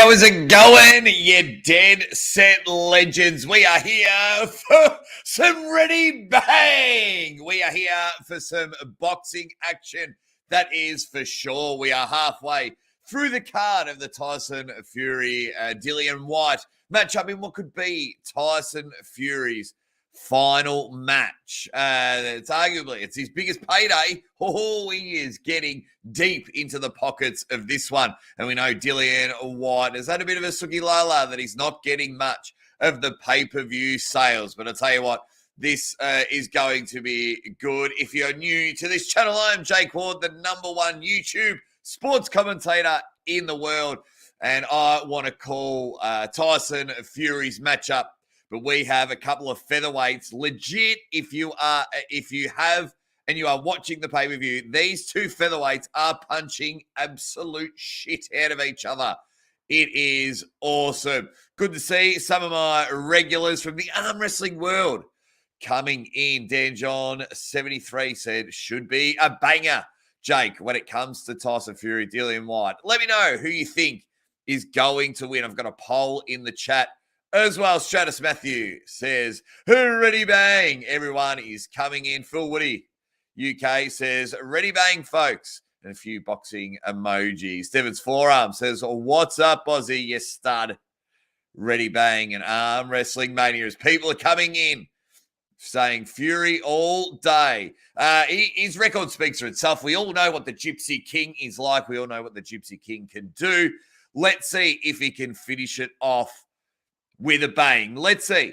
How is it going, you dead set legends? We are here for some ready bang. We are here for some boxing action. That is for sure. We are halfway through the card of the Tyson Fury, Dillian Whyte matchup in what could be Tyson Fury's final match. It's his biggest payday. Oh, he is getting deep into the pockets of this one. And we know Dillian Whyte has had a bit of a sookie lala that he's not getting much of the pay-per-view sales. But I'll tell you what, this is going to be good. If you're new to this channel, I'm Jake Ward, the #1 YouTube sports commentator in the world. And I want to call Tyson Fury's matchup. But we have a couple of featherweights. Legit, if you have and you are watching the pay-per-view, these two featherweights are punching absolute shit out of each other. It is awesome. Good to see some of my regulars from the arm wrestling world coming in. Dan John 73 said, should be a banger, Jake, when it comes to Tyson Fury, Dillian Whyte. Let me know who you think is going to win. I've got a poll in the chat as well. Stratus Matthew says, ready bang. Everyone is coming in. Phil Woody, UK, says, ready bang, folks. And a few boxing emojis. Devon's Forearm says, what's up, Aussie, you stud? Ready bang and arm wrestling mania as people are coming in saying Fury all day. His record speaks for itself. We all know what the Gypsy King is like. We all know what the Gypsy King can do. Let's see if he can finish it off with a bang. Let's see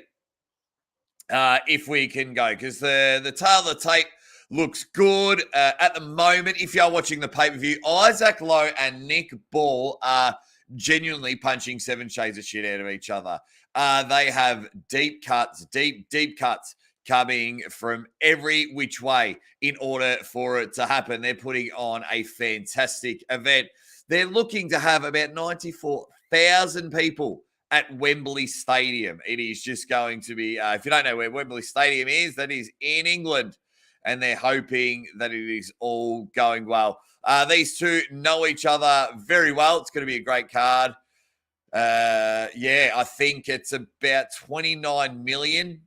if we can go, because the tail of the tape looks good at the moment. If you're watching the pay-per-view, Isaac Lowe and Nick Ball are genuinely punching seven shades of shit out of each other. They have deep cuts coming from every which way in order for it to happen. They're putting on a fantastic event. They're looking to have about 94,000 people at Wembley Stadium. It is just going to be, if you don't know where Wembley Stadium is, that is in England. And they're hoping that it is all going well. These two know each other very well. It's going to be a great card. I think it's about $29 million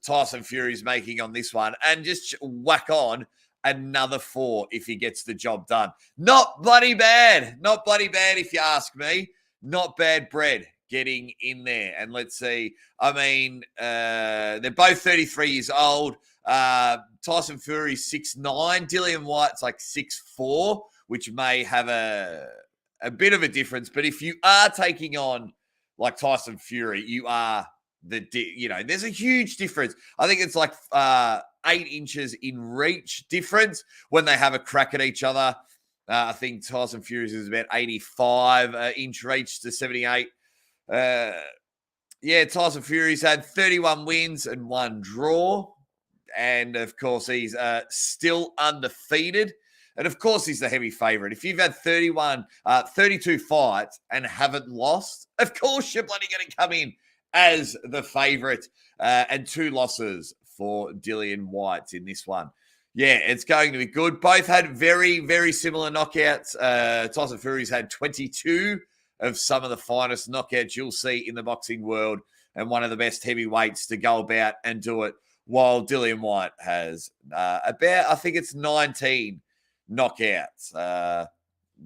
Tyson Fury's making on this one. And just whack on another 4 if he gets the job done. Not bloody bad. Not bloody bad if you ask me. Not bad bread getting in there. And let's see. I mean, they're both 33 years old. Tyson Fury's 6'9". Dillian Whyte's like 6'4", which may have a bit of a difference. But if you are taking on like Tyson Fury, you are there's a huge difference. I think it's like 8 inches in reach difference when they have a crack at each other. I think Tyson Fury's is about 85 inch reach to 78. Tyson Fury's had 31 wins and 1 draw. And, of course, he's still undefeated. And, of course, he's the heavy favorite. If you've had 32 fights and haven't lost, of course you're bloody going to come in as the favorite. And 2 losses for Dillian Whyte in this one. Yeah, it's going to be good. Both had very, very similar knockouts. Tyson Fury's had 22 of some of the finest knockouts you'll see in the boxing world, and one of the best heavyweights to go about and do it, while Dillian Whyte has about, I think it's 19 knockouts.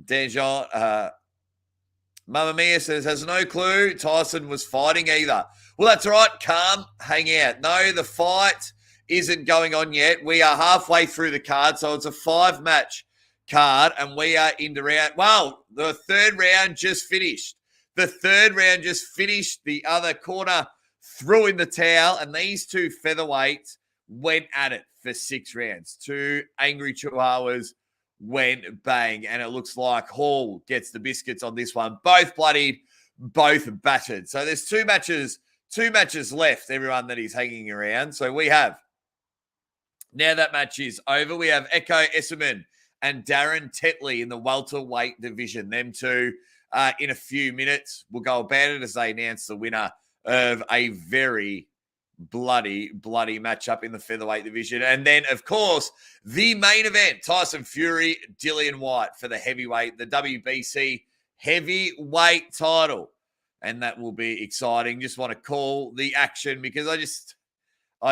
Dejan, Mamma Mia says, has no clue Tyson was fighting either. Well, that's all right. Calm, hang out. No, the fight isn't going on yet. We are halfway through the card, so it's a 5-match card, and we are into round. Well, the third round just finished. The other corner threw in the towel, and these two featherweights went at it for 6 rounds. 2 angry chihuahuas went bang, and it looks like Hall gets the biscuits on this one. Both bloodied, both battered. So there's 2 matches left, everyone that is hanging around. So we have, now that match is over, we have Echo Esserman and Darren Tetley in the welterweight division. Them two, in a few minutes, will go about it as they announce the winner of a very, bloody matchup in the featherweight division. And then, of course, the main event, Tyson Fury, Dillian Whyte for the heavyweight, the WBC heavyweight title. And that will be exciting. Just want to call the action because I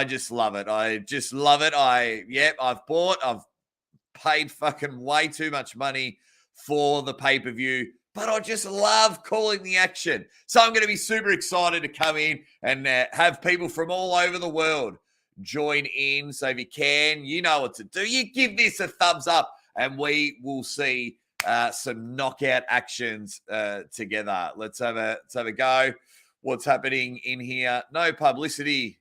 just love it. I just love it. I've paid fucking way too much money for the pay-per-view, but I just love calling the action. So I'm going to be super excited to come in and have people from all over the world join in. So if you can, you know what to do. You give this a thumbs up and we will see some knockout actions together. Let's have a go. What's happening in here? No publicity.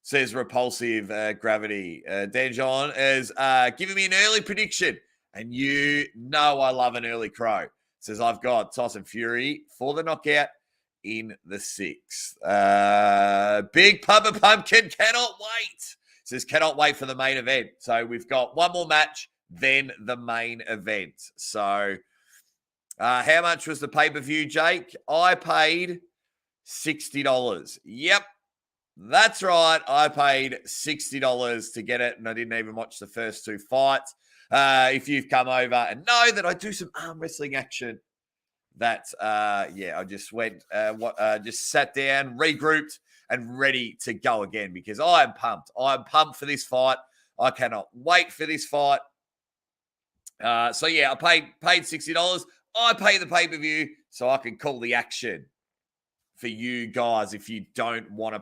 Says Repulsive Gravity. Dan John has given me an early prediction, and you know I love an early crow. Says I've got Tyson Fury for the knockout in the 6th. Big Papa Pumpkin cannot wait. Says cannot wait for the main event. So we've got one more match, then the main event. So how much was the pay-per-view, Jake? I paid $60. Yep. That's right. I paid $60 to get it, and I didn't even watch the first 2 fights. If you've come over and know that I do some arm wrestling action, I just went, just sat down, regrouped, and ready to go again because I am pumped. I'm pumped for this fight. I cannot wait for this fight. I paid $60. I pay the pay-per-view so I can call the action for you guys. If you don't want to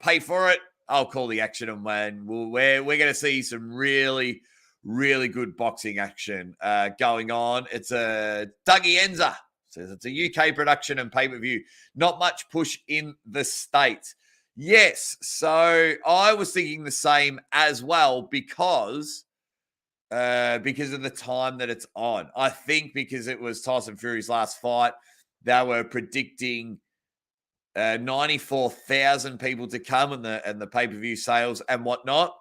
pay for it, I'll call the action, and we're going to see some really, really good boxing action going on. It's a Dougie Enza says it's a UK production and pay-per-view. Not much push in the States. Yes, so I was thinking the same as well because of the time that it's on. I think because it was Tyson Fury's last fight, they were predicting 94,000 people to come and the pay-per-view sales and whatnot.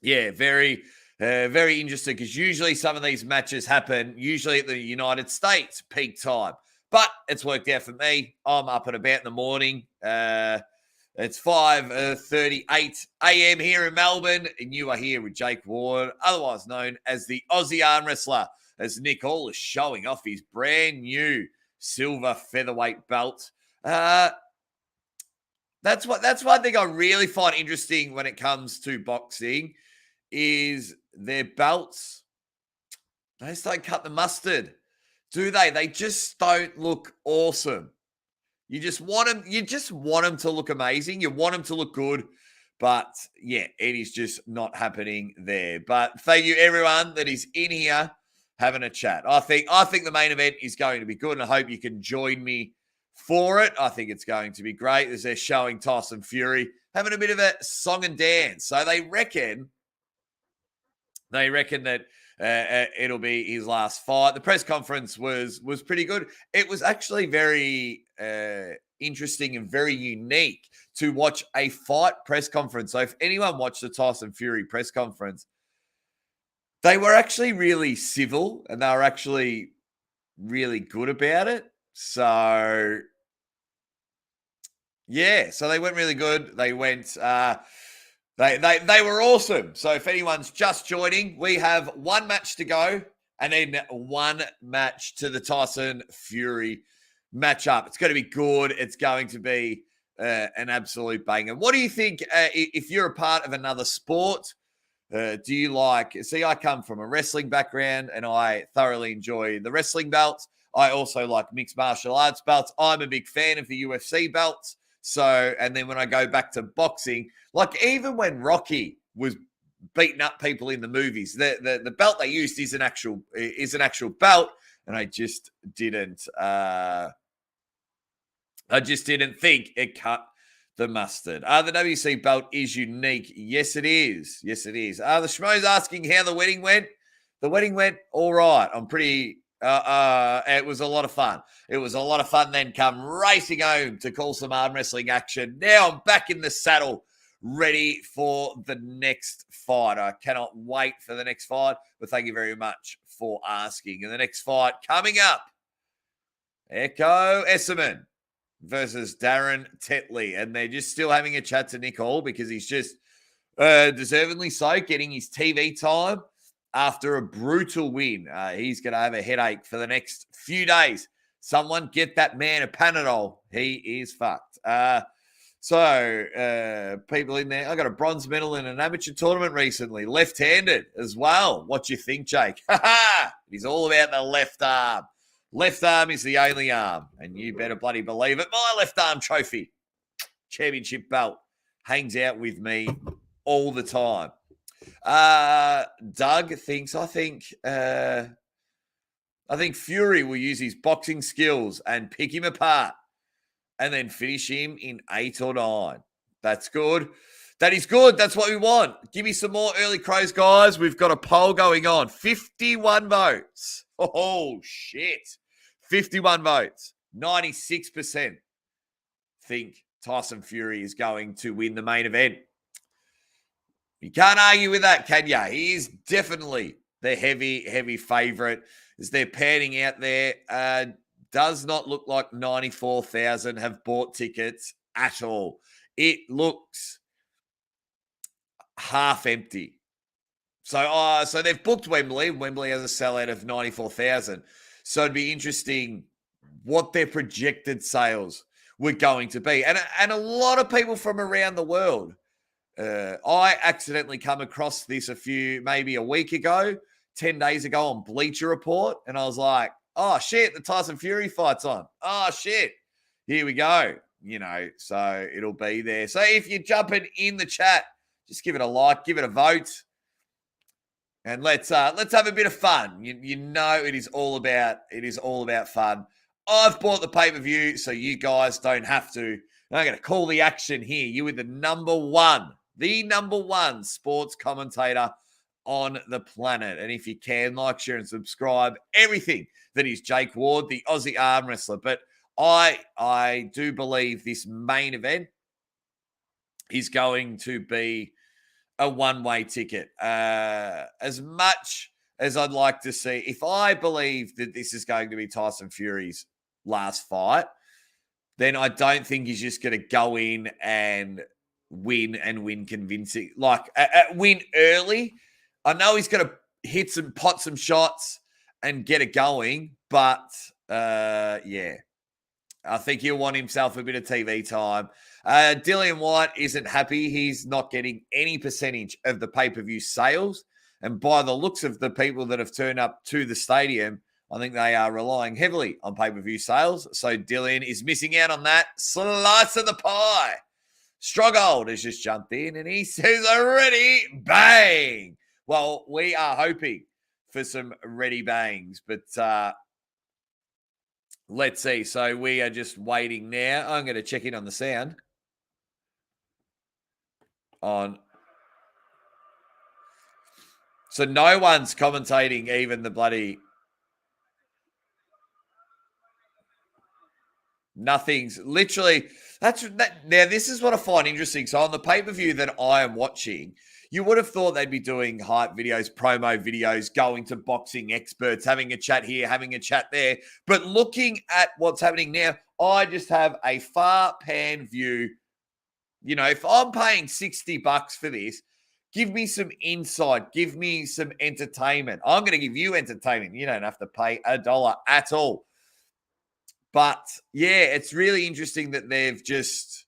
Yeah, very interesting because usually some of these matches happen usually at the United States peak time. But it's worked out for me. I'm up and about in the morning. It's 5:38 a.m. here in Melbourne, and you are here with Jake Ward, otherwise known as the Aussie Arm Wrestler, as Nick Hall is showing off his brand new silver featherweight belt. That's one thing I really find interesting when it comes to boxing is their belts. They just don't cut the mustard, do they? They just don't look awesome. You just want them to look amazing. You want them to look good. But yeah, it is just not happening there. But thank you everyone that is in here having a chat. I think the main event is going to be good, and I hope you can join me for it. I think it's going to be great as they're showing Tyson Fury having a bit of a song and dance. So they reckon that it'll be his last fight. The press conference was pretty good. It was actually very interesting and very unique to watch a fight press conference. So if anyone watched the Tyson Fury press conference, they were actually really civil and they were actually really good about it. So yeah, so they went really good. They went they were awesome. So if anyone's just joining, we have one match to go and then one match to the Tyson Fury matchup. It's going to be good. It's going to be an absolute banger. What do you think if you're a part of another sport? Do you like... See, I come from a wrestling background and I thoroughly enjoy the wrestling belts. I also like mixed martial arts belts. I'm a big fan of the UFC belts. So, and then when I go back to boxing, like even when Rocky was beating up people in the movies, the belt they used is an actual belt, and I just didn't think it cut the mustard. The WC belt is unique. Yes, it is. Yes, it is. The Schmo's asking how the wedding went. The wedding went all right. I'm pretty... it was a lot of fun. It was a lot of fun then come racing home to call some arm wrestling action. Now I'm back in the saddle, ready for the next fight. I cannot wait for the next fight, but thank you very much for asking. And the next fight coming up, Echo Esserman versus Darren Tetley. And they're just still having a chat to Nick Hall because he's just deservedly so getting his TV time after a brutal win. He's going to have a headache for the next few days. Someone get that man a Panadol. He is fucked. So people in there, I got a bronze medal in an amateur tournament recently, left-handed as well. What do you think, Jake? He's all about the left arm. Left arm is the only arm, and you better bloody believe it. My left arm trophy, championship belt, hangs out with me all the time. Doug thinks, I think Fury will use his boxing skills and pick him apart and then finish him in 8 or 9. That's good. That is good. That's what we want. Give me some more early crows, guys. We've got a poll going on. 51 votes. Oh, shit. 51 votes. 96% think Tyson Fury is going to win the main event. You can't argue with that, can you? He is definitely the heavy favorite. As they're panning out there, does not look like 94,000 have bought tickets at all. It looks half empty. So they've booked Wembley. Wembley has a sellout of 94,000. So it'd be interesting what their projected sales were going to be. And a lot of people from around the world. I accidentally come across this maybe a week ago, 10 days ago on Bleacher Report. And I was like, oh, shit, the Tyson Fury fight's on. Oh, shit. Here we go. So it'll be there. So if you're jumping in the chat, just give it a like, give it a vote. And let's have a bit of fun. You know it is all about fun. I've bought the pay-per-view, so you guys don't have to. I'm going to call the action here. You are the number one sports commentator on the planet. And if you can, like, share, and subscribe. Everything that is Jake Ward, the Aussie arm wrestler. But I do believe this main event is going to be a one-way ticket. As much as I'd like to see, if I believe that this is going to be Tyson Fury's last fight, then I don't think he's just going to go in and win convincing. Like, win early. I know he's going to pot some shots and get it going, but yeah. I think he'll want himself a bit of TV time. Dillian Whyte isn't happy. He's not getting any percentage of the pay-per-view sales. And by the looks of the people that have turned up to the stadium, I think they are relying heavily on pay-per-view sales. So Dillian is missing out on that slice of the pie. Struggold has just jumped in and he says, ready, bang. Well, we are hoping for some ready bangs, but let's see. So we are just waiting now. I'm going to check in on the sound. So no one's commentating, even the bloody... Nothing's literally... Now, this is what I find interesting. So on the pay-per-view that I am watching, you would have thought they'd be doing hype videos, promo videos, going to boxing experts, having a chat here, having a chat there. But looking at what's happening now, I just have a far pan view. If I'm paying $60 for this, give me some insight. Give me some entertainment. I'm going to give you entertainment. You don't have to pay $1 at all. But yeah, it's really interesting that they've just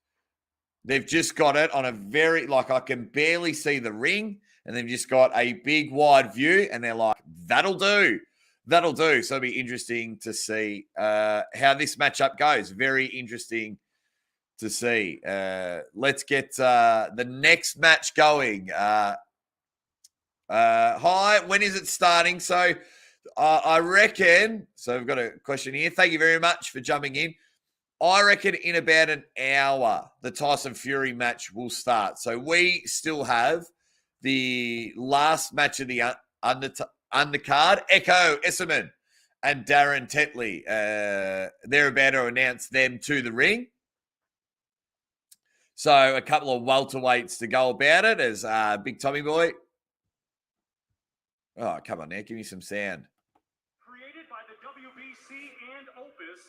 got it on a very, like, I can barely see the ring, and they've just got a big wide view, and they're like, that'll do. So it'll be interesting to see how this matchup goes. Very interesting to see. Let's get the next match going. Hi, when is it starting? So I reckon, so we've got a question here. Thank you very much for jumping in. I reckon in about an hour, the Tyson Fury match will start. So we still have the last match of the undercard. Echo Esserman and Darren Tetley. They're about to announce them to the ring. So a couple of welterweights to go about it as Big Tommy Boy. Oh, come on now. Give me some sound. Created by the WBC and Opus,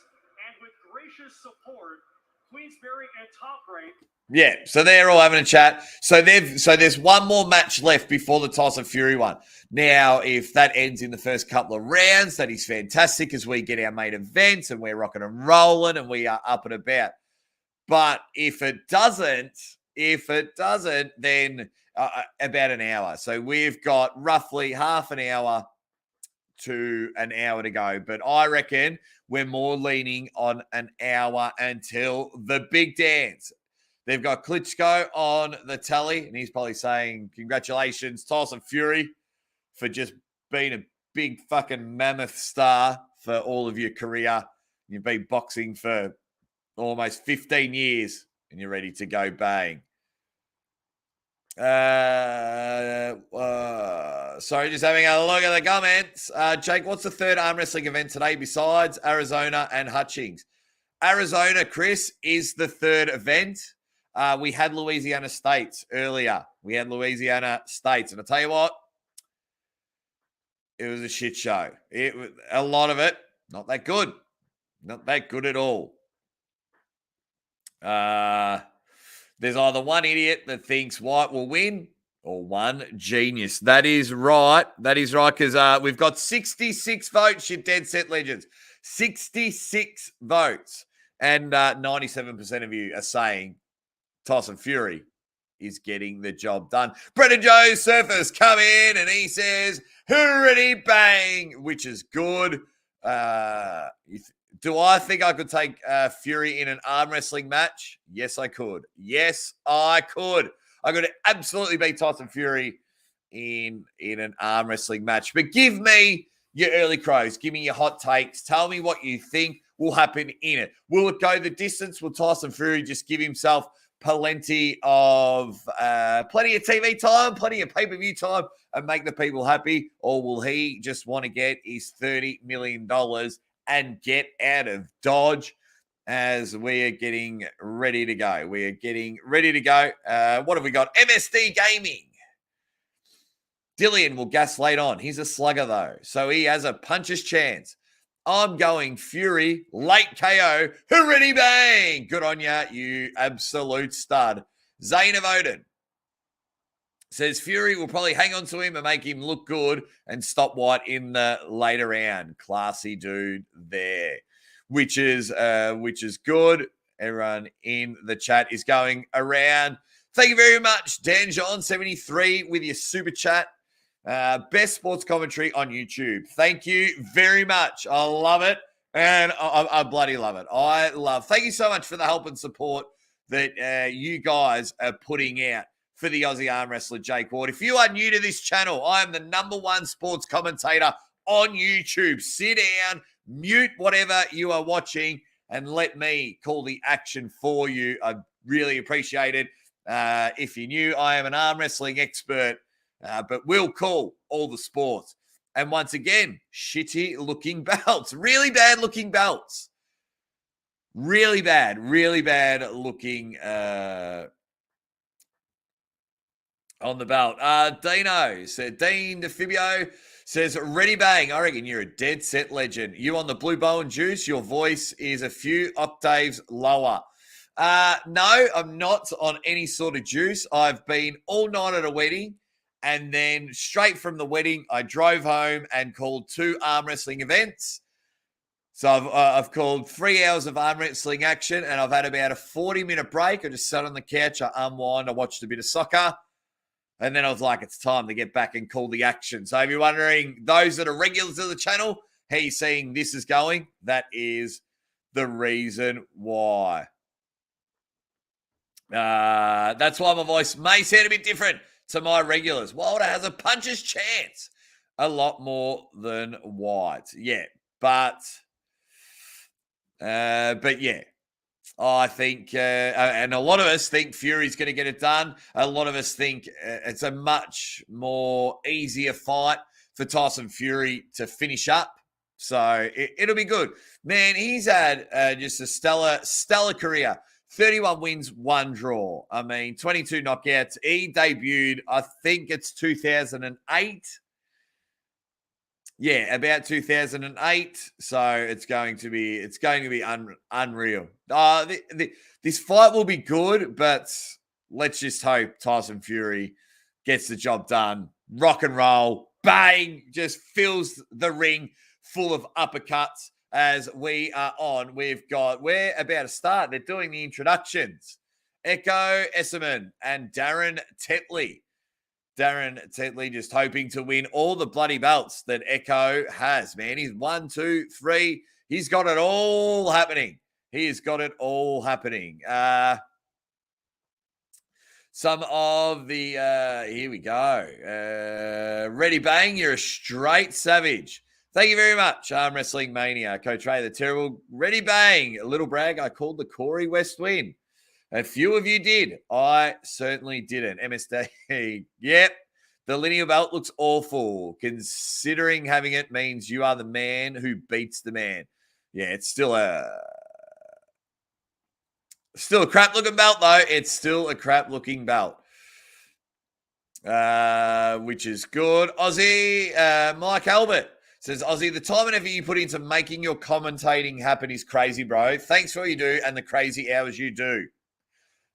and with gracious support Yeah, so they're all having a chat. So there's one more match left before the Tyson Fury one. Now, if that ends in the first couple of rounds, that is fantastic as we get our main events and we're rocking and rolling and we are up and about. But if it doesn't, then about an hour. So we've got roughly half an hour to an hour to go. But I reckon we're more leaning on an hour until the big dance. They've got Klitschko on the telly, and he's probably saying, congratulations, Tyson Fury, for just being a big fucking mammoth star for all of your career. You've been boxing for almost 15 years, and you're ready to go bang. Sorry, just having a look at the comments. Jake, what's the third arm wrestling event today besides Arizona and Hutchings? Arizona, Chris, is the third event. We had Louisiana States earlier. And I tell you what, it was a shit show. A lot of it, not that good. Not that good at all. There's either one idiot that thinks White will win or one genius. That is right, because we've got 66 votes, you dead set legends. 66 votes. And 97% of you are saying Tyson Fury is getting the job done. Brendan Joe Surfers come in and he says, "Hoority bang," which is good. Do I think I could take Fury in an arm wrestling match? Yes, I could. I could absolutely beat Tyson Fury in an arm wrestling match. But give me your early crows. Give me your hot takes. Tell me what you think will happen in it. Will it go the distance? Will Tyson Fury just give himself plenty of TV time, plenty of pay-per-view time, and make the people happy? Or will he just want to get his $30 million and get out of Dodge as we are getting ready to go? What have we got? MSD Gaming. Dillian will gas late on. He's a slugger, though, so he has a puncher's chance. I'm going Fury, late KO, hoority bang. Good on ya, you absolute stud. Zane of Odin says Fury will probably hang on to him and make him look good and stop White in the later round. Classy dude there, which is good. Everyone in the chat is going around. Thank you very much, Dan John 73 with your super chat. Best sports commentary on YouTube. Thank you very much. I love it, and I bloody love it. Thank you so much for the help and support that you guys are putting out for the Aussie arm wrestler, Jake Ward. If you are new to this channel, I am the #1 sports commentator on YouTube. Sit down, mute whatever you are watching, and let me call the action for you. I really appreciate it. If you're new, I am an arm wrestling expert, but we'll call all the sports. And once again, shitty looking belts. Really bad looking belts. Really bad looking on the belt. Dino said, Dean DeFibio says, ready bang. I reckon you're a dead set legend. You on the Blue Bone Juice, your voice is a few octaves lower. No, I'm not on any sort of juice. I've been all night at a wedding, and then straight from the wedding, I drove home and called 2 arm wrestling events. So I've called 3 hours of arm wrestling action, and I've had about a 40-minute break. I just sat on the couch, I unwind, I watched a bit of soccer, and then I was like, it's time to get back and call the action. So if you're wondering, those that are regulars of the channel, how you seeing this is going, that is the reason why. That's why my voice may sound a bit different to my regulars. Wilder has a puncher's chance a lot more than White. Yeah, but yeah, I think, and a lot of us think Fury's going to get it done. A lot of us think it's a much more easier fight for Tyson Fury to finish up. So it'll be good. Man, he's had just a stellar career. 31 wins, 1 draw. I mean, 22 knockouts. He debuted, I think it's 2008. Yeah, about 2008. So it's going to be unreal. This fight will be good, but let's just hope Tyson Fury gets the job done. Rock and roll, bang, just fills the ring full of uppercuts as we are on. We're about to start. They're doing the introductions. Echo Esserman and Darren Tetley. Darren Tetley just hoping to win all the bloody belts that Echo has, man. He's 1, 2, 3. He's got it all happening. He's got it all happening. Some of the, here we go. Ready Bang, you're a straight savage. Thank you very much, Arm Wrestling Mania. Coach Ray, the terrible. Ready Bang, a little brag. I called the Corey West win. A few of you did. I certainly didn't. MSD, yep. The linear belt looks awful. Considering having it means you are the man who beats the man. Yeah, it's still a crap-looking belt, though. It's still a crap-looking belt, which is good. Aussie, Mike Albert says, Aussie, the time and effort you put into making your commentating happen is crazy, bro. Thanks for what you do and the crazy hours you do.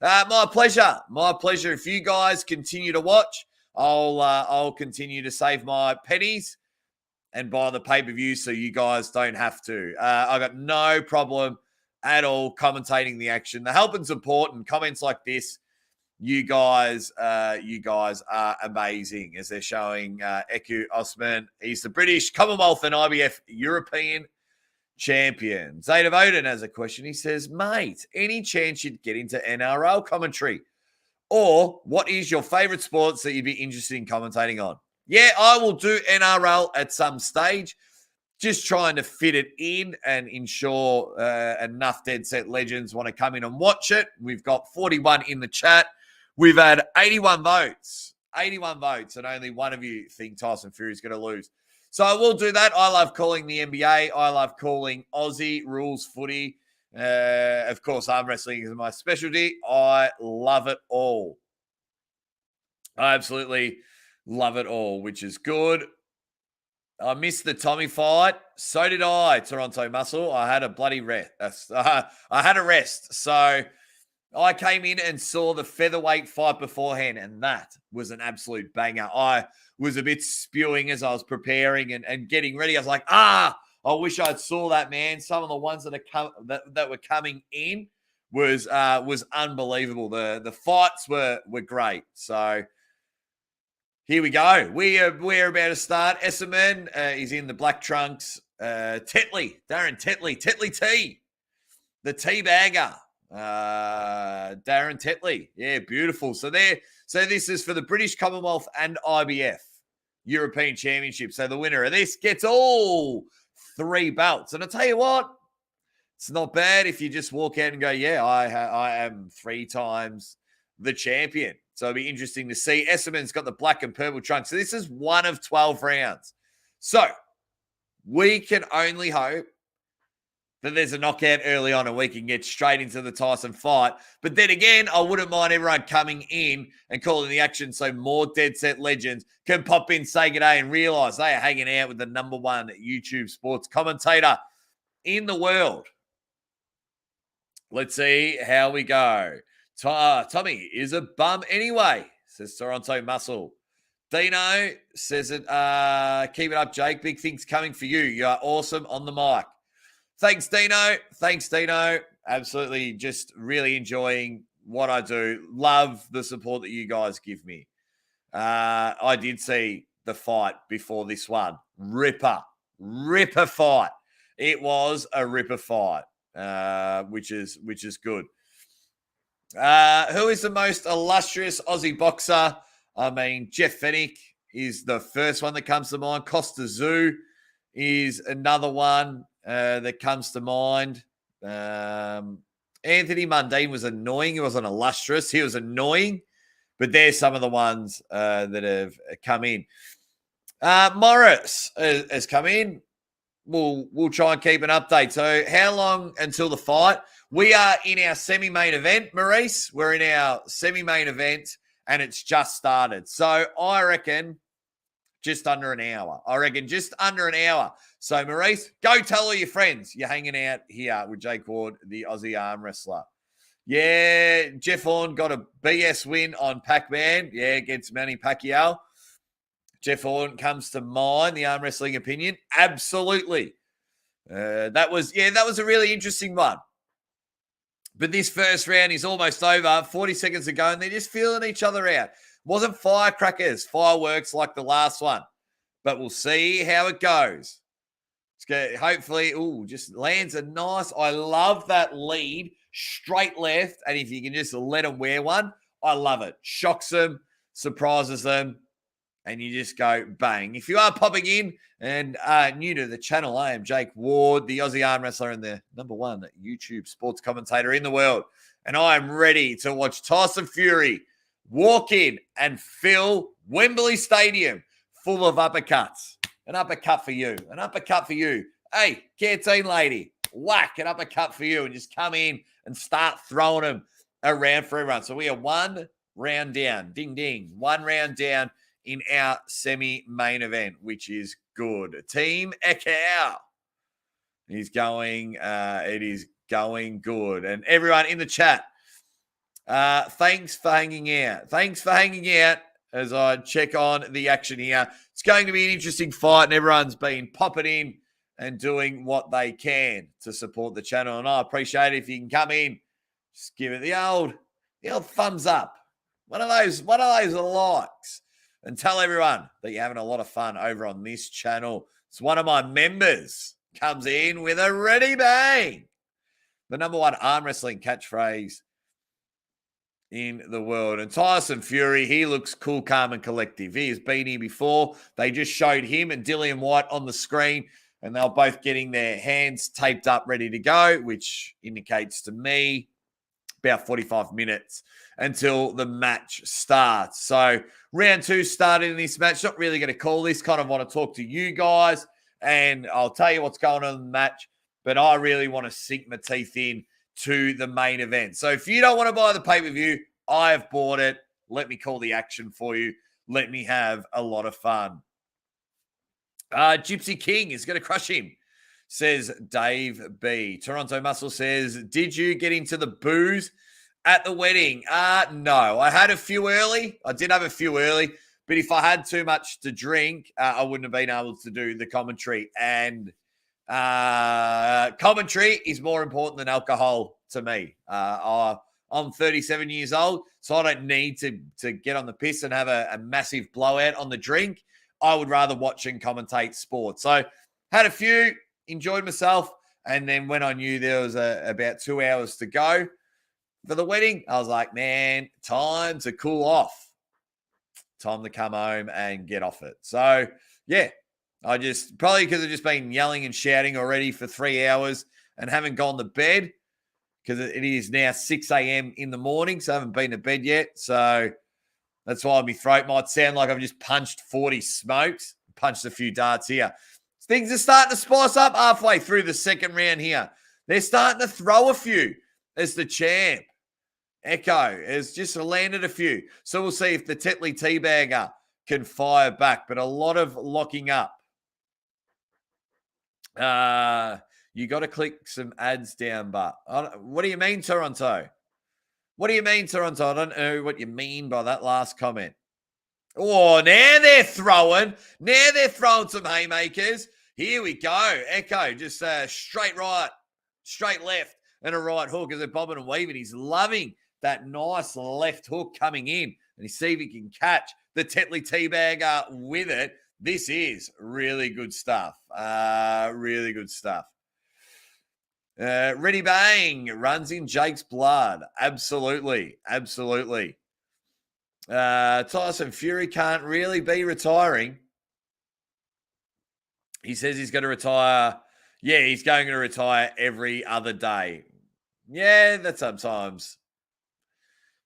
My pleasure. My pleasure. If you guys continue to watch, I'll continue to save my pennies and buy the pay-per-view so you guys don't have to. I got no problem at all commentating the action. The help and support and comments like this, you guys are amazing as they're showing Eku Osman. He's the British Commonwealth and IBF European champion. Zayda Odin has a question. He says, mate, any chance you'd get into NRL commentary? Or what is your favorite sports that you'd be interested in commentating on? Yeah, I will do NRL at some stage. Just trying to fit it in and ensure enough Dead Set Legends want to come in and watch it. We've got 41 in the chat. We've had 81 votes. 81 votes, and only one of you think Tyson Fury is going to lose. So I will do that. I love calling the NBA. I love calling Aussie rules footy. Of course, arm wrestling is my specialty. I love it all. I absolutely love it all, which is good. I missed the Tommy fight. So did I, Toronto Muscle. I had a bloody rest. I had a rest. So I came in and saw the featherweight fight beforehand, and that was an absolute banger. I was a bit spewing as I was preparing and getting ready. I was like, I wish I'd saw that, man. Some of the ones that were coming in was unbelievable. The fights were great. So here we go. We're about to start. Esserman is in the black trunks. Tetley, Darren Tetley T, the tea bagger. Darren Tetley. Yeah, beautiful. So this is for the British Commonwealth and IBF European Championship. So the winner of this gets all 3 belts. And I tell you what, it's not bad if you just walk out and go, yeah, I am 3 times the champion. So it'll be interesting to see. Esserman's got the black and purple trunks. So this is 1 of 12 rounds. So we can only hope that there's a knockout early on and we can get straight into the Tyson fight. But then again, I wouldn't mind everyone coming in and calling the action so more Dead Set Legends can pop in, say good day, and realise they are hanging out with the number 1 YouTube sports commentator in the world. Let's see how we go. Tommy is a bum anyway, says Toronto Muscle. Dino says it. Keep it up, Jake. Big things coming for you. You are awesome on the mic. Thanks, Dino. Absolutely just really enjoying what I do. Love the support that you guys give me. I did see the fight before this one. Ripper fight. It was a ripper fight, which is good. Who is the most illustrious Aussie boxer? I mean, Jeff Fennick is the first one that comes to mind. Costa Zoo is another one that comes to mind. Anthony Mundine was annoying. He wasn't illustrious. He was annoying. But there's some of the ones that have come in. Morris has come in. We'll try and keep an update. So how long until the fight? We are in our semi-main event, Maurice. We're in our semi-main event, and it's just started. So I reckon Just under an hour. I reckon just under an hour. So, Maurice, go tell all your friends you're hanging out here with Jake Ward, the Aussie arm wrestler. Yeah, Jeff Horn got a BS win on Pac-Man. Yeah, against Manny Pacquiao. Jeff Horn comes to mind, the arm wrestling opinion. Absolutely. That was a really interesting one. But this first round is almost over. 40 seconds to go, and they're just feeling each other out. Wasn't firecrackers, fireworks like the last one. But we'll see how it goes. Hopefully, just lands a nice. I love that lead, straight left. And if you can just let them wear one, I love it. Shocks them, surprises them, and you just go bang. If you are popping in and new to the channel, I am Jake Ward, the Aussie arm wrestler and the #1 YouTube sports commentator in the world. And I am ready to watch Tyson Fury walk in and fill Wembley Stadium full of uppercuts. An uppercut for you. An uppercut for you. Hey, canteen lady, whack, an uppercut for you, and just come in and start throwing them around for everyone. So we are one round down. Ding, ding. One round down in our semi-main event, which is good. Team Ekau is going, it is going good. And everyone in the chat, thanks for hanging out. Thanks for hanging out as I check on the action here. It's going to be an interesting fight, and everyone's been popping in and doing what they can to support the channel. And I appreciate it if you can come in, just give it the old thumbs up. One of those likes. And tell everyone that you're having a lot of fun over on this channel. It's one of my members comes in with a ready bang. The #1 arm wrestling catchphrase in the world. And Tyson Fury, he looks cool, calm, and collective. He has been here before. They just showed him and Dillian Whyte on the screen, and they're both getting their hands taped up, ready to go, which indicates to me about 45 minutes until the match starts. So round 2 started in this match. Not really going to call this. Kind of want to talk to you guys, and I'll tell you what's going on in the match, but I really want to sink my teeth in to the main event. So if you don't want to buy the pay-per-view, I have bought it. Let me call the action for you. Let me have a lot of fun. Gypsy King is going to crush him, says Dave B. Toronto Muscle says, did you get into the booze at the wedding? No. I had a few early. I did have a few early, but if I had too much to drink, I wouldn't have been able to do the commentary. And commentary is more important than alcohol to me. I'm 37 years old, so I don't need to get on the piss and have a massive blowout on the drink. I would rather watch and commentate sports. So had a few, enjoyed myself, and then when I knew there was about 2 hours to go for the wedding, I was like, man, time to cool off. Time to come home and get off it. So, yeah, probably because I've just been yelling and shouting already for 3 hours and haven't gone to bed because it is now 6 a.m. in the morning, so I haven't been to bed yet. So that's why my throat might sound like I've just punched 40 smokes, punched a few darts here. Things are starting to spice up halfway through the second round here. They're starting to throw a few as the champ. Echo has just landed a few. So we'll see if the Tetley Teabagger can fire back, but a lot of locking up. You got to click some ads down, but what do you mean, Toronto? What do you mean, Toronto? I don't know what you mean by that last comment. Oh, now they're throwing. Now they're throwing some haymakers. Here we go. Echo, just straight right, straight left, and a right hook as they're bobbing and weaving. He's loving that nice left hook coming in. And you see if he can catch the Tetley Teabagger with it. This is really good stuff. Really good stuff. Ready bang runs in Jake's blood. Absolutely. Absolutely. Tyson Fury can't really be retiring. He says he's going to retire. Yeah, he's going to retire every other day. Yeah, that's sometimes.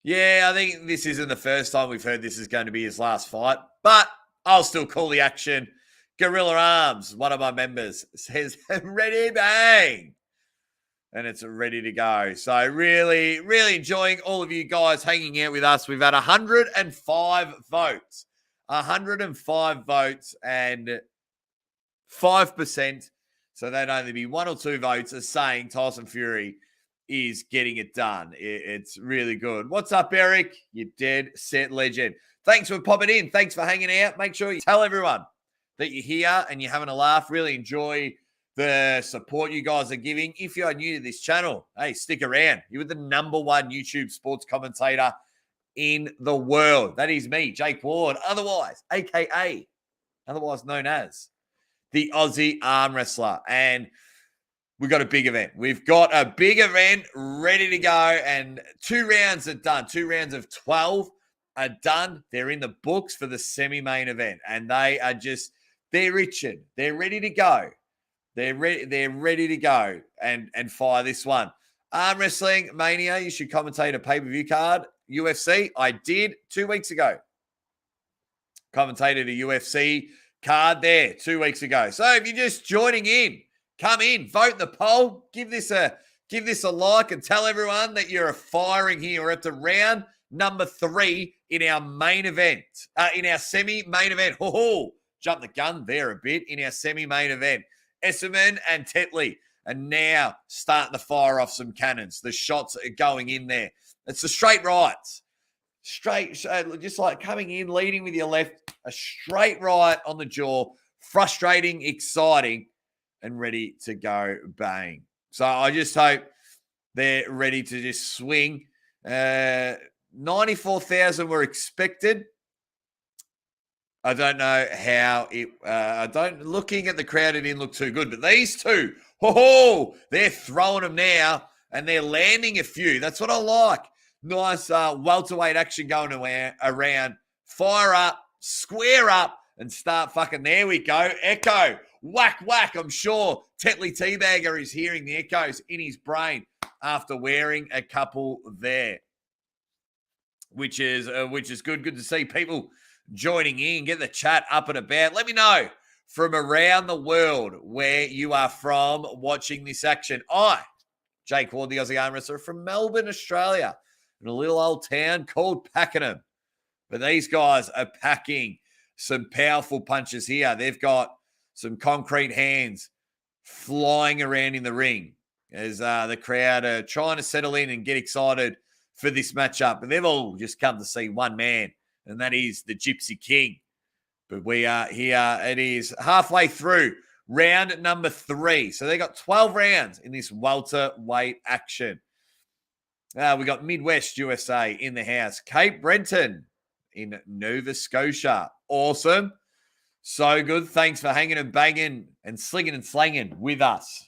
Yeah, I think this isn't the first time we've heard this is going to be his last fight, but I'll still call the action. Gorilla Arms, one of my members, says, ready bang. And it's ready to go. So really, really enjoying all of you guys hanging out with us. We've had 105 votes. 105 votes and 5%. So that'd only be 1 or 2 votes are saying Tyson Fury is getting it done. It's really good. What's up, Eric? You dead set legend. Thanks for popping in. Thanks for hanging out. Make sure you tell everyone that you're here and you're having a laugh. Really enjoy the support you guys are giving. If you are new to this channel, hey, stick around. You're the #1 YouTube sports commentator in the world. That is me, Jake Ward, otherwise known as the Aussie Arm Wrestler. And we've got a big event. We've got a big event ready to go, and 2 rounds are done. 2 rounds of 12 are done. They're in the books for the semi-main event, and they're itching. They're ready to go. They're ready to go and fire this one. Arm Wrestling Mania, you should commentate a pay-per-view card. UFC, I did 2 weeks ago. Commentated a UFC card there 2 weeks ago. So if you're just joining in, come in, vote in the poll, give this a like, and tell everyone that you're firing here. We're at the round number 3 in our main event, in our semi-main event. Jump the gun there a bit. In our semi-main event, Esserman and Tetley are now starting to fire off some cannons. The shots are going in there. It's the straight rights. Just like coming in, leading with your left, a straight right on the jaw, frustrating, exciting, and ready to go bang. So I just hope they're ready to just swing. 94,000 were expected. I don't know how it. Looking at the crowd, it didn't look too good. But these two, they're throwing them now, and they're landing a few. That's what I like. Nice welterweight action going around. Fire up, square up, and start fucking. There we go. Echo. Whack, whack. I'm sure Tetley Teabagger is hearing the echoes in his brain after wearing a couple there, which is good. Good to see people joining in. Get the chat up and about. Let me know from around the world where you are from watching this action. Jake Ward, the Aussie Arm Wrestler from Melbourne, Australia, in a little old town called Pakenham. But these guys are packing some powerful punches here. They've got some concrete hands flying around in the ring as the crowd are trying to settle in and get excited for this matchup. And they've all just come to see one man, and that is the Gypsy King. But we are here. It is halfway through round number 3. So they got 12 rounds in this welterweight action. We got Midwest USA in the house. Cape Breton in Nova Scotia. Awesome. So good. Thanks for hanging and banging and slinging and slanging with us.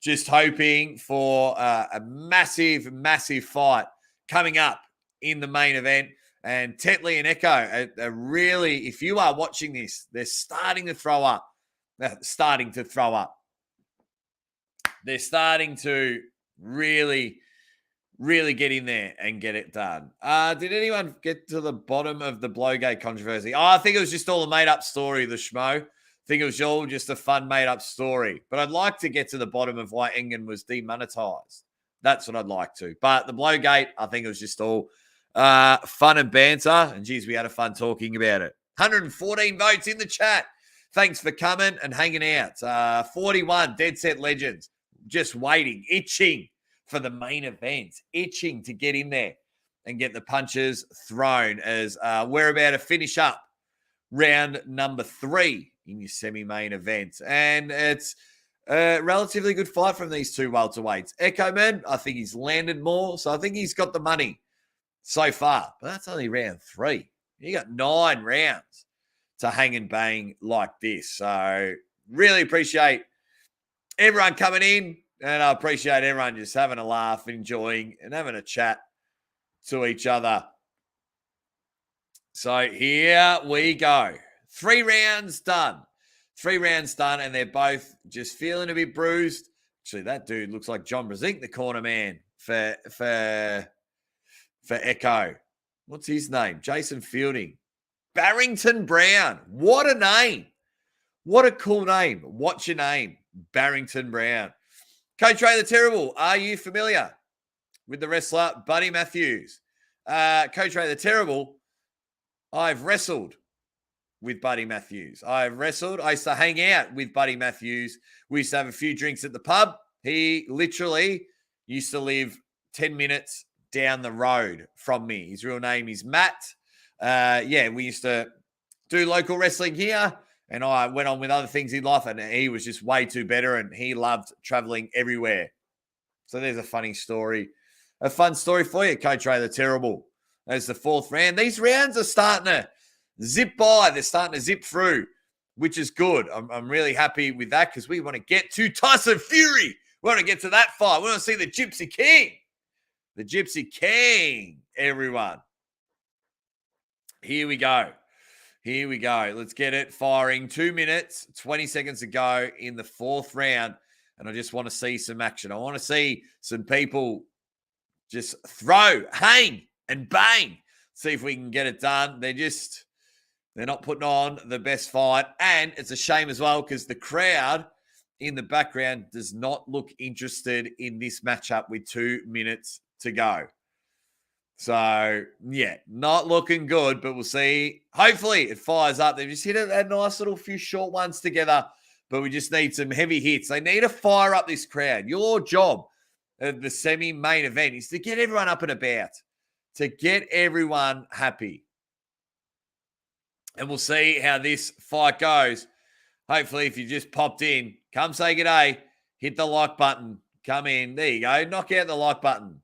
Just hoping for a massive, massive fight coming up in the main event. And Tetley and Echo are really, if you are watching this, they're starting to throw up. They're starting to really get in there and get it done. Did anyone get to the bottom of the Blowgate controversy? I think it was just all a made-up story, the schmo. I think it was all just a fun made-up story. But I'd like to get to the bottom of why Engen was demonetized. That's what I'd like to. But the Blowgate, I think it was just all fun and banter. And, geez, we had a fun talking about it. 114 votes in the chat. Thanks for coming and hanging out. 41 Dead Set Legends just waiting, itching for the main event, itching to get in there and get the punches thrown as we're about to finish up round number 3 in your semi-main event. And it's a relatively good fight from these two welterweights. Echo Man, I think he's landed more, so I think he's got the money so far. But that's only round 3. You got 9 rounds to hang and bang like this. So really appreciate everyone coming in. And I appreciate everyone just having a laugh, enjoying, and having a chat to each other. So here we go. 3 rounds done. 3 rounds done, and they're both just feeling a bit bruised. Actually, that dude looks like John Brasink, the corner man for Echo. What's his name? Jason Fielding. Barrington Brown. What a name. What a cool name. What's your name? Barrington Brown. Coach Ray the Terrible, are you familiar with the wrestler Buddy Matthews? Coach Ray the Terrible, I've wrestled with Buddy Matthews. I've wrestled. I used to hang out with Buddy Matthews. We used to have a few drinks at the pub. He literally used to live 10 minutes down the road from me. His real name is Matt. We used to do local wrestling here, and I went on with other things in life, and he was just way too better, and he loved traveling everywhere. So there's a funny story. A fun story for you, Coach Ray the Terrible. There's the fourth round. These rounds are starting to zip by. They're starting to zip through, which is good. I'm really happy with that because we want to get to Tyson Fury. We want to get to that fight. We want to see the Gypsy King. The Gypsy King, everyone. Here we go. Here we go. Let's get it firing. 2 minutes, 20 seconds to go in the fourth round. And I just want to see some action. I want to see some people just throw, hang, and bang. See if we can get it done. They're not putting on the best fight. And it's a shame as well because the crowd in the background does not look interested in this matchup with 2 minutes to go. So, yeah, not looking good, but we'll see. Hopefully it fires up. They've just hit a nice little few short ones together, but we just need some heavy hits. They need to fire up this crowd. Your job at the semi-main event is to get everyone up and about, to get everyone happy. And we'll see how this fight goes. Hopefully, if you just popped in, come say good day, hit the like button, come in. There you go. Knock out the like button.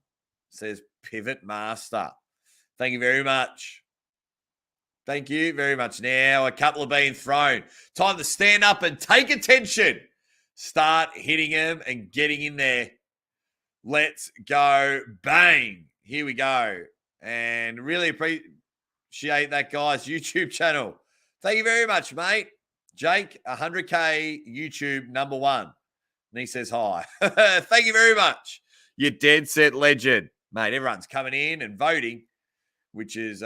It says Pivot Master. Thank you very much. Thank you very much. Now, a couple are being thrown. Time to stand up and take attention. Start hitting them and getting in there. Let's go. Bang. Here we go. And really appreciate that guy's YouTube channel. Thank you very much, mate. Jake, 100K YouTube number one. And he says hi. Thank you very much. You dead set legend. Mate, everyone's coming in and voting, which is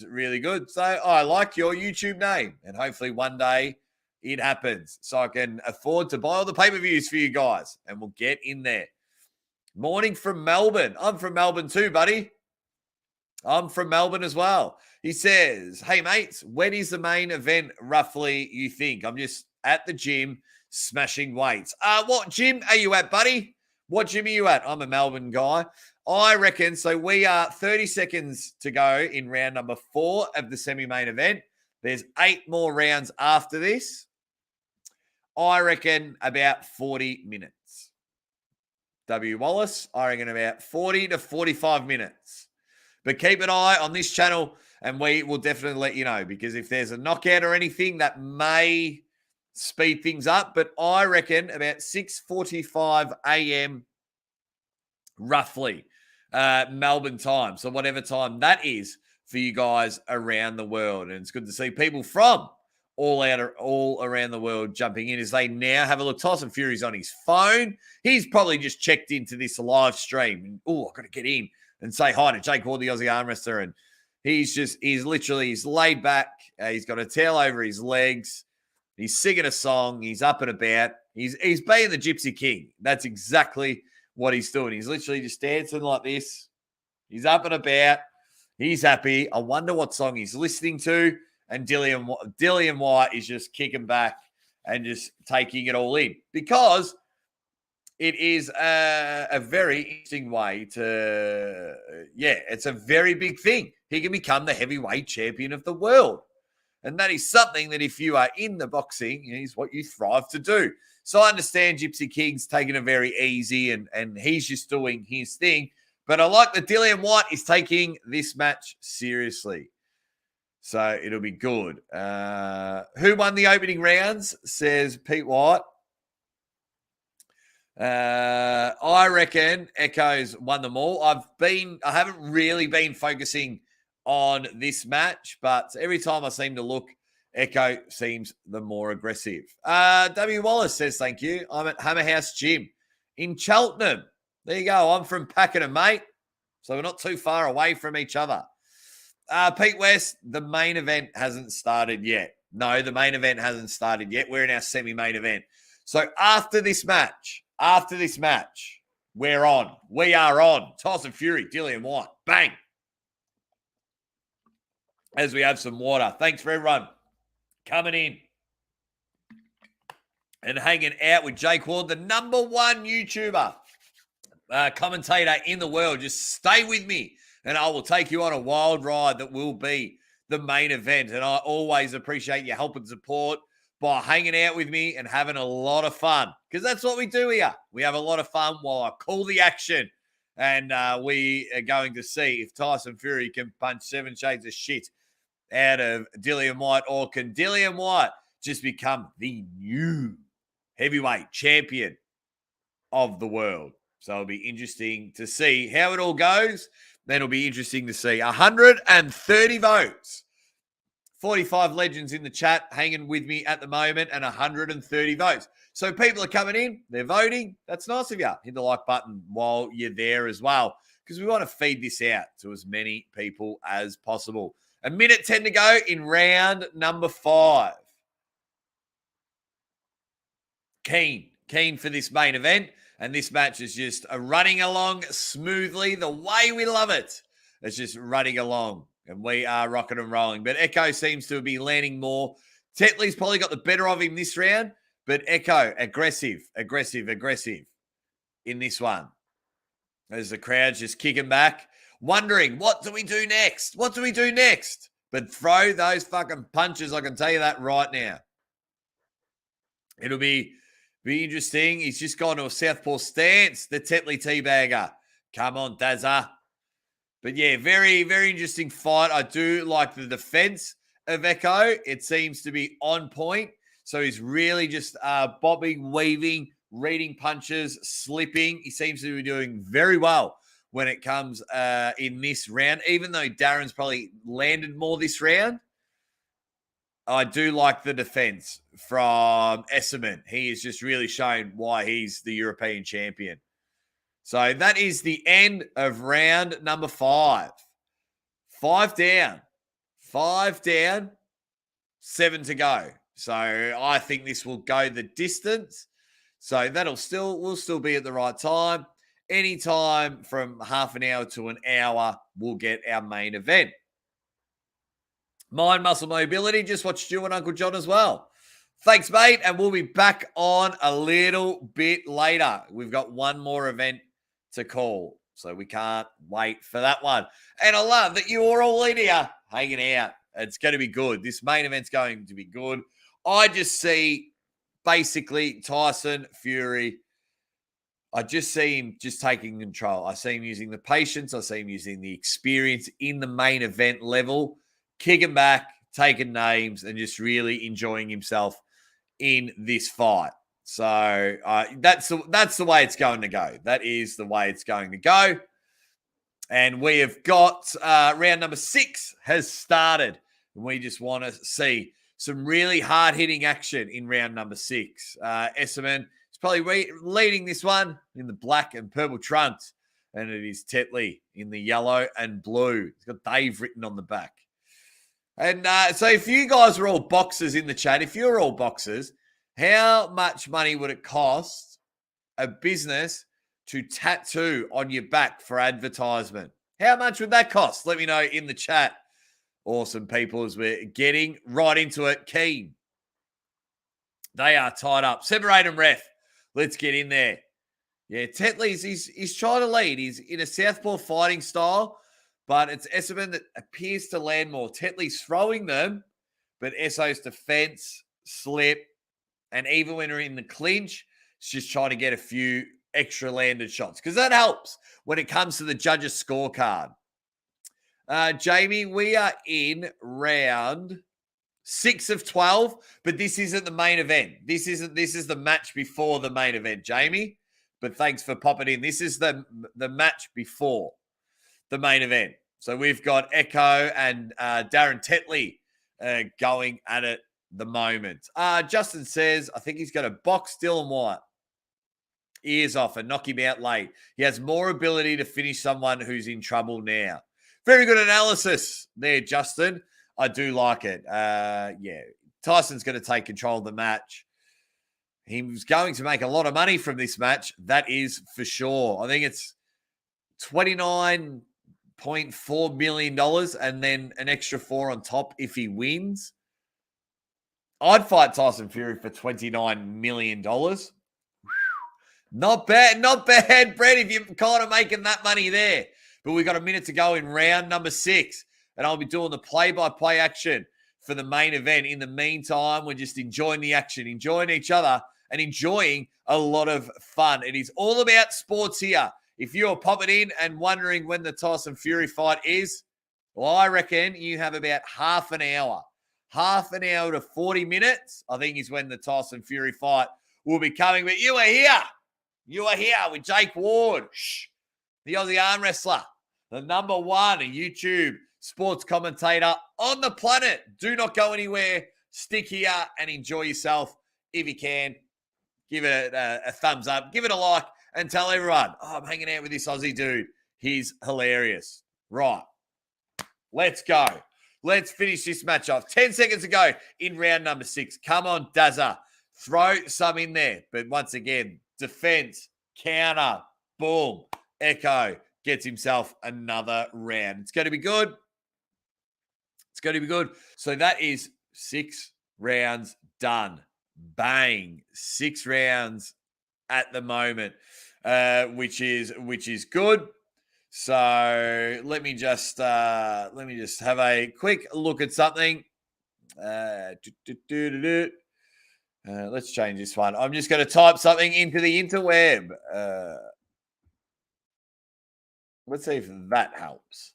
really good. So I like your YouTube name, and hopefully one day it happens so I can afford to buy all the pay-per-views for you guys, and we'll get in there. Morning from Melbourne. I'm from Melbourne too, buddy. I'm from Melbourne as well. He says, hey, mates, when is the main event roughly, you think? I'm just at the gym smashing weights. What gym are you at, buddy? What gym are you at? I'm a Melbourne guy. I reckon, so we are 30 seconds to go in round number 4 of the semi-main event. There's 8 more rounds after this. I reckon about 40 minutes. W. Wallace, I reckon about 40 to 45 minutes. But keep an eye on this channel, and we will definitely let you know, because if there's a knockout or anything, that may speed things up. But I reckon about 6:45 a.m. roughly, Melbourne time. So whatever time that is for you guys around the world. And it's good to see people from all around the world jumping in as they now have a look. Tyson Fury's on his phone. He's probably just checked into this live stream. And, I've got to get in and say hi to Jake Ward, the Aussie arm wrestler. And he's laid back. He's got a towel over his legs. He's singing a song. He's up and about. He's being the Gypsy King. That's exactly what he's doing. He's literally just dancing like this. He's up and about. He's happy. I wonder what song he's listening to. And Dillian Whyte is just kicking back and just taking it all in, because it is a very interesting way to, it's a very big thing. He can become the heavyweight champion of the world. And that is something that if you are in the boxing, is what you thrive to do. So I understand Gypsy King's taking it very easy and he's just doing his thing. But I like that Dillian Whyte is taking this match seriously. So it'll be good. Who won the opening rounds, says Pete White. I reckon Echoes won them all. I haven't really been focusing on this match, but every time I seem to look, Echo seems the more aggressive. W. Wallace says, thank you. I'm at Hammer House Gym in Cheltenham. There you go. I'm from Pakenham, mate. So we're not too far away from each other. Pete West, the main event hasn't started yet. No, the main event hasn't started yet. We're in our semi-main event. So after this match, we're on. We are on. Tyson Fury, Dillian Whyte. Bang. As we have some water. Thanks for everyone coming in and hanging out with Jake Ward, the number one YouTuber, commentator in the world. Just stay with me and I will take you on a wild ride that will be the main event. And I always appreciate your help and support by hanging out with me and having a lot of fun, because that's what we do here. We have a lot of fun while I call the action. And we are going to see if Tyson Fury can punch 7 shades of shit out of Dillian Whyte, or can Dillian Whyte just become the new heavyweight champion of the world. So it'll be interesting to see how it all goes. Then it'll be interesting to see 130 votes. 45 legends in the chat hanging with me at the moment, and 130 votes. So people are coming in, they're voting. That's nice of you. Hit the like button while you're there as well, because we want to feed this out to as many people as possible. 1:10 to go in round number 5. Keen for this main event. And this match is just running along smoothly the way we love it. It's just running along, and we are rocking and rolling. But Echo seems to be landing more. Tetley's probably got the better of him this round, but Echo, aggressive in this one. As the crowd's just kicking back, wondering, what do we do next? What do we do next? But throw those fucking punches, I can tell you that right now. It'll be interesting. He's just gone to a southpaw stance, the Tetley teabagger. Come on, Dazza. But yeah, very, very interesting fight. I do like the defense of Echo. It seems to be on point. So he's really just bobbing, weaving, reading punches, slipping. He seems to be doing very well when it comes in this round, even though Darren's probably landed more this round. I do like the defense from Esserman. He has just really shown why he's the European champion. So that is the end of round number 5. 5 down. 7 to go. So I think this will go the distance. So we'll still be at the right time. Anytime from half an hour to an hour, we'll get our main event. Mind Muscle Mobility, just watched you and Uncle John as well. Thanks, mate, and we'll be back on a little bit later. We've got one more event to call, so we can't wait for that one. And I love that you are all in here hanging out. It's going to be good. This main event's going to be good. I just see basically Tyson Fury. I just see him just taking control. I see him using the patience. I see him using the experience in the main event level, kicking back, taking names, and just really enjoying himself in this fight. So that's the way it's going to go. That is the way it's going to go. And we have got round number 6 has started. And we just want to see some really hard-hitting action in round number 6. Esserman is probably leading this one in the black and purple trunks. And it is Tetley in the yellow and blue. It's got Dave written on the back. And so if you guys are all boxers in the chat, if you're all boxers, how much money would it cost a business to tattoo on your back for advertisement? How much would that cost? Let me know in the chat. Awesome, people, as we're getting right into it. Keen. They are tied up. Separate them, ref. Let's get in there. Yeah, Tetley's, he's trying to lead. He's in a southpaw fighting style, but it's Esserman that appears to land more. Tetley's throwing them, but Esso's defense, slip, and even when we're in the clinch, it's just trying to get a few extra landed shots, because that helps when it comes to the judges' scorecard. Jamie, we are in round 6 of 12, but this isn't the main event. This is the match before the main event, Jamie. But thanks for popping in. This is the match before the main event. So we've got Echo and Darren Tetley going at it the moment. Justin says, I think he's going to box Dillian Whyte ears off and knock him out late. He has more ability to finish someone who's in trouble now. Very good analysis there, Justin. I do like it. Yeah, Tyson's going to take control of the match. He's going to make a lot of money from this match. That is for sure. I think it's $29.4 million and then an extra 4 on top if he wins. I'd fight Tyson Fury for $29 million. Not bad, Brett, if you're kind of making that money there. But we've got a minute to go in round number 6, and I'll be doing the play-by-play action for the main event. In the meantime, we're just enjoying the action, enjoying each other, and enjoying a lot of fun. It is all about sports here. If you're popping in and wondering when the Tyson Fury fight is, well, I reckon you have about half an hour. Half an hour to 40 minutes, I think, is when the Tyson Fury fight will be coming. But you are here. You are here with Jake Ward, the Aussie arm wrestler, the number 1 YouTube sports commentator on the planet. Do not go anywhere. Stick here and enjoy yourself if you can. Give it a thumbs up. Give it a like and tell everyone, I'm hanging out with this Aussie dude. He's hilarious. Right. Let's go. Let's finish this match off. 10 seconds to go in round number 6. Come on, Dazza. Throw some in there. But once again, defense, counter, boom. Echo gets himself another round. It's going to be good. It's going to be good. So that is 6 rounds done. Bang. 6 rounds at the moment, which is good. So let me just have a quick look at something. Let's change this one. I'm just going to type something into the interweb. Let's see if that helps.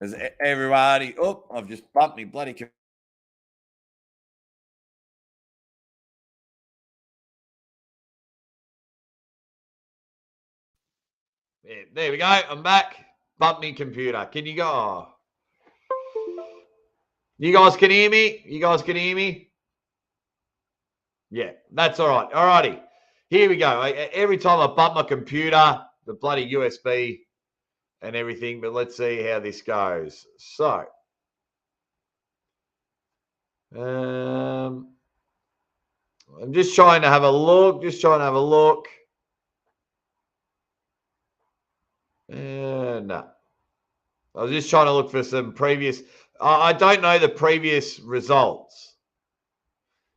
As everybody, I've just bumped me bloody. Yeah, there we go. I'm back. Bump me computer. Can you go? You guys can hear me? You guys can hear me? Yeah, that's all right. All righty. Here we go. Every time I bump my computer, the bloody USB and everything, but let's see how this goes. So, I'm just trying to have a look. No. I was just trying to look for some previous. I don't know the previous results.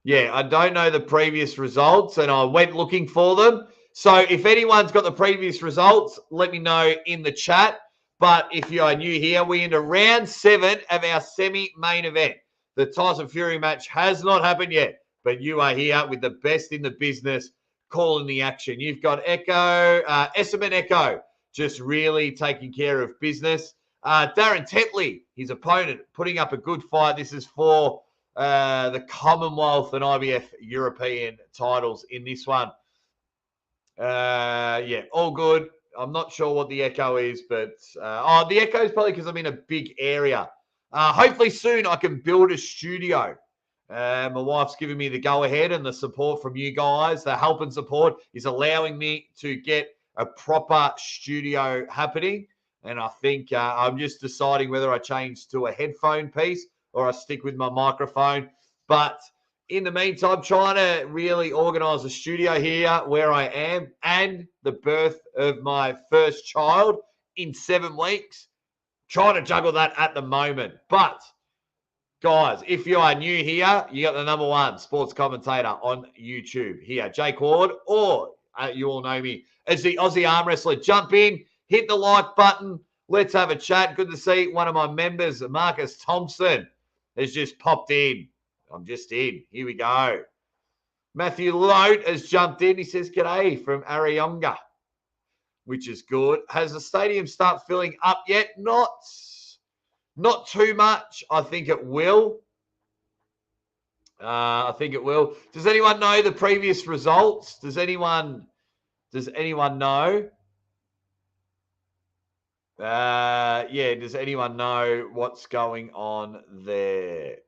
Yeah, I don't know the previous results, and I went looking for them. So if anyone's got the previous results, let me know in the chat. But if you are new here, we're into round 7 of our semi-main event. The Tyson Fury match has not happened yet, but you are here with the best in the business calling the action. You've got Esserman Echo, just really taking care of business. Darren Tetley, his opponent, putting up a good fight. This is for the Commonwealth and IBF European titles in this one. Yeah, all good. I'm not sure what the echo is, but the echo is probably because I'm in a big area. Hopefully soon I can build a studio. My wife's giving me the go-ahead, and the support from you guys, the help and support, is allowing me to get a proper studio happening. And I think I'm just deciding whether I change to a headphone piece or I stick with my microphone. But in the meantime, trying to really organize a studio here where I am, and the birth of my first child in 7 weeks. Trying to juggle that at the moment. But guys, if you are new here, you got the number 1 sports commentator on YouTube here, Jake Ward, or you all know me as the Aussie arm wrestler. Jump in, hit the like button. Let's have a chat. Good to see one of my members, Marcus Thompson, has just popped in. I'm just in. Here we go. Matthew Lote has jumped in. He says, g'day from Arayonga, which is good. Has the stadium start filling up yet? Not too much. I think it will. I think it will. Does anyone know the previous results? Does anyone know? Yeah, does anyone know what's going on there?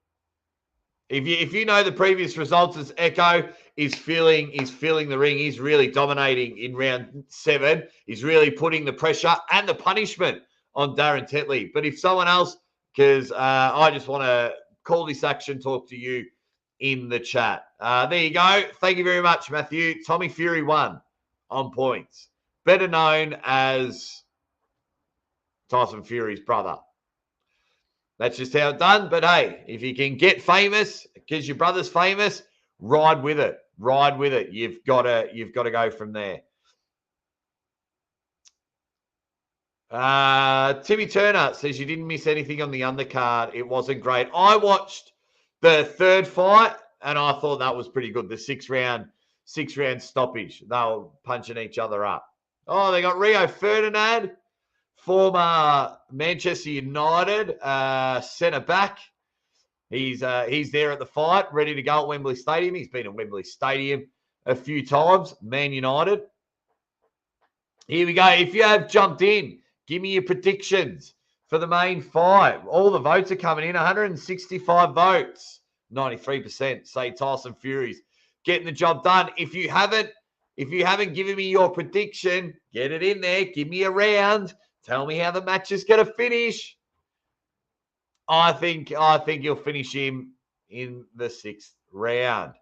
If you know the previous results, as Echo is feeling the ring. He's really dominating in round 7. He's really putting the pressure and the punishment on Darren Tetley. But if someone else, because I just want to call this action, talk to you in the chat. There you go. Thank you very much, Matthew. Tommy Fury won on points. Better known as Tyson Fury's brother. That's just how it's done. But hey, if you can get famous because your brother's famous, ride with it. Ride with it. You've got to go from there. Timmy Turner says you didn't miss anything on the undercard. It wasn't great. I watched the third fight and I thought that was pretty good. The six round stoppage. They were punching each other up. Oh, they got Rio Ferdinand, former Manchester United centre back. He's there at the fight, ready to go at Wembley Stadium. He's been at Wembley Stadium a few times. Man United. Here we go. If you have jumped in, give me your predictions for the main fight. All the votes are coming in. 165 votes. 93% say Tyson Fury's getting the job done. If you haven't given me your prediction, get it in there. Give me a round. Tell me how the match is going to finish. I think you'll finish him in the 6th round.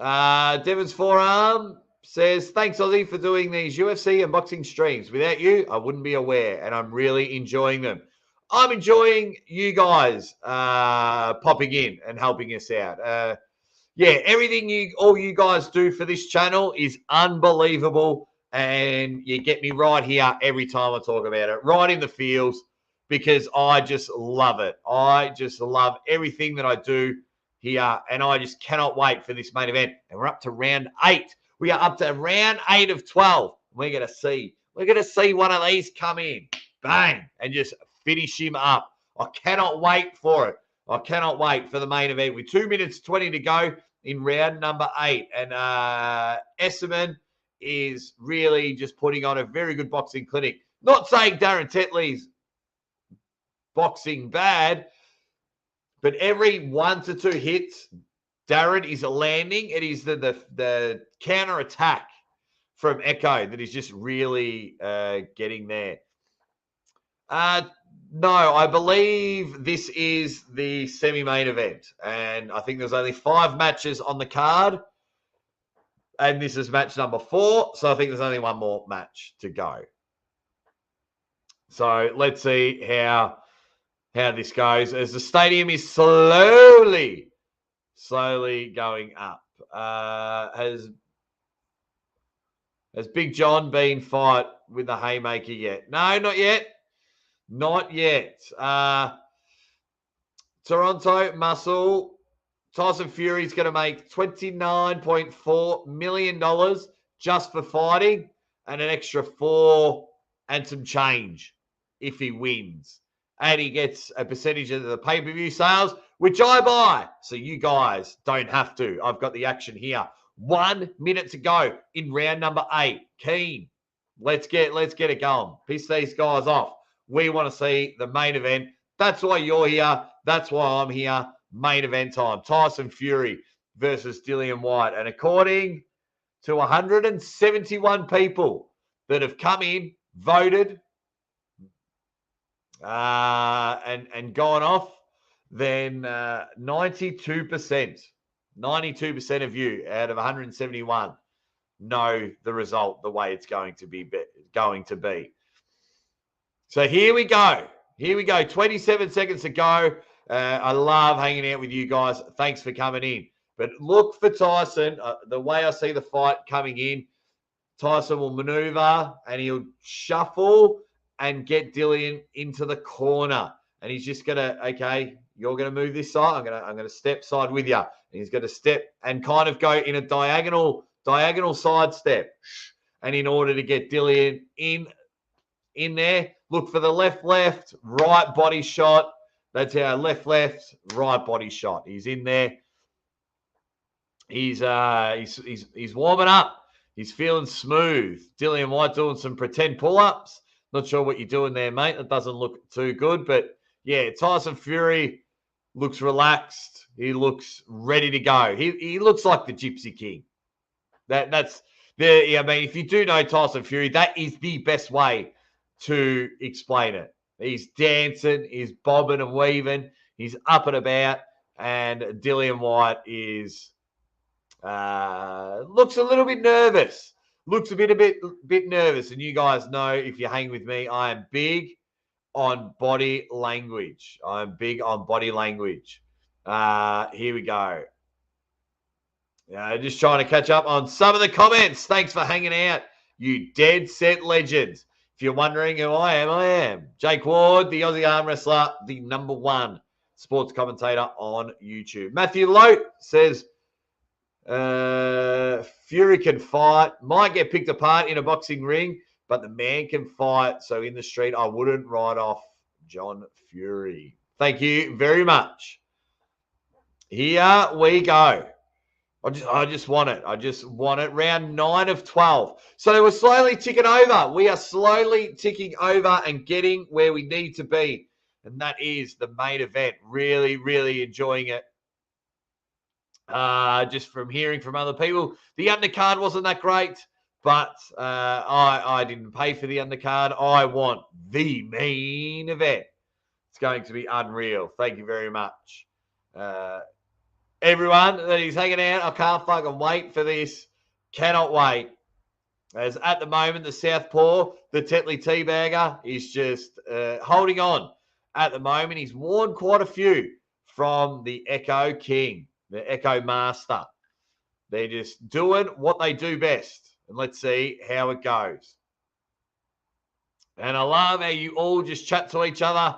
Devon's Forearm says, thanks, Aussie, for doing these UFC and boxing streams. Without you, I wouldn't be aware, and I'm really enjoying them. I'm enjoying you guys popping in and helping us out. Everything all you guys do for this channel is unbelievable, and you get me right here every time I talk about it, right in the fields, because I just love it. I just love everything that I do here, and I just cannot wait for this main event. And we're up to round 8. We are up to round 8 of 12. We're going to see one of these come in, bang, and just finish him up. I cannot wait for it. I cannot wait for the main event with 2 minutes 20 to go in round number 8. And Esserman is really just putting on a very good boxing clinic. Not saying Darren Tetley's boxing bad, but every 1 to 2 hits, Darren is landing. It is the counter attack from Echo that is just really getting there. No, I believe this is the semi-main event, and I think there's only 5 matches on the card, and this is match number 4, so I think there's only one more match to go. So let's see how this goes as the stadium is slowly going up. Has Big John been fight with the haymaker yet? No, not yet. Not yet. Toronto Muscle. Tyson Fury's going to make $29.4 million just for fighting, and an extra 4 and some change if he wins. And he gets a percentage of the pay-per-view sales, which I buy. So you guys don't have to. I've got the action here. 1 minute to go in round number 8. Keen. Let's get it going. Piss these guys off. We want to see the main event. That's why you're here. That's why I'm here. Main event time. Tyson Fury versus Dillian Whyte. And according to 171 people that have come in, voted, and gone off, then 92% of you out of 171 know the result the way it's going to be. So here we go. 27 seconds to go. I love hanging out with you guys. Thanks for coming in. But look for Tyson. The way I see the fight coming in, Tyson will maneuver and he'll shuffle and get Dillian into the corner. And he's just gonna, okay, you're gonna move this side. I'm gonna step side with you. And he's gonna step and kind of go in a diagonal side step. And in order to get Dillian in there, look for the left, right body shot. That's our left, right body shot. He's in there. He's warming up. He's feeling smooth. Dillian Whyte doing some pretend pull-ups. Not sure what you're doing there, mate. That doesn't look too good. But, yeah, Tyson Fury looks relaxed. He looks ready to go. He looks like the Gypsy King. That's the. I mean, if you do know Tyson Fury, that is the best way to explain it. He's dancing. He's bobbing and weaving. He's up and about. And Dillian Whyte is looks a little bit nervous. Looks a bit nervous. And you guys know, if you hang with me, I am big on body language. I'm big on body language. Here we go. Just trying to catch up on some of the comments. Thanks for hanging out, you dead set legends. If you're wondering who I am Jake Ward, the Aussie arm wrestler, the #1 sports commentator on YouTube. Matthew Lote says, Fury can fight, might get picked apart in a boxing ring, but the man can fight. So in the street, I wouldn't write off John Fury. Thank you very much. Here we go. I just want it. I just want it. Round 9 of 12. So we're slowly ticking over. We are slowly ticking over and getting where we need to be. And that is the main event. Really, really enjoying it. Just from hearing from other people. The undercard wasn't that great, but I didn't pay for the undercard. I want the main event. It's going to be unreal. Thank you very much. Everyone that is hanging out, I can't fucking wait for this. Cannot wait. As at the moment, the Southpaw, the Tetley Teabagger, is just holding on. At the moment, he's worn quite a few from the Echo King, the Echo Master. They're just doing what they do best. And let's see how it goes. And I love how you all just chat to each other.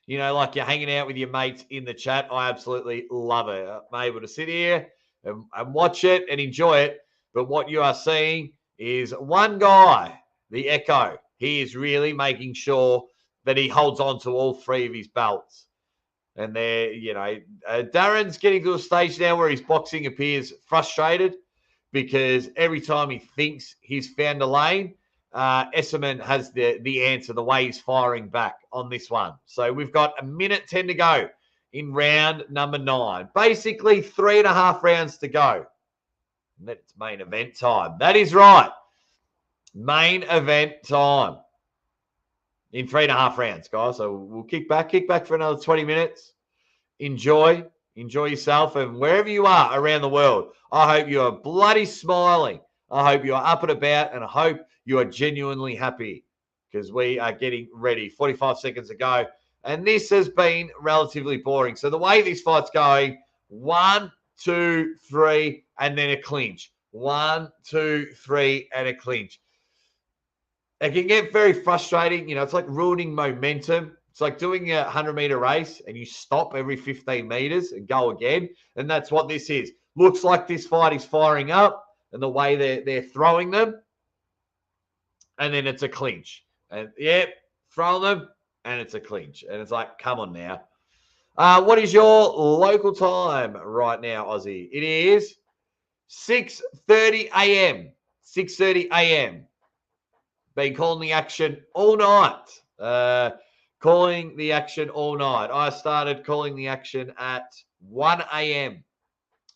You know, like you're hanging out with your mates in the chat. I absolutely love it. I'm able to sit here and watch it and enjoy it. But what you are seeing is one guy, the Echo. He is really making sure that he holds on to all 3 of his belts. And there, you know, Darren's getting to a stage now where his boxing appears frustrated because every time he thinks he's found a lane, Esserman has the answer, the way he's firing back on this one. So we've got 1:10 to go in round number 9. Basically 3.5 rounds to go. And then it's main event time. That is right. Main event time. In 3.5 rounds, guys. So we'll kick back for another 20 minutes. Enjoy yourself. And wherever you are around the world, I hope you are bloody smiling. I hope you are up and about, and I hope you are genuinely happy because we are getting ready. 45 seconds to go. And this has been relatively boring. So the way this fight's going, 1, 2, 3, and then a clinch. 1, 2, 3, and a clinch. It can get very frustrating. You know, it's like ruining momentum. It's like doing a 100-meter race and you stop every 15 meters and go again. And that's what this is. Looks like this fight is firing up and the way they're throwing them. And then it's a clinch. And, throwing them, and it's a clinch. And it's like, come on now. What is your local time right now, Aussie? It is 6:30 a.m. 6:30 a.m. Been calling the action all night. Calling the action all night. I started calling the action at 1 a.m.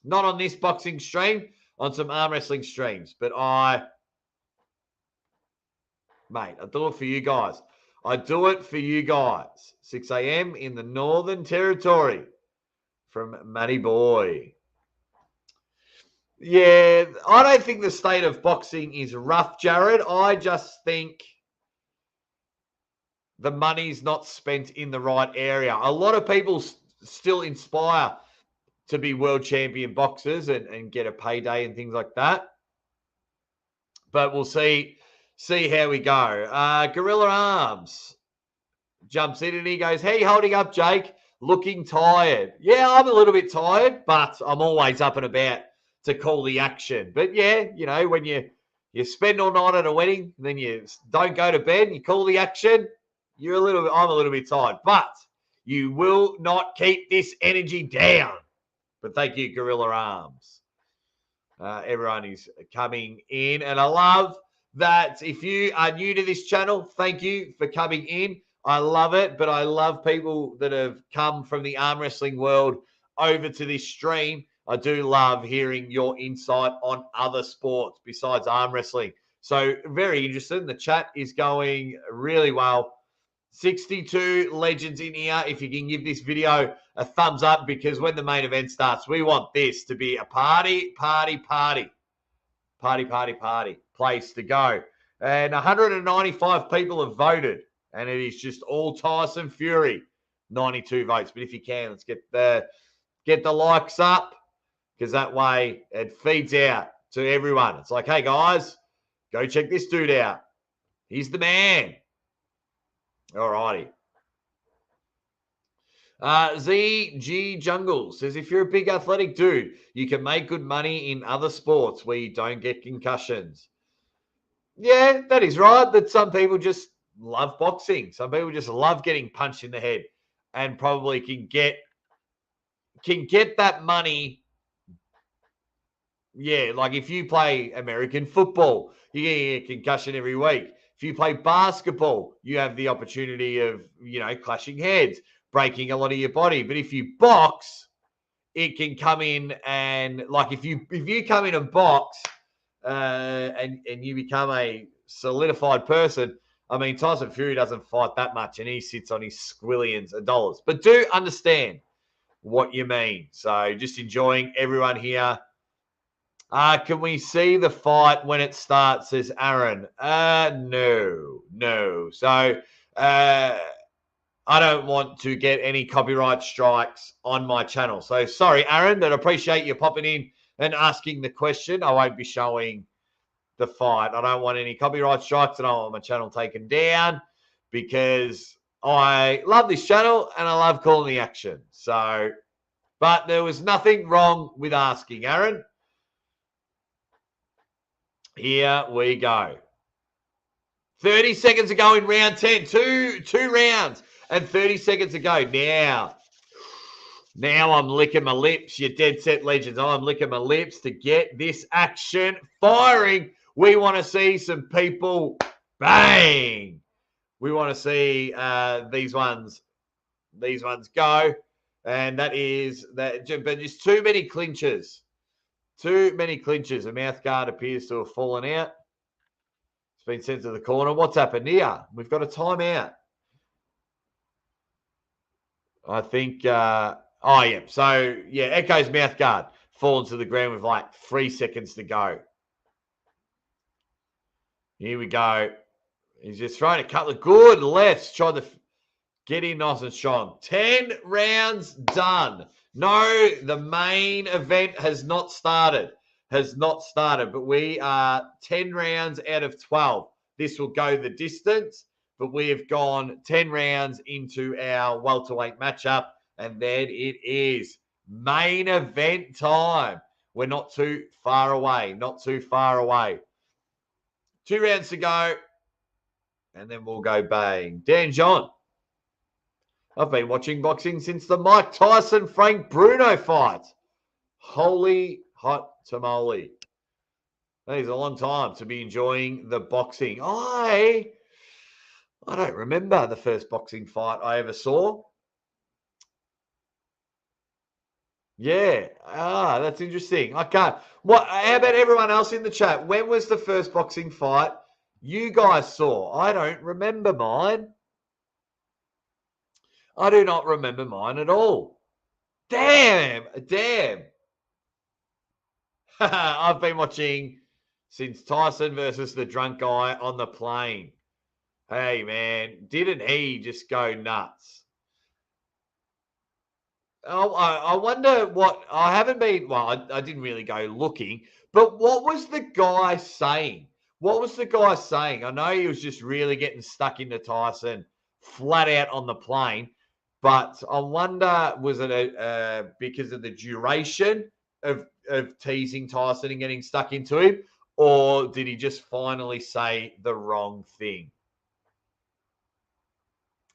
Not on this boxing stream, on some arm wrestling streams. But mate, I do it for you guys. I do it for you guys. 6 a.m. in the Northern Territory from Matty Boy. Yeah, I don't think the state of boxing is rough, Jared. I just think the money's not spent in the right area. A lot of people still inspire to be world champion boxers and get a payday and things like that. But we'll see how we go. Gorilla Arms jumps in and he goes, "How you holding up, Jake? Looking tired." Yeah, I'm a little bit tired, but I'm always up and about to call the action. But yeah, you know, when you spend all night at a wedding, and then you don't go to bed, you call the action, I'm a little bit tired. But you will not keep this energy down. But thank you, Gorilla Arms. Everyone is coming in, and I love that. If you are new to this channel, thank you for coming in. I love it, but I love people that have come from the arm wrestling world over to this stream. I do love hearing your insight on other sports besides arm wrestling. So very interesting. The chat is going really well. 62 legends in here. If you can give this video a thumbs up, because when the main event starts, we want this to be a party place to go. And 195 people have voted. And it is just all Tyson Fury, 92 votes. But if you can, let's get the likes up, because that way it feeds out to everyone. It's like, hey, guys, go check this dude out. He's the man. All righty. ZG Jungle says, if you're a big athletic dude, you can make good money in other sports where you don't get concussions. Yeah, that is right. That some people just love boxing. Some people just love getting punched in the head and probably can get that money. Yeah, like if you play American football, you get a concussion every week. If you play basketball, you have the opportunity of, clashing heads, breaking a lot of your body. But if you box, it can come in and, like, if you come in and box and you become a solidified person, I mean, Tyson Fury doesn't fight that much and he sits on his squillions of dollars. But do understand what you mean. So just enjoying everyone here. Can we see the fight when it starts, says Aaron? No. So I don't want to get any copyright strikes on my channel. So sorry, Aaron, but I appreciate you popping in and asking the question. I won't be showing the fight. I don't want any copyright strikes. I don't want my channel taken down because I love this channel and I love calling the action. So, but there was nothing wrong with asking, Aaron. Here we go. 30 seconds to go in round 10. Two rounds and 30 seconds to go. Now I'm licking my lips, you dead set legends. I'm licking my lips to get this action firing. We want to see some people bang. We want to see these ones go. And that is that. But there's too many clinches. Too many clinches. The mouth guard appears to have fallen out. It's been sent to the corner. What's happened here? We've got a timeout. I think, yeah. So, yeah, Echo's mouth guard fallen to the ground with like 3 seconds to go. Here we go. He's just throwing a couple of good lefts, trying to get in nice and strong. 10 rounds done. No, the main event has not started. But we are 10 rounds out of 12. This will go the distance, but we have gone 10 rounds into our welterweight matchup, and then it is main event time. We're not too far away. 2 rounds to go, and then we'll go bang. Dan John. I've been watching boxing since the Mike Tyson, Frank Bruno fight. Holy hot tamale. That is a long time to be enjoying the boxing. I don't remember the first boxing fight I ever saw. Yeah. That's interesting. I can't. How about everyone else in the chat? When was the first boxing fight you guys saw? I don't remember mine. I do not remember mine at all. Damn. I've been watching since Tyson versus the drunk guy on the plane. Hey, man, didn't he just go nuts? Oh, I wonder what... I haven't been... Well, I didn't really go looking, but what was the guy saying? I know he was just really getting stuck into Tyson flat out on the plane. But I wonder, was it because of the duration of teasing Tyson and getting stuck into him, or did he just finally say the wrong thing?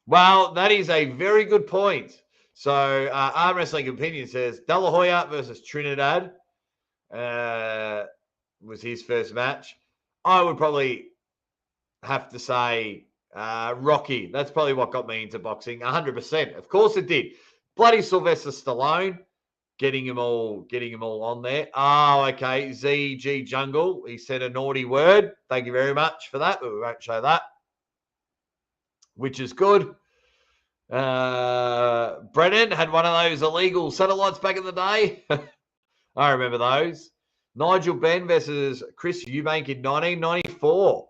Well, that is a very good point. So, Arm Wrestling Opinion says De La Hoya versus Trinidad was his first match. I would probably have to say Rocky. That's probably what got me into boxing. 100%. Of course it did. Bloody Sylvester Stallone, getting them all on there. Oh, okay. ZG Jungle. He said a naughty word. Thank you very much for that, but we won't show that, which is good. Brennan had one of those illegal satellites back in the day. I remember those. Nigel Benn versus Chris Eubank in 1994.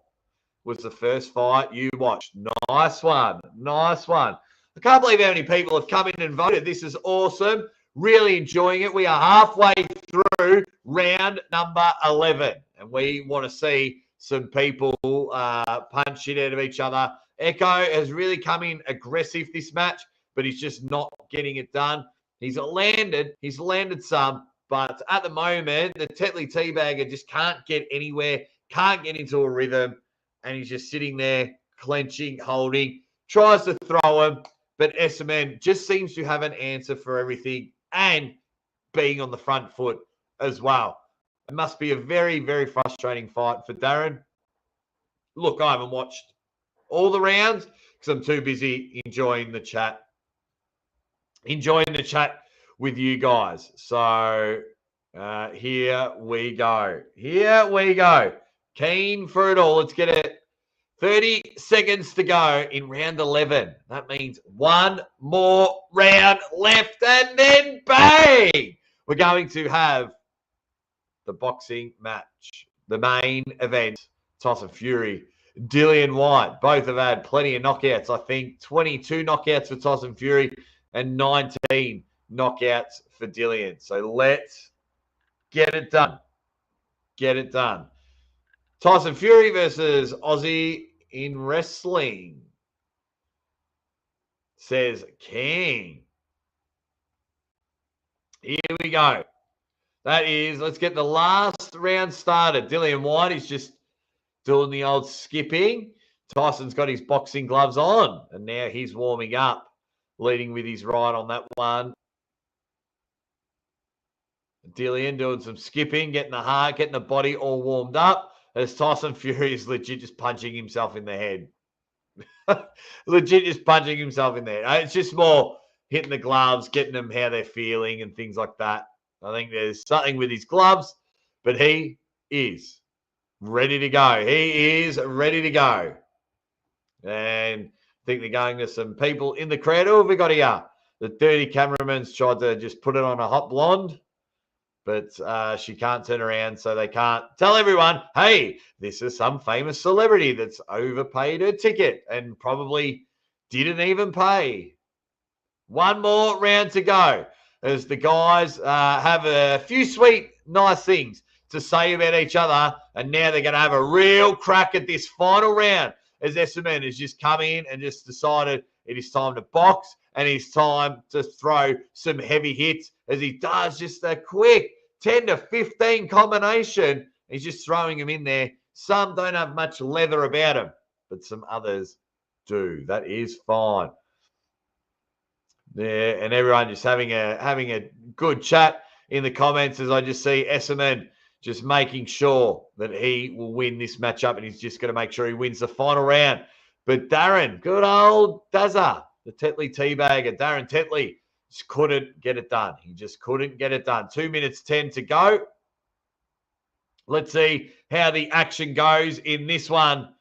was the first fight you watched. Nice one. Nice one. I can't believe how many people have come in and voted. This is awesome. Really enjoying it. We are halfway through round number 11, and we want to see some people punch it out of each other. Echo has really come in aggressive this match, but he's just not getting it done. He's landed some, but at the moment, the Tetley Teabagger just can't get anywhere, can't get into a rhythm, and he's just sitting there, clenching, holding, tries to throw him, but SMN just seems to have an answer for everything and being on the front foot as well. It must be a very, very frustrating fight for Darren. Look, I haven't watched all the rounds because I'm too busy enjoying the chat. With you guys. So here we go. Keen for it all. Let's get it. 30 seconds to go in round 11. That means one more round left, and then bang! We're going to have the boxing match, the main event. Tyson Fury, Dillian Whyte. Both have had plenty of knockouts. I think 22 knockouts for Tyson Fury and 19 knockouts for Dillian. So let's get it done. Tyson Fury versus Aussie in wrestling, says King. Here we go. Let's get the last round started. Dillian Whyte is just doing the old skipping. Tyson's got his boxing gloves on, and now he's warming up, leading with his right on that one. Dillian doing some skipping, getting the heart, getting the body all warmed up, as Tyson Fury is legit just punching himself in the head. It's just more hitting the gloves, getting them how they're feeling and things like that. I think there's something with his gloves, but he is ready to go. And I think they're going to some people in the crowd. Oh, we got here. The dirty cameraman's tried to just put it on a hot blonde, but she can't turn around, so they can't tell everyone, hey, this is some famous celebrity that's overpaid her ticket and probably didn't even pay. One more round to go as the guys have a few sweet, nice things to say about each other, and now they're going to have a real crack at this final round as SMN has just come in and just decided it is time to box and it's time to throw some heavy hits as he does just a quick 10 to 15 combination. He's just throwing them in there. Some don't have much leather about them, but some others do. That is fine. Yeah, and everyone just having a good chat in the comments as I just see SMN just making sure that he will win this matchup, and he's just going to make sure he wins the final round. But Darren, good old Dazza, the Tetley Teabagger, Darren Tetley, just couldn't get it done. He just couldn't get it done. 2 minutes 10 to go. Let's see how the action goes in this one.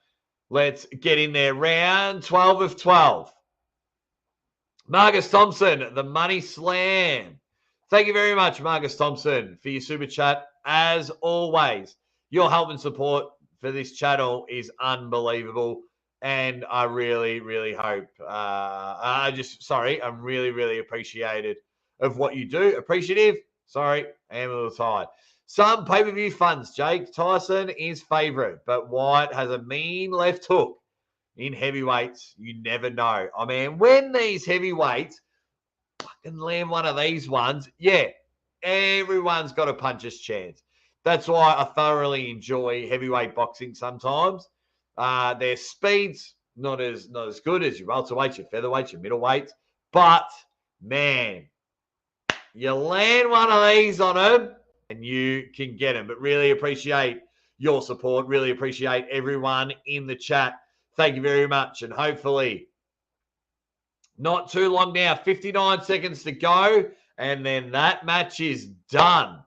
Let's get in there. Round 12 of 12. Marcus Thompson, the Money Slam. Thank you very much, Marcus Thompson, for your super chat. As always, your help and support for this channel is unbelievable. And I really, really hope, I'm really, really appreciated of what you do. Appreciative. Sorry, I am a little tired. Some pay-per-view funds, Jake. Tyson is favorite, but Whyte has a mean left hook. In heavyweights, you never know. I mean, when these heavyweights fucking land one of these ones, yeah, everyone's got a puncher's chance. That's why I thoroughly enjoy heavyweight boxing sometimes. Their speed's not as good as your welterweights, your featherweights, your middleweights. But, man, you land one of these on them and you can get them. But really appreciate your support. Really appreciate everyone in the chat. Thank you very much. And hopefully not too long now. 59 seconds to go. And then that match is done.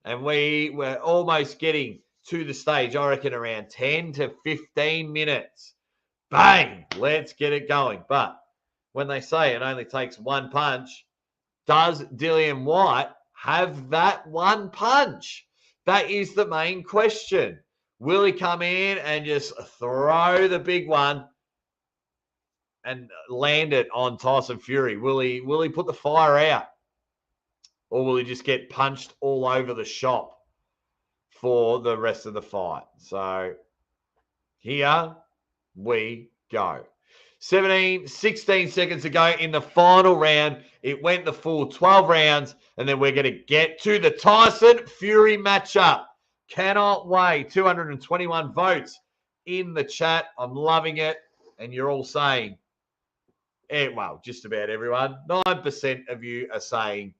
And we're almost getting to the stage, I reckon, around 10 to 15 minutes. Bang! Let's get it going. But when they say it only takes one punch, does Dillian Whyte have that one punch? That is the main question. Will he come in and just throw the big one and land it on Tyson Fury? Will he put the fire out? Or will he just get punched all over the shop for the rest of the fight? So here we go. 16 seconds to go in the final round. It went the full 12 rounds, and then we're going to get to the Tyson Fury matchup. Cannot wait. 221 votes in the chat. I'm loving it. And you're all saying, well, just about everyone. 9% of you are saying,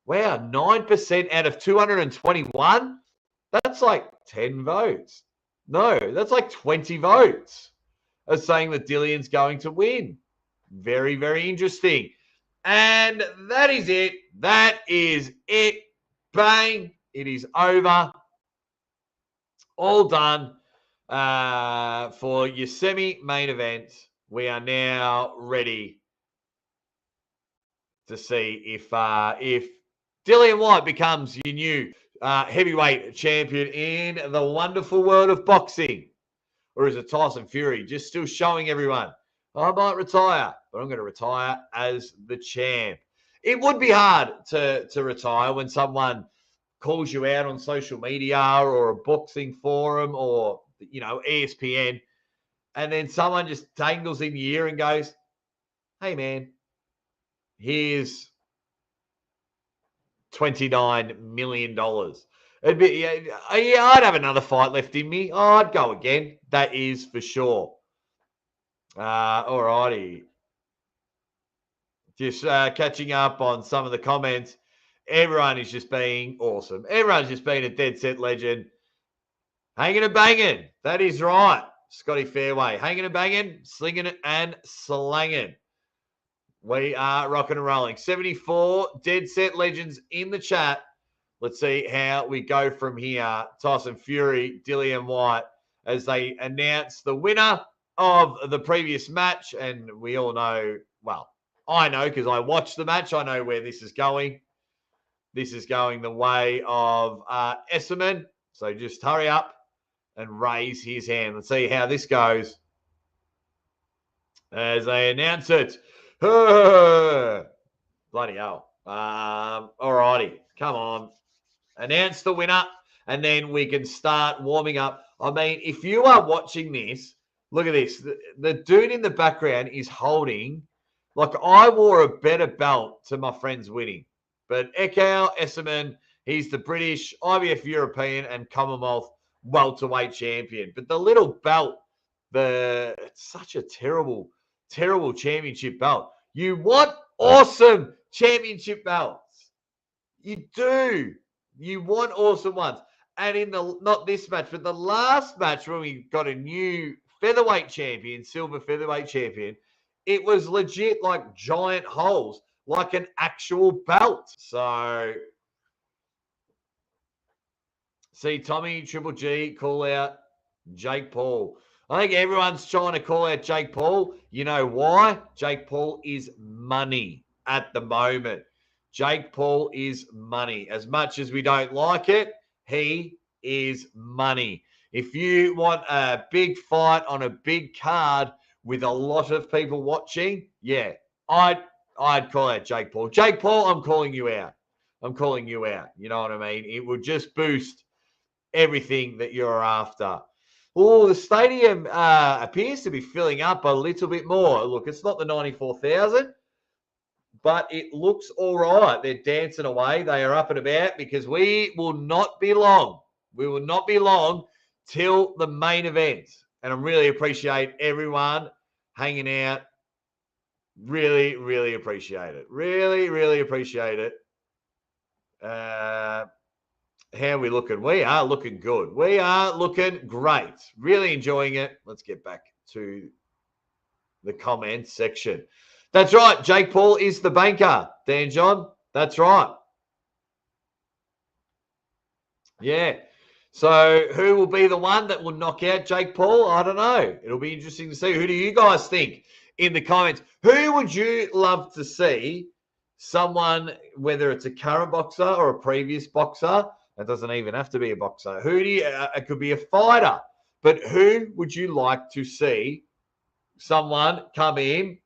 wow, 9% out of 221? That's like 10 votes. No, that's like 20 votes are saying that Dillian's going to win. Very, very interesting. And that is it. That is it. Bang. It is over. All done for your semi-main event. We are now ready to see if Dillian Whyte becomes your new heavyweight champion in the wonderful world of boxing. Or is it Tyson Fury just still showing everyone, I might retire, but I'm going to retire as the champ. It would be hard to retire when someone calls you out on social media or a boxing forum or, ESPN, and then someone just tangles in your ear and goes, hey, man, here's $29 million. It'd be, I'd have another fight left in me. Oh, I'd go again. That is for sure. All righty. Just catching up on some of the comments. Everyone is just being awesome. Everyone's just being a dead set legend. Hanging and banging. That is right. Scotty Fairway. Hanging and banging, slinging it and slanging. We are rocking and rolling. 74 dead set legends in the chat. Let's see how we go from here. Tyson Fury, Dillian Whyte, as they announce the winner of the previous match. And we all know, well, I know because I watched the match. I know where this is going. This is going the way of Esserman. So just hurry up and raise his hand. Let's see how this goes as they announce it. Bloody hell. All righty. Come on. Announce the winner, and then we can start warming up. I mean, if you are watching this, look at this. The dude in the background is holding, like I wore a better belt to my friend's winning. But Ekau Esserman, he's the British, IBF European, and Commonwealth welterweight champion. But the little belt, it's such a terrible, terrible championship belt. You want awesome championship belts. You do. You want awesome ones. And in not this match, but the last match when we got a new featherweight champion, silver featherweight champion, it was legit like giant holes, like an actual belt. So, see Tommy, Triple G, call out Jake Paul. I think everyone's trying to call out Jake Paul. You know why? Jake Paul is money at the moment. Jake Paul is money. As much as we don't like it, he is money. If you want a big fight on a big card with a lot of people watching, yeah, I'd call out Jake Paul. Jake Paul, I'm calling you out. I'm calling you out. You know what I mean? It would just boost everything that you're after. Oh, the stadium appears to be filling up a little bit more. Look, it's not the 94,000. But it looks all right. They're dancing away. They are up and about because we will not be long. We will not be long till the main event. And I really appreciate everyone hanging out. Really, really appreciate it. Really, really appreciate it. How are we looking? We are looking good. We are looking great. Really enjoying it. Let's get back to the comments section. That's right. Jake Paul is the banker, Dan John. That's right. Yeah. So who will be the one that will knock out Jake Paul? I don't know. It'll be interesting to see. Who do you guys think in the comments? Who would you love to see someone, whether it's a current boxer or a previous boxer, That doesn't even have to be a boxer. Who do you, it could be a fighter, but who would you like to see someone come in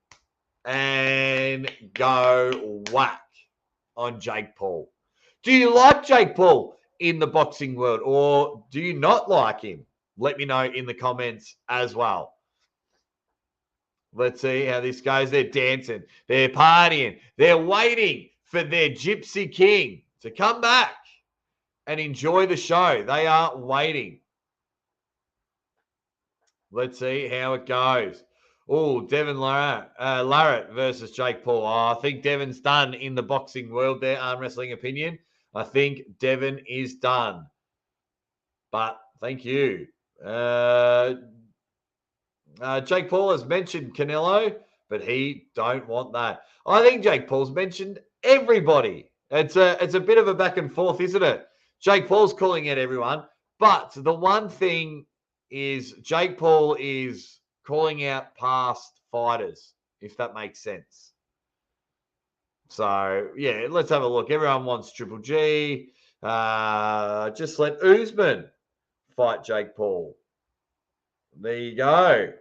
and go whack on Jake Paul? Do you like Jake Paul in the boxing world, or do you not like him? Let me know in the comments as well. Let's see how this goes. They're dancing. They're partying. They're waiting for their Gypsy King to come back and enjoy the show. They are waiting. Let's see how it goes. Oh, Devin Larratt versus Jake Paul. Oh, I think Devin's done in the boxing world there, arm wrestling opinion. I think Devin is done. But thank you. Jake Paul has mentioned Canelo, but he don't want that. I think Jake Paul's mentioned everybody. It's a bit of a back and forth, isn't it? Jake Paul's calling out everyone, but the one thing is Jake Paul is calling out past fighters, if that makes sense. So, yeah, let's have a look. Everyone wants Triple G. Just let Usman fight Jake Paul. There you go.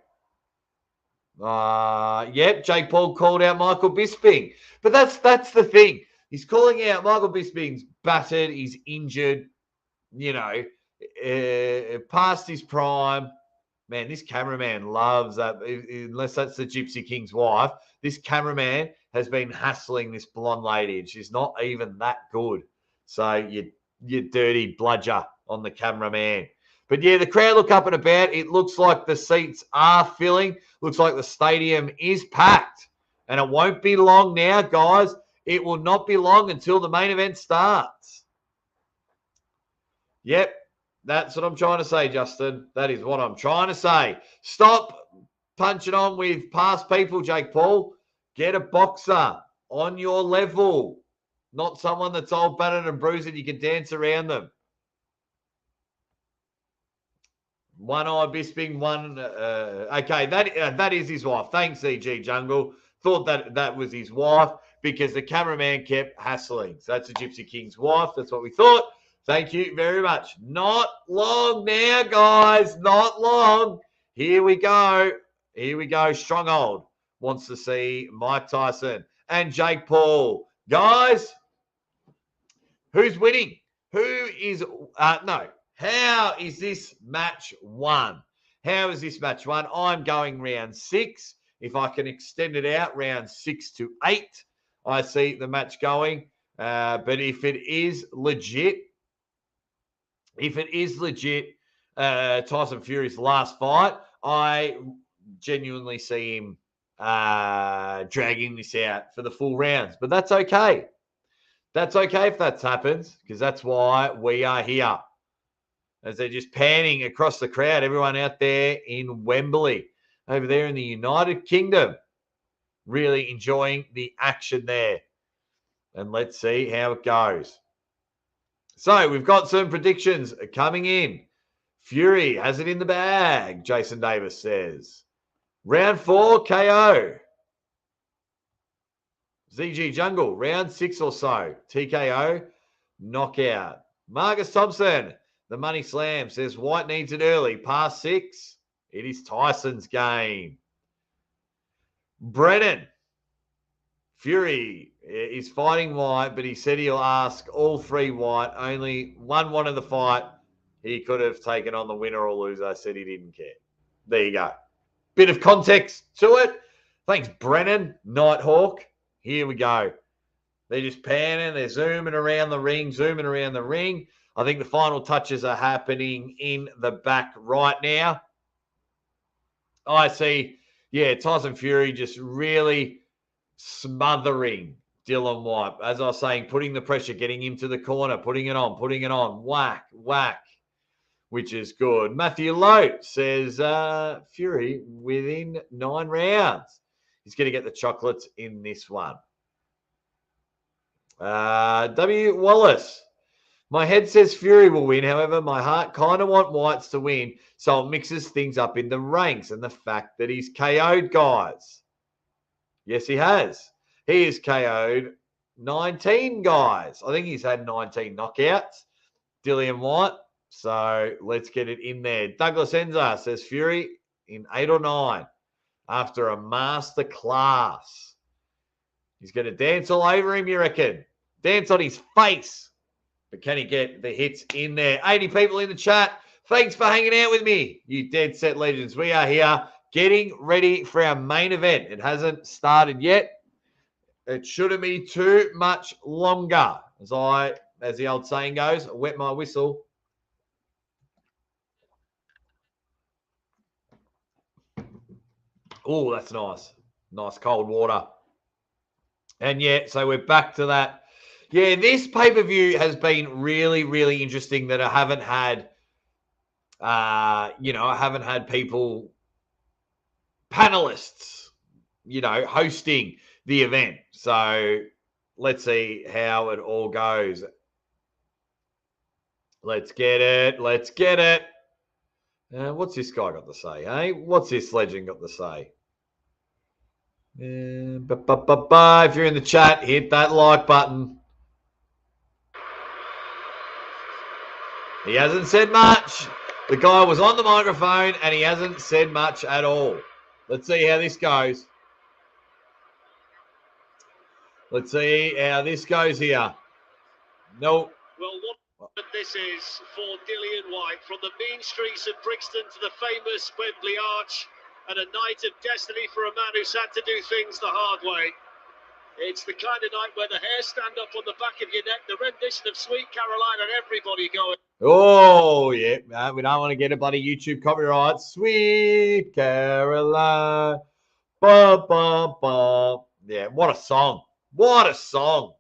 Yep, Jake Paul called out Michael Bisping. But that's the thing. He's calling out Michael Bisping's battered. He's injured, past his prime. Man, this cameraman loves that. Unless that's the Gypsy King's wife, this cameraman has been hassling this blonde lady, and she's not even that good. So you dirty bludger on the cameraman. But yeah, the crowd look up and about. It looks like the seats are filling. Looks like the stadium is packed. And it won't be long now, guys. It will not be long until the main event starts. Yep, that's what I'm trying to say, Justin. That is what I'm trying to say. Stop punching on with past people, Jake Paul. Get a boxer on your level. Not someone that's old, battered and bruised and you can dance around them. One eye Bisping, one. Okay, that is his wife. Thanks, EG Jungle. Thought that was his wife because the cameraman kept hassling. So that's the Gypsy King's wife. That's what we thought. Thank you very much. Not long now, guys. Not long. Here we go. Here we go. Stronghold wants to see Mike Tyson and Jake Paul. Guys, who's winning? Who is no? How is this match won? How is this match won? I'm going round 6. If I can extend it out, round 6 to 8, I see the match going. But if it is legit, Tyson Fury's last fight, I genuinely see him dragging this out for the full rounds. But that's okay. That's okay if that happens, because that's why we are here. As they're just panning across the crowd, everyone out there in Wembley, over there in the United Kingdom, really enjoying the action there. And let's see how it goes. So we've got some predictions coming in. Fury has it in the bag, Jason Davis says. Round 4, KO. ZG Jungle, round 6 or so. TKO, knockout. Marcus Thompson, the Money Slam, says White needs it early. Past 6, it is Tyson's game. Brennan, Fury is fighting White, but he said he'll ask all 3 White. Only one wanted the fight. He could have taken on the winner or loser. Said he didn't care. There you go. Bit of context to it. Thanks, Brennan, Nighthawk. Here we go. They're just panning. They're zooming around the ring. I think the final touches are happening in the back right now. I see, Tyson Fury just really smothering Dillian Whyte. As I was saying, putting the pressure, getting him to the corner, putting it on. Whack, which is good. Matthew Lote says Fury within 9 rounds. He's going to get the chocolates in this one. W. Wallace. My head says Fury will win. However, my heart kind of want Whites to win, so it mixes things up in the ranks and the fact that he's KO'd guys. Yes, he has. He has KO'd 19 guys. I think he's had 19 knockouts. Dillian Whyte. So let's get it in there. Douglas Enza says Fury in 8 or 9 after a master class. He's going to dance all over him, you reckon? Dance on his face. But can he get the hits in there? 80 people in the chat. Thanks for hanging out with me, you dead set legends. We are here getting ready for our main event. It hasn't started yet. It shouldn't be too much longer. As the old saying goes, I wet my whistle. Oh, that's nice. Nice cold water. And yeah, so we're back to that. Yeah, this pay-per-view has been really, really interesting that I haven't had, I haven't had people, panelists, hosting the event. So let's see how it all goes. Let's get it. Let's get it. What's this guy got to say, eh? What's this legend got to say? If you're in the chat, hit that like button. He hasn't said much. The guy was on the microphone and he hasn't said much at all. Let's see how this goes. Let's see how this goes here. No. Well, what this is for Dillian Whyte, from the mean streets of Brixton to the famous Wembley Arch, and a night of destiny for a man who's had to do things the hard way. It's the kind of night where the hairs stand up on the back of your neck, the rendition of Sweet Caroline, and everybody going. Oh, yeah. We don't want to get a bloody YouTube copyright. Sweet Caroline. Ba, ba, ba. Yeah, what a song. What a song.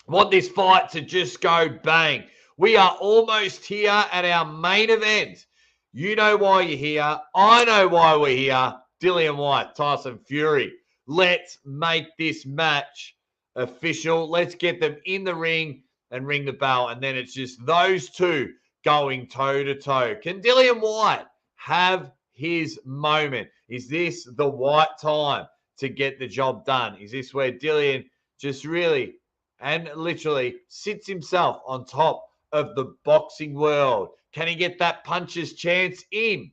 Want this fight to just go bang. We are almost here at our main event. You know why you're here. I know why we're here. Dillian Whyte, Tyson Fury. Let's make this match official. Let's get them in the ring and ring the bell. And then it's just those two going toe-to-toe. Can Dillian Whyte have his moment? Is this the right time to get the job done? Is this where Dillian just really and literally sits himself on top of the boxing world? Can he get that puncher's chance in?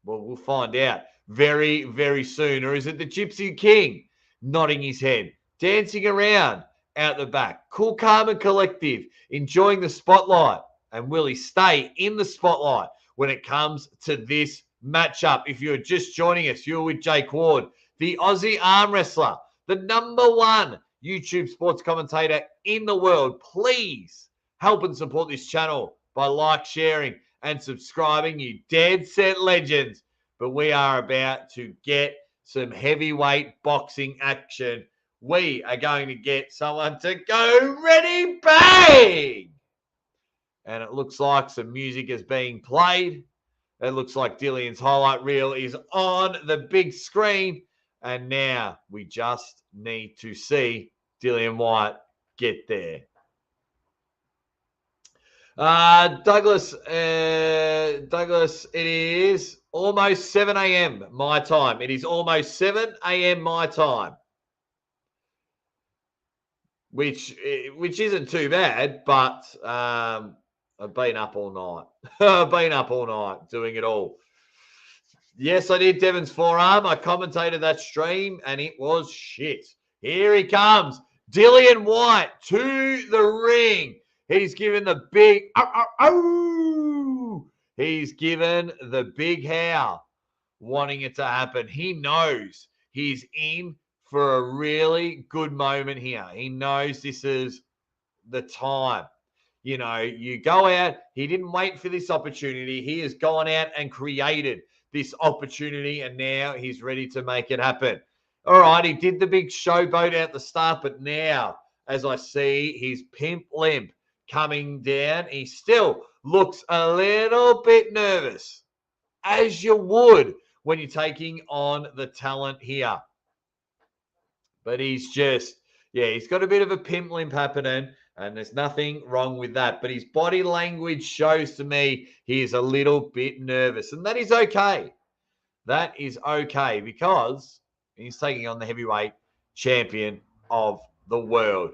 Well, we'll find out very, very soon. Or is it the Gypsy King nodding his head, dancing around out the back, cool, calm, and collective, enjoying the spotlight? And will he stay in the spotlight when it comes to this matchup? If you're just joining us, you're with Jake Ward, the Aussie arm wrestler, the #1 YouTube sports commentator in the world. Please help and support this channel by sharing, and subscribing, you dead set legends. But we are about to get some heavyweight boxing action. We are going to get someone to go ready, bang! And it looks like some music is being played. It looks like Dillian's highlight reel is on the big screen. And now we just need to see Dillian Whyte get there. Douglas, it is almost 7 a.m. my time. It is almost 7 a.m. my time, which isn't too bad, but I've been up all night. I've been up all night doing it all. Yes, I did Devon's forearm. I commentated that stream, and it was shit. Here he comes. Dillian Whyte to the ring. He's given the big, he's given the big howl, wanting it to happen. He knows he's in for a really good moment here. He knows this is the time. You go out. He didn't wait for this opportunity. He has gone out and created this opportunity, and now he's ready to make it happen. All right, he did the big showboat at the start, but now, as I see his pimp limp coming down, he still looks a little bit nervous, as you would when you're taking on the talent here. But he's got a bit of a pimp limp happening, and there's nothing wrong with that. But his body language shows to me he is a little bit nervous, and that is okay. That is okay, because he's taking on the heavyweight champion of the world.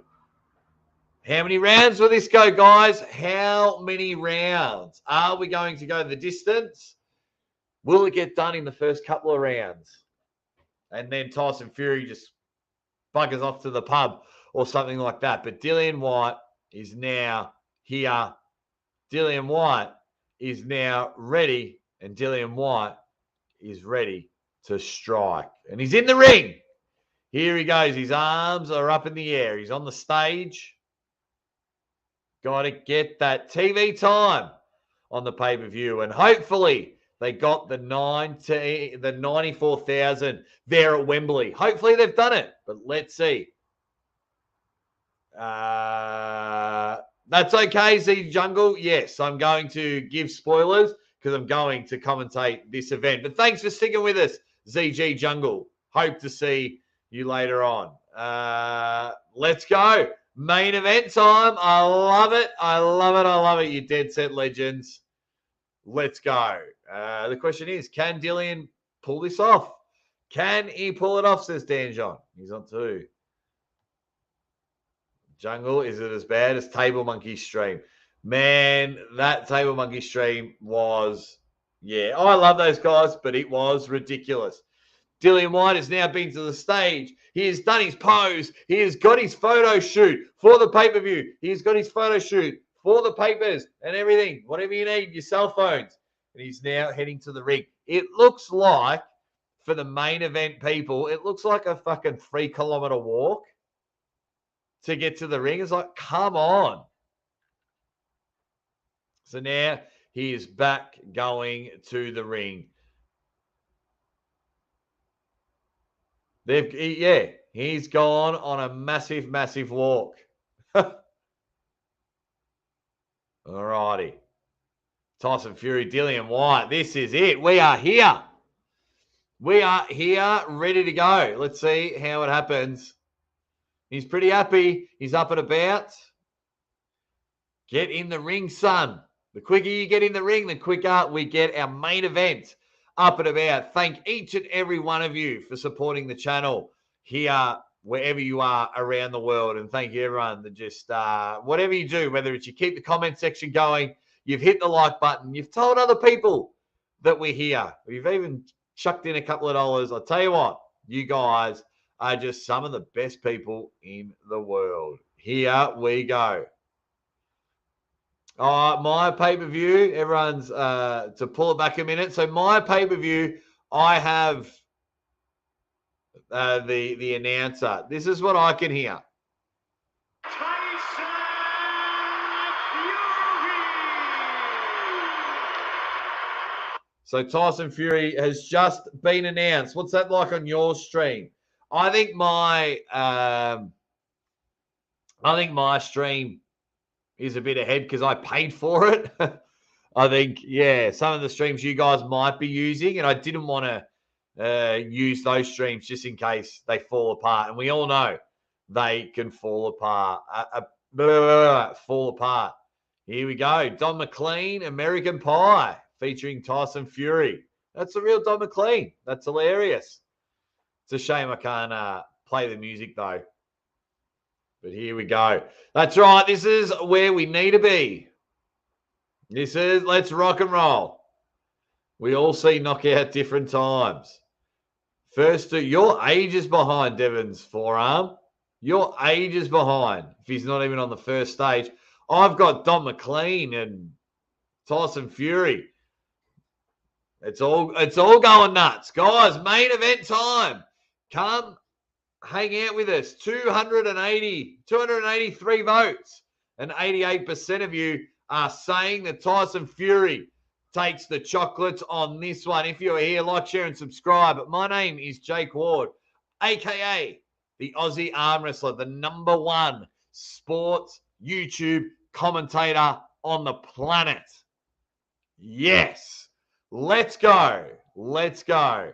How many rounds will this go, guys? How many rounds? Are we going to go the distance? Will it get done in the first couple of rounds? And then Tyson Fury just buggers off to the pub or something like that. But Dillian Whyte is now here. Dillian Whyte is now ready. And Dillian Whyte is ready to strike. And he's in the ring. Here he goes. His arms are up in the air. He's on the stage. Got to get that TV time on the pay-per-view. And hopefully they got the 94,000 there at Wembley. Hopefully they've done it. But let's see. That's okay, Z Jungle. Yes, I'm going to give spoilers because I'm going to commentate this event. But thanks for sticking with us, ZG Jungle. Hope to see you later on. Let's go. Main event time. I love it. I love it. I love it. You dead set legends. Let's go. The question is, can Dillian pull this off? Can he pull it off, says Dan John. He's on 2. Jungle, is it as bad as Table Monkey stream? Man, that Table Monkey stream was, yeah, I love those guys, but it was ridiculous. Dillian Whyte has now been to the stage. He has done his pose. He has got his photo shoot for the pay-per-view. He's got his photo shoot for the papers and everything, whatever you need, your cell phones. And he's now heading to the ring. It looks like, for the main event people, it looks like a fucking 3-kilometer walk to get to the ring. It's like, come on. So now he is back going to the ring. He's gone on a massive, massive walk. Alrighty. Tyson Fury, Dillian Whyte. This is it. We are here. We are here, ready to go. Let's see how it happens. He's pretty happy. He's up and about. Get in the ring, son. The quicker you get in the ring, the quicker we get our main event up and about. Thank each and every one of you for supporting the channel here, wherever you are around the world. And thank you, everyone, that just, whatever you do, whether it's you keep the comment section going, you've hit the like button, you've told other people that we're here. We've even chucked in a couple of dollars. I'll tell you what, you guys are just some of the best people in the world. Here we go. My pay-per-view, everyone's, to pull it back a minute. So my pay-per-view, I have the announcer. This is what I can hear. Tyson Fury! So Tyson Fury has just been announced. What's that like on your stream? I think my stream is a bit ahead because I paid for it. I think, yeah, some of the streams you guys might be using, and I didn't want to use those streams just in case they fall apart. And we all know they can fall apart. Fall apart. Here we go. Don McLean, American Pie, featuring Tyson Fury. That's the real Don McLean. That's hilarious. It's a shame I can't play the music, though. But here we go. That's right. This is where we need to be. This is, let's rock and roll. We all see knockout different times. First, your age is behind Devon's forearm. Your age is behind if he's not even on the first stage. I've got Don McLean and Tyson Fury. It's all going nuts. Guys, main event time. Come hang out with us. 283 votes. And 88% of you are saying that Tyson Fury takes the chocolates on this one. If you're here, like, share, and subscribe. My name is Jake Ward, a.k.a. the Aussie Arm Wrestler, the #1 sports YouTube commentator on the planet. Yes. Let's go. Let's go.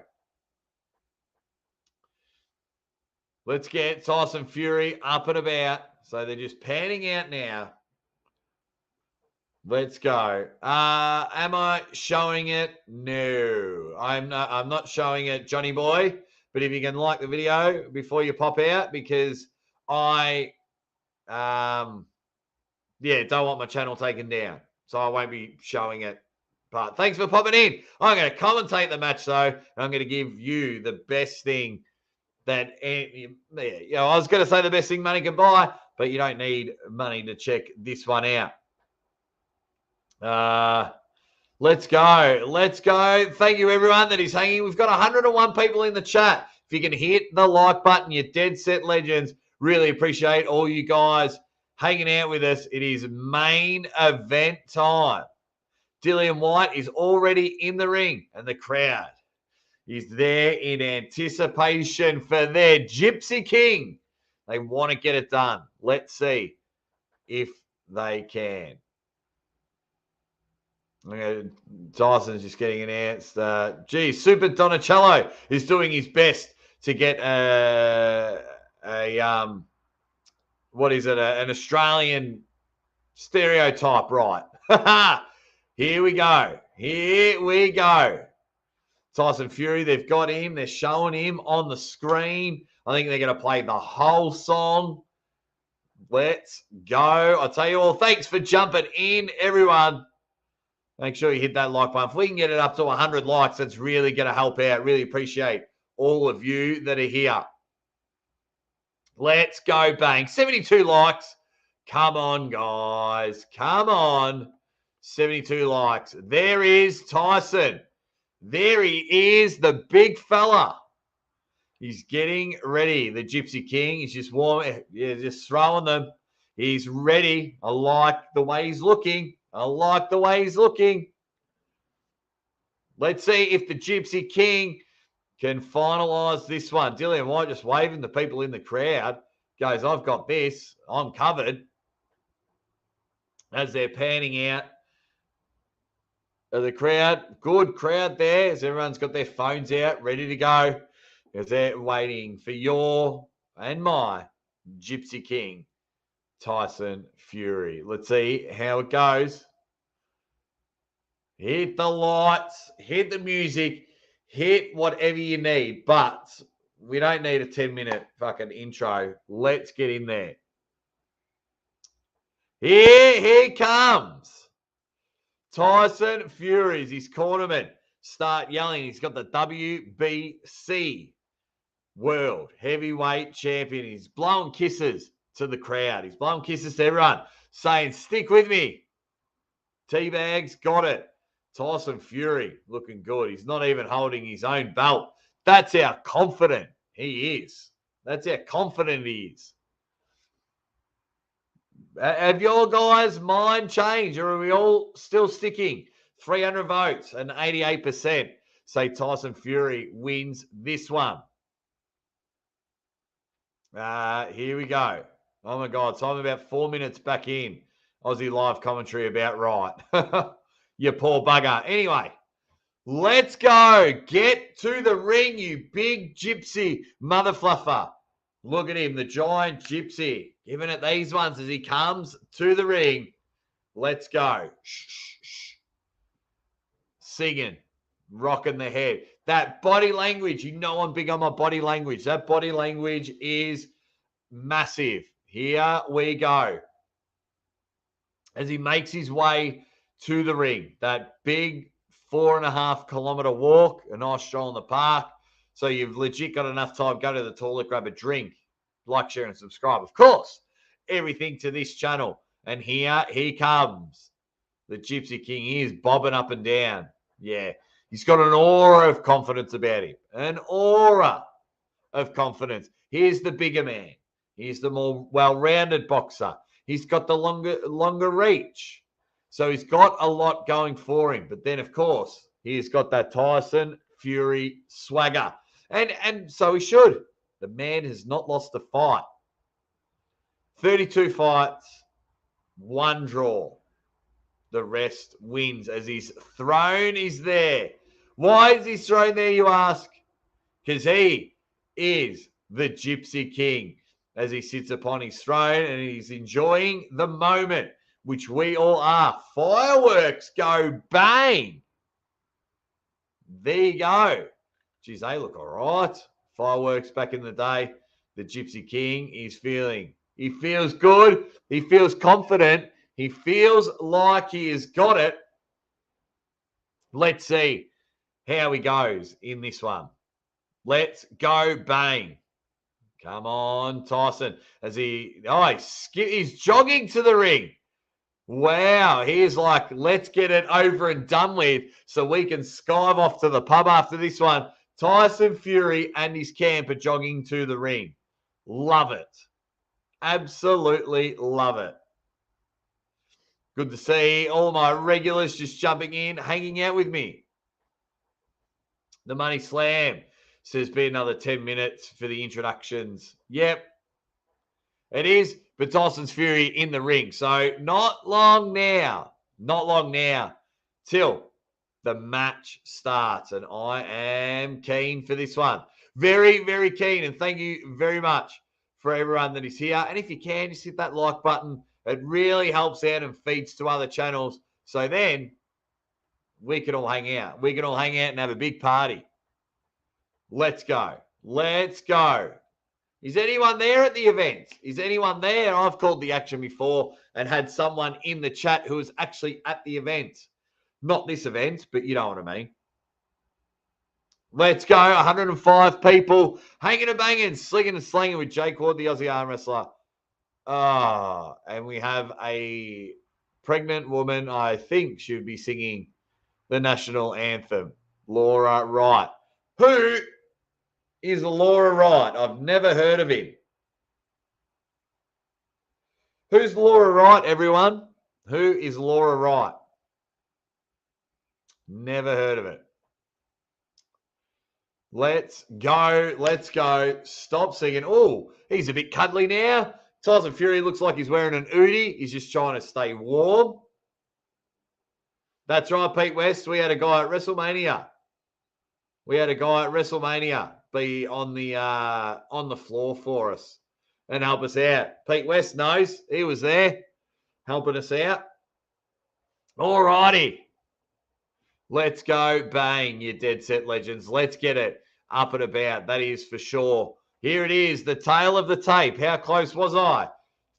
Let's get Tyson Fury up and about. So they're just panning out now. Let's go. Am I showing it? No, I'm not showing it, Johnny boy. But if you can like the video before you pop out, because I yeah, don't want my channel taken down. So I won't be showing it. But thanks for popping in. I'm going to commentate the match, though. And I'm going to give you the best thing that, I was going to say the best thing money can buy, but you don't need money to check this one out. Let's go. Let's go. Thank you, everyone that is hanging. We've got 101 people in the chat. If you can hit the like button, you're dead set legends. Really appreciate all you guys hanging out with us. It is main event time. Dillian Whyte is already in the ring, and the crowd is there in anticipation for their Gypsy King. They want to get it done. Let's see if they can. Tyson's just getting announced. Super Donicello is doing his best to get an Australian stereotype right. Here we go. Here we go. Tyson Fury, they've got him. They're showing him on the screen. I think they're going to play the whole song. Let's go. I'll tell you all, thanks for jumping in, everyone. Make sure you hit that like button. If we can get it up to 100 likes, that's really going to help out. Really appreciate all of you that are here. Let's go, bang. 72 likes. Come on, guys. Come on. 72 likes. There is Tyson. There he is, the big fella. He's getting ready. The Gypsy King is just warming. Yeah, just throwing them. He's ready. I like the way he's looking. I like the way he's looking. Let's see if the Gypsy King can finalize this one. Dillian Whyte just waving the people in the crowd. Goes, I've got this. I'm covered. As they're panning out of the crowd. Good crowd there as everyone's got their phones out, ready to go. As they're waiting for your and my Gypsy King, Tyson Fury. Let's see how it goes. Hit the lights, hit the music, hit whatever you need. But we don't need a 10-minute fucking intro. Let's get in there. Here he comes. Tyson Fury is his cornerman. Start yelling. He's got the WBC World Heavyweight Champion. He's blowing kisses to the crowd. He's blowing kisses to everyone, saying, stick with me. Teabags got it. Tyson Fury looking good. He's not even holding his own belt. That's how confident he is. That's how confident he is. Have your guys' mind changed, or are we all still sticking? 300 votes and 88% say Tyson Fury wins this one. Here we go. Oh, my God. So I'm about 4 minutes back in. Aussie live commentary about right. You poor bugger. Anyway, let's go. Get to the ring, you big gypsy mother fluffer. Look at him, the giant gypsy. Giving it these ones as he comes to the ring. Let's go. Shh, shh, shh. Singing, rocking the head. That body language, you know I'm big on my body language. That body language is massive. Here we go. As he makes his way to the ring. That big 4.5 kilometer walk, a nice stroll in the park. So you've legit got enough time. Go to the toilet, grab a drink, like, share, and subscribe. Of course, everything to this channel. And here he comes. The Gypsy King. He is bobbing up and down. Yeah. He's got an aura of confidence about him. An aura of confidence. Here's the bigger man. He's the more well-rounded boxer. He's got the longer reach. So he's got a lot going for him. But then, of course, he's got that Tyson Fury swagger. And so he should. The man has not lost a fight. 32 fights, 1 draw. The rest wins as his throne is there. Why is his throne there, you ask? Because he is the Gypsy King as he sits upon his throne and he's enjoying the moment, which we all are. Fireworks go bang. There you go. Geez, they look all right. Fireworks back in the day. The Gypsy King is feeling. He feels good. He feels confident. He feels like he has got it. Let's see how he goes in this one. Let's go bang. Come on, Tyson. He's jogging to the ring. Wow, he's like, let's get it over and done with so we can skive off to the pub after this one. Tyson Fury and his camp are jogging to the ring. Love it. Absolutely love it. Good to see all my regulars just jumping in, hanging out with me. The Money Slam says be another 10 minutes for the introductions. Yep, it is. But Tyson Fury in the ring. So not long now till the match starts. And I am keen for this one. Very, very keen. And thank you very much for everyone that is here. And if you can, just hit that like button. It really helps out and feeds to other channels. So then we can all hang out. We can all hang out and have a big party. Let's go. Let's go. Is anyone there at the event? Is anyone there? I've called the action before and had someone in the chat who was actually at the event. Not this event, but you know what I mean. Let's go. 105 people hanging and banging, slinging and slanging with Jake Ward, the Aussie arm wrestler. And we have a pregnant woman. I think she would be singing the national anthem. Laura Wright. Who is Laura Wright? I've never heard of him. Who's Laura Wright, everyone? Who is Laura Wright? Never heard of it. Let's go. Let's go. Stop singing. Oh, he's a bit cuddly now. Tyson Fury looks like he's wearing an Udi. He's just trying to stay warm. That's right, Pete West. We had a guy at WrestleMania. Be on the floor for us and help us out. Pete West knows he was there helping us out. All righty. Let's go bang, you dead set legends. Let's get it up and about. That is for sure. Here it is, the tail of the tape. How close was I?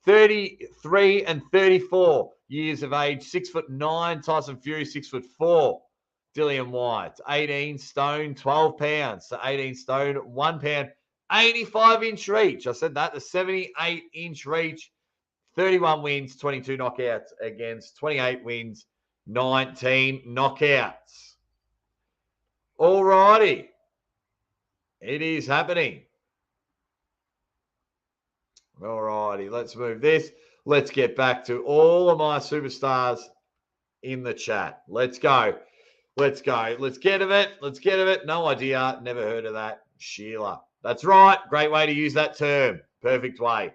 33 and 34 years of age, 6'9". Tyson Fury, 6'4". Dillian Whyte, 18 stone, 12 pounds. So 18 stone, 1 pound, 85-inch reach. I said that, the 78-inch reach, 31 wins, 22 knockouts against 28 wins, 19 knockouts. All righty. It is happening. All righty, let's move this. Let's get back to all of my superstars in the chat. Let's go. Let's go. Let's get of it. Let's get of it. No idea. Never heard of that. Sheila. That's right. Great way to use that term. Perfect way.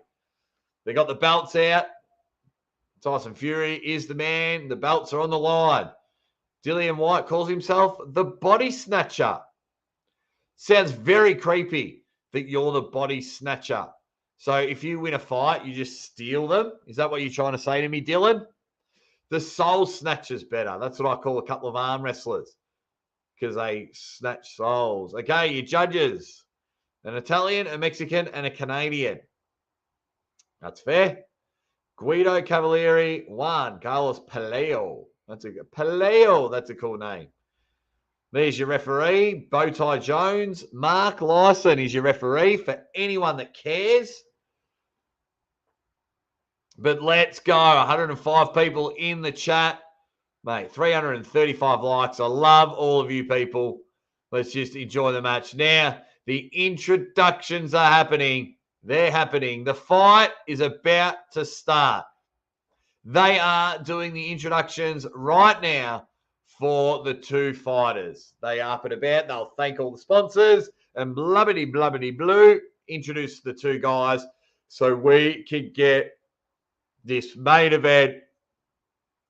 They got the belts out. Tyson Fury is the man. The belts are on the line. Dillian Whyte calls himself the body snatcher. Sounds very creepy that you're the body snatcher. So if you win a fight, you just steal them? Is that what you're trying to say to me, Dylan? The soul snatcher's better. That's what I call a couple of arm wrestlers because they snatch souls. Okay, your judges. An Italian, a Mexican, and a Canadian. That's fair. Guido Cavalieri, 1. Carlos Paleo. That's a cool name. There's your referee, Bowtie Jones. Mark Lyson is your referee for anyone that cares. But let's go. 105 people in the chat. Mate, 335 likes. I love all of you people. Let's just enjoy the match. Now, the introductions are happening. They're happening. The fight is about to start. They are doing the introductions right now for the two fighters. They are up and about. They'll thank all the sponsors and blubbity-blue. Introduce the two guys so we can get this main event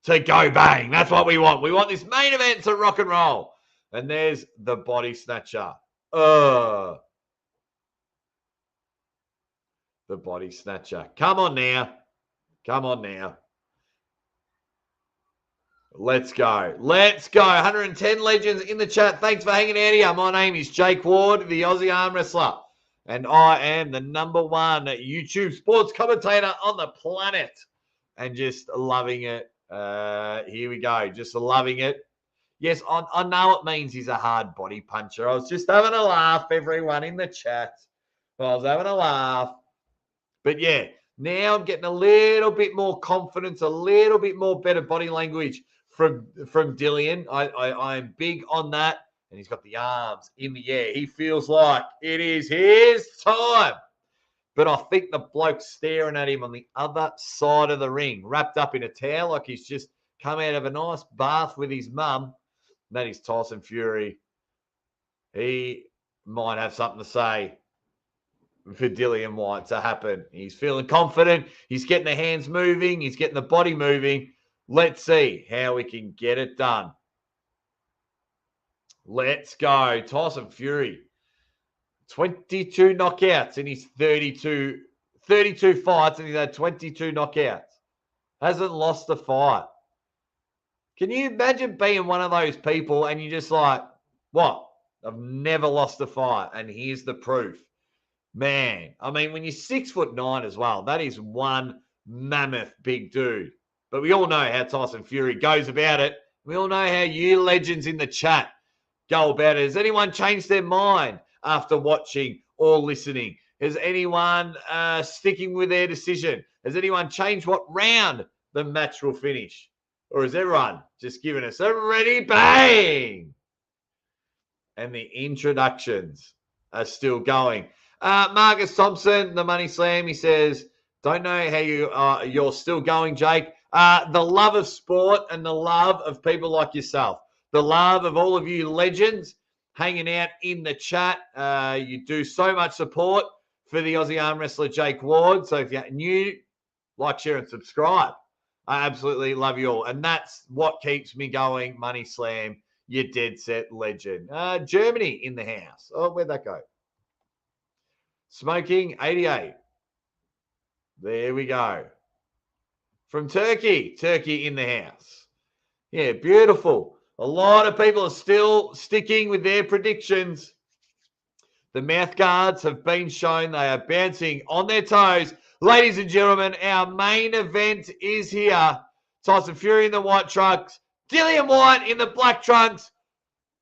to go bang. That's what we want. We want this main event to rock and roll. And there's the body snatcher. The body snatcher. Come on now. Come on now. Let's go. Let's go. 110 legends in the chat. Thanks for hanging out here. My name is Jake Ward, the Aussie arm wrestler. And I am the #1 YouTube sports commentator on the planet. and just loving it. Here we go. Just loving it. Yes, I know it means he's a hard body puncher. I was just having a laugh, everyone in the chat. I was having a laugh. But yeah, now I'm getting a little bit more confidence, a little bit more better body language from Dillian. I'm big on that. And he's got the arms in the air. He feels like it is his time. But I think the bloke's staring at him on the other side of the ring, wrapped up in a towel like he's just come out of a nice bath with his mum. That is Tyson Fury. He might have something to say for Dillian Whyte to happen. He's feeling confident. He's getting the hands moving. He's getting the body moving. Let's see how we can get it done. Let's go. Tyson Fury. 22 knockouts in his 32 fights, and he's had 22 knockouts. Hasn't lost a fight. Can you imagine being one of those people and you're just like, what? I've never lost a fight, and here's the proof. Man, I mean, when you're 6'9" as well, that is one mammoth big dude. But we all know how Tyson Fury goes about it. We all know how you legends in the chat go about it. Has anyone changed their mind after watching or listening? Is anyone sticking with their decision? Has anyone changed what round the match will finish? Or is everyone just giving us a ready bang? And the introductions are still going. Marcus Thompson, the Money Slam, he says, don't know how you're still going, Jake. The love of sport and the love of people like yourself. The love of all of you legends hanging out in the chat. You do so much support for the Aussie arm wrestler Jake Ward. So if you're new, like, share, and subscribe. I absolutely love you all. And that's what keeps me going. Money Slam, you dead set legend. Germany in the house. Oh, where'd that go? Smoking 88. There we go. From Turkey in the house. Yeah, beautiful. A lot of people are still sticking with their predictions. The mouth guards have been shown. They are bouncing on their toes. Ladies and gentlemen, our main event is here. Tyson Fury in the white trunks. Dillian Whyte in the black trunks.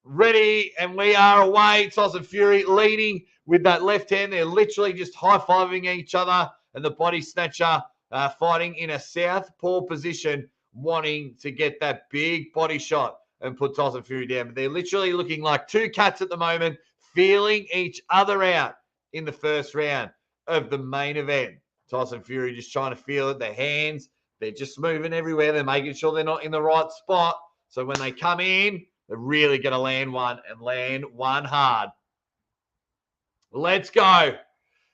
Ready, and we are away. Tyson Fury leading with that left hand. They're literally just high-fiving each other. And the body snatcher fighting in a southpaw position, wanting to get that big body shot and put Tyson Fury down. But they're literally looking like two cats at the moment, feeling each other out in the first round of the main event. Tyson Fury just trying to feel it. Their hands, they're just moving everywhere. They're making sure they're not in the right spot. So when they come in, they're really going to land one and land one hard. Let's go.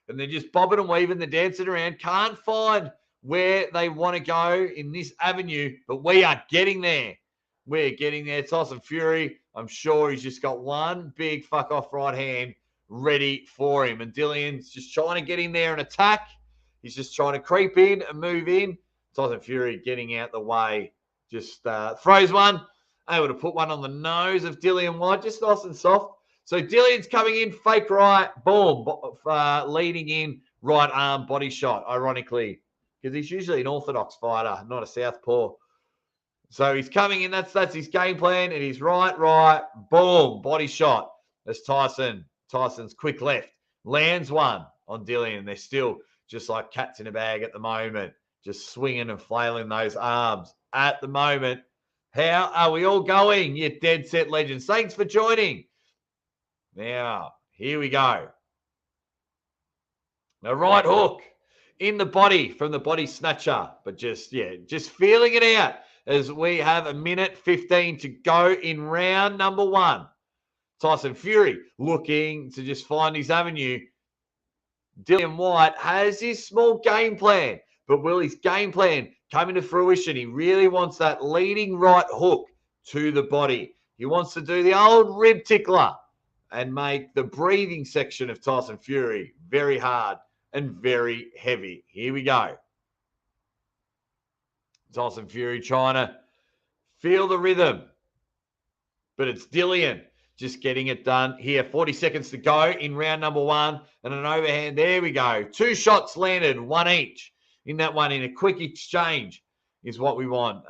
And they're just bobbing and weaving, they're dancing around. Can't find where they want to go in this avenue, but we are getting there. We're getting there. Tyson Fury, I'm sure he's just got one big fuck-off right hand ready for him. And Dillian's just trying to get in there and attack. He's just trying to creep in and move in. Tyson Fury getting out the way. Just throws one. Able to put one on the nose of Dillian Whyte. Just nice and soft. So Dillian's coming in, fake right, boom, leading in, right arm body shot, ironically, because he's usually an orthodox fighter, not a southpaw. So he's coming in, that's his game plan, and he's right, boom, body shot. As Tyson's quick left, lands one on Dillian. They're still just like cats in a bag at the moment, just swinging and flailing those arms at the moment. How are we all going, you dead set legends? Thanks for joining. Now, here we go. A right hook in the body from the body snatcher. But just feeling it out as we have a minute 15 to go in round number one. Tyson Fury looking to just find his avenue. Dillian Whyte has his small game plan. But will his game plan come into fruition? He really wants that leading right hook to the body. He wants to do the old rib tickler and make the breathing section of Tyson Fury very hard and very heavy. Here we go. Tyson Fury trying to feel the rhythm. But it's Dillian just getting it done here. 40 seconds to go in round number one. And an overhand. There we go. Two shots landed, one each in that one in a quick exchange. is what we want.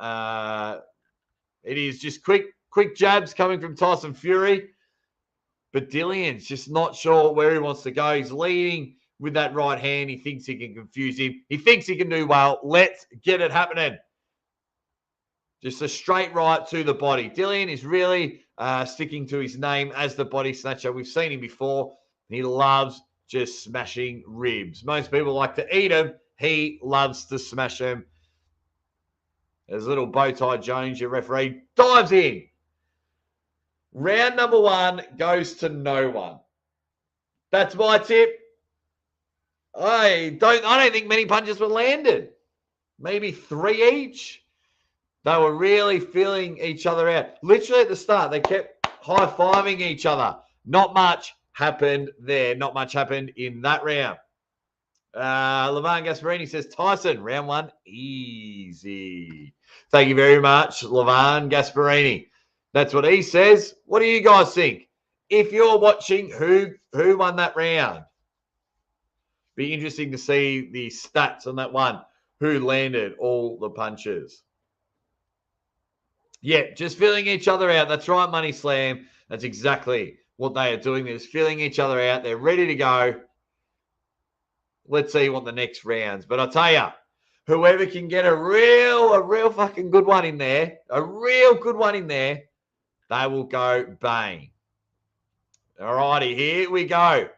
It is just quick jabs coming from Tyson Fury. But Dillian's just not sure where he wants to go. He's leading with that right hand. He thinks he can confuse him. He thinks he can do well. Let's get it happening. Just a straight right to the body. Dillian is really sticking to his name as the body snatcher. We've seen him before. He loves just smashing ribs. Most people like to eat them. He loves to smash them. There's little Bowtie Jones, your referee, dives in. Round number 1 goes to no one. That's my tip. I don't think many punches were landed. Maybe 3 each. They were really feeling each other out. Literally at the start, they kept high-fiving each other. Not much happened there. Not much happened in that round. Levan Gasparini says, Tyson, round 1, easy. Thank you very much, Levan Gasparini. That's what he says. What do you guys think? If you're watching, who won that round? Be interesting to see the stats on that one. Who landed all the punches? Yeah, just feeling each other out. That's right, Money Slam. That's exactly what they are doing. They're just feeling each other out. They're ready to go. Let's see what the next rounds. But I'll tell you, whoever can get a real fucking good one in there, they will go bang. All righty, here we go.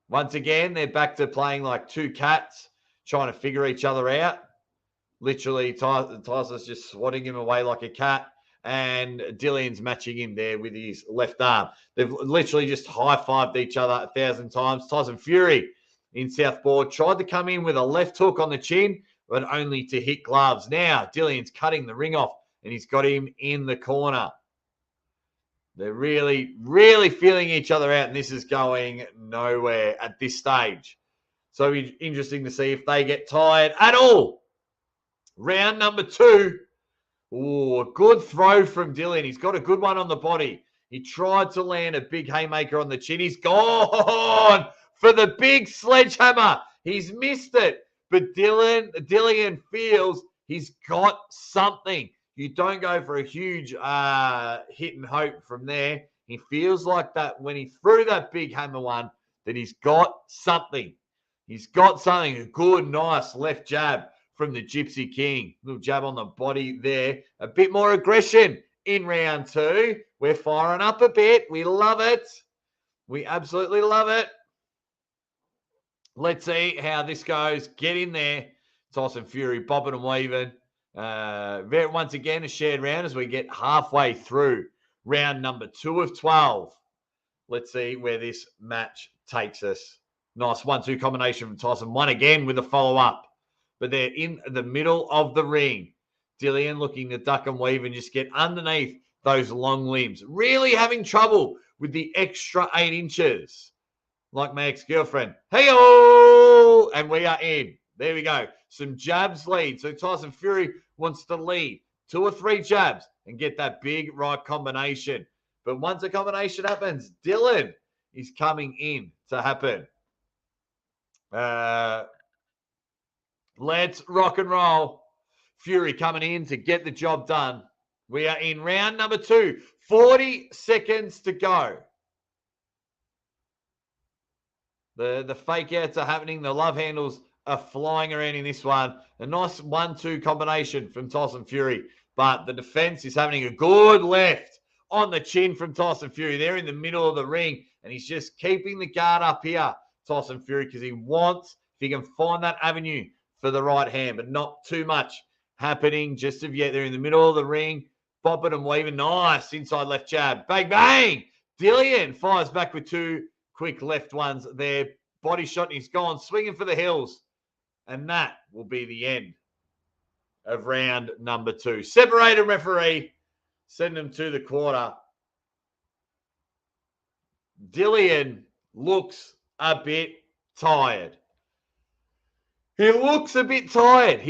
Once again, they're back to playing like two cats, trying to figure each other out. Literally, Tyson's just swatting him away like a cat, and Dillian's matching him there with his left arm. They've literally just high-fived each other 1,000 times. Tyson Fury in Southpaw tried to come in with a left hook on the chin, but only to hit gloves. Now, Dillian's cutting the ring off, and he's got him in the corner. They're really feeling each other out, and this is going nowhere at this stage. So it'll be interesting to see if they get tired at all. Round number 2. Oh, a good throw from Dillian. He's got a good one on the body. He tried to land a big haymaker on the chin. He's gone for the big sledgehammer. He's missed it. But Dillian feels he's got something. You don't go for a huge hit and hope from there. He feels like that when he threw that big hammer one, that he's got something. He's got something. A good, nice left jab from the Gypsy King. Little jab on the body there. A bit more aggression in round 2. We're firing up a bit. We love it. We absolutely love it. Let's see how this goes. Get in there. Tyson Fury bobbing and weaving. Once again, a shared round as we get halfway through round number 2 of 12. Let's see where this match takes us. Nice 1-2 combination from Tyson. One again with a follow-up. But they're in the middle of the ring. Dillian looking to duck and weave and just get underneath those long limbs. Really having trouble with the extra 8 inches. Like my ex-girlfriend. Hey-oh! And we are in. There we go. Some jabs lead. So Tyson Fury wants to lead 2 or 3 jabs and get that big right combination. But once a combination happens, Dillian is coming in to happen. Let's rock and roll. Fury coming in to get the job done. We are in round number 2. 40 seconds to go. The fake outs are happening. The love handles are flying around in this one. A nice 1-2 combination from Tyson Fury. But the defense is having a good left on the chin from Tyson Fury. They're in the middle of the ring. And he's just keeping the guard up here, Tyson Fury, because he wants, if he can find that avenue for the right hand. But not too much happening just of yet. They're in the middle of the ring. Bopping and weaving. Nice inside left jab. Bang, bang. Dillian fires back with 2 quick left ones there. Body shot, and he's gone swinging for the hills. And that will be the end of round number 2. Separated referee. Send them to the quarter. Dillian looks a bit tired. He looks a bit tired.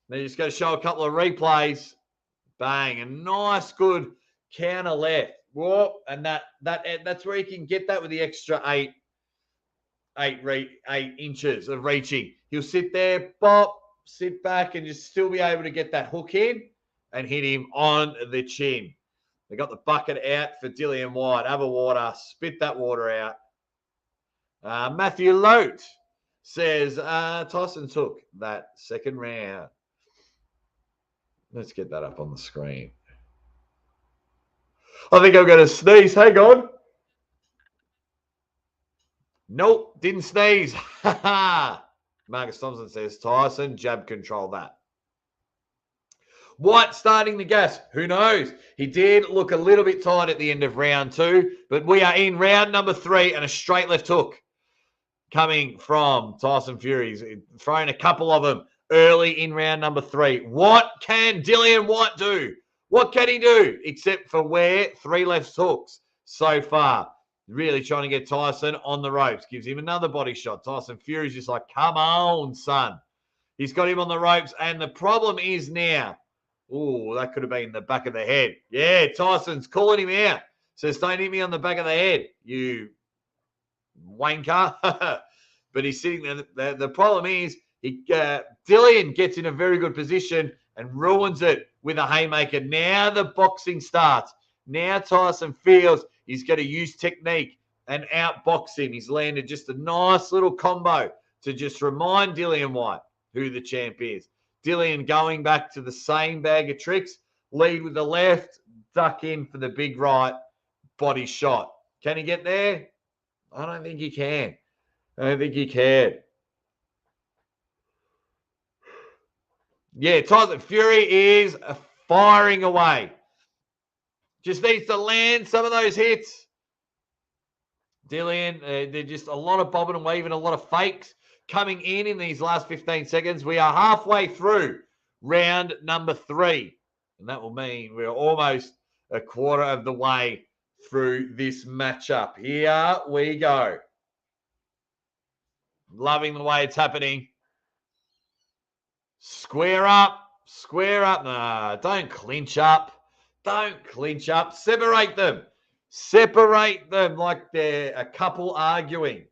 They're just going to show a couple of replays. Bang. A nice, good counter left. Whoop. And that's where you can get that with the extra 8 8 inches of reaching. He'll sit there, bop, sit back, and just still be able to get that hook in and hit him on the chin. They got the bucket out for Dillian Whyte. Have a water, spit that water out. Matthew Lote says Tyson took that second round. Let's get that up on the screen. I think I'm going to sneeze. Hang on. Nope, didn't sneeze. Marcus Thompson says Tyson, jab control that. White starting the gas. Who knows? He did look a little bit tired at the end of round 2, but we are in round number 3 and a straight left hook coming from Tyson Fury. He's throwing a couple of them early in round number 3. What can Dillian Whyte do? What can he do except for wear 3 left hooks so far? Really trying to get Tyson on the ropes. Gives him another body shot. Tyson Fury's just like, come on, son. He's got him on the ropes. And the problem is now, oh, that could have been the back of the head. Yeah, Tyson's calling him out. Says, don't hit me on the back of the head, you wanker. But he's sitting there. The problem is, Dillian gets in a very good position and ruins it with a haymaker. Now the boxing starts. Now Tyson feels he's going to use technique and outbox him. He's landed just a nice little combo to just remind Dillian Whyte who the champ is. Dillian going back to the same bag of tricks. Lead with the left, duck in for the big right, body shot. Can he get there? I don't think he can. I don't think he can. Yeah, Tyson Fury is firing away. Just needs to land some of those hits. Dillian, they're just a lot of bobbing and weaving, a lot of fakes coming in these last 15 seconds. We are halfway through round number 3. And that will mean we're almost a quarter of the way through this matchup. Here we go. Loving the way it's happening. Square up. Square up. No, don't clinch up. Don't clinch up. Separate them. Separate them like they're a couple arguing.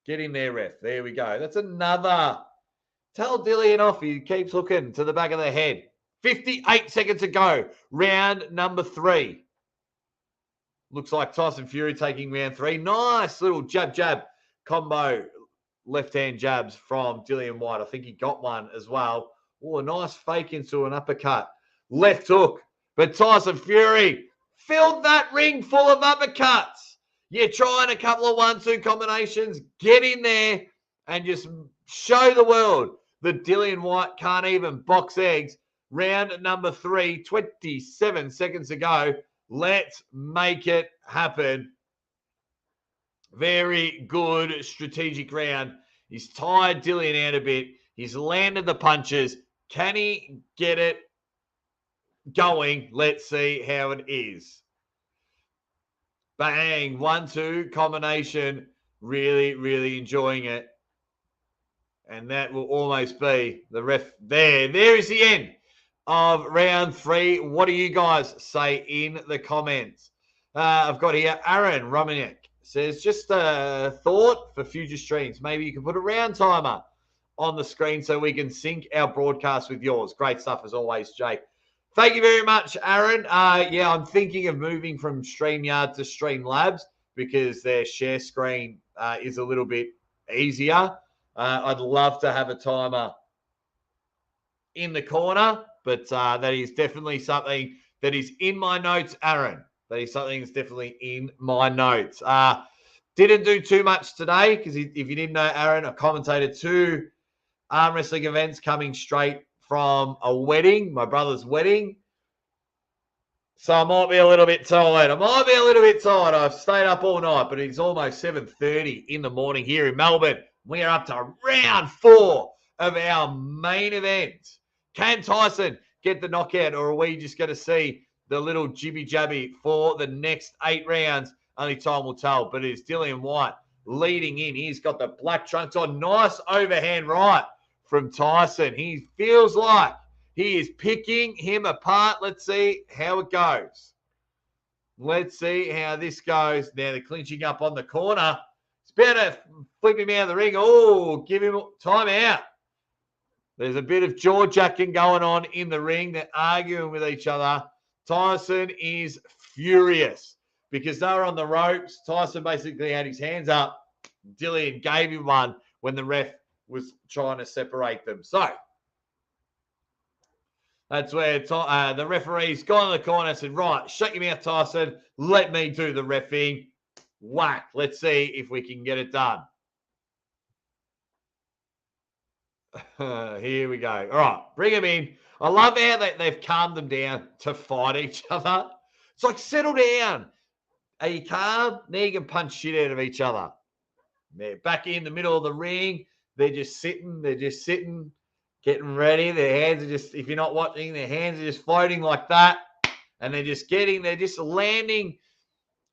Get in there, ref. There we go. That's another. Tell Dillian off. He keeps hooking to the back of the head. 58 seconds to go. Round number 3. Looks like Tyson Fury taking round 3. Nice little jab combo. Left-hand jabs from Dillian Whyte. I think he got one as well. Oh, a nice fake into an uppercut. Left hook. But Tyson Fury filled that ring full of uppercuts. You're trying a couple of 1-2 combinations. Get in there and just show the world that Dillian Whyte can't even box eggs. Round number 3, 27 seconds to go. Let's make it happen. Very good strategic round. He's tired Dillian out a bit. He's landed the punches. Can he get it going? Let's see how it is. Bang. 1-2 combination. Really, really enjoying it. And that will almost be the ref there. There is the end of round 3. What do you guys say in the comments? I've got here Aaron Romaniak says, just a thought for future streams. Maybe you can put a round timer on the screen so we can sync our broadcast with yours. Great stuff as always, Jake. Thank you very much, Aaron. Yeah, I'm thinking of moving from StreamYard to Streamlabs because their share screen is a little bit easier. I'd love to have a timer in the corner, but that is definitely something that is in my notes, Aaron. That is something that's definitely in my notes. Didn't do too much today because if you didn't know, Aaron, I commentated 2 arm wrestling events coming straight from a wedding, my brother's wedding. So I might be a little bit tired. I've stayed up all night, but it's almost 7:30 in the morning here in Melbourne. We are up to round 4 of our main event. Can Tyson get the knockout, or are we just going to see the little jibby-jabby for the next 8 rounds? Only time will tell, but it is Dillian Whyte leading in. He's got the black trunks on. Nice overhand right from Tyson. He feels like he is picking him apart. Let's see how it goes. Let's see how this goes. Now they're clinching up on the corner. He's better flip him out of the ring. Oh, give him time out. There's a bit of jaw-jacking going on in the ring. They're arguing with each other. Tyson is furious because they were on the ropes. Tyson basically had his hands up. Dillian gave him one when the ref was trying to separate them. So that's where the referee's gone in the corner and said, right, shut your mouth, Tyson. Let me do the reffing. Whack. Let's see if we can get it done. Here we go. All right, bring him in. I love how they've calmed them down to fight each other. It's like, settle down. Are you calm? Now you can punch shit out of each other. They're back in the middle of the ring. They're just sitting. Getting ready. Their hands are just, if you're not watching, their hands are just floating like that. And they're just landing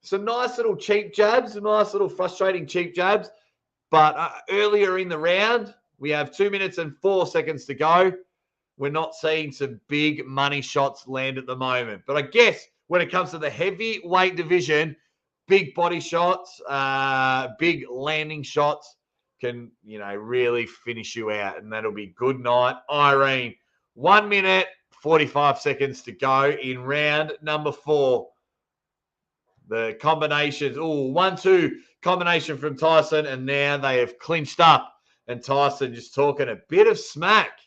some nice little cheap jabs, some nice little frustrating cheap jabs. But earlier in the round, we have 2 minutes and 4 seconds to go. We're not seeing some big money shots land at the moment. But I guess when it comes to the heavyweight division, big body shots, big landing shots can, really finish you out. And that'll be good night, Irene. 1 minute, 45 seconds to go in round number 4. The combinations, 1-2 combination from Tyson, and now they have clinched up. And Tyson just talking a bit of smack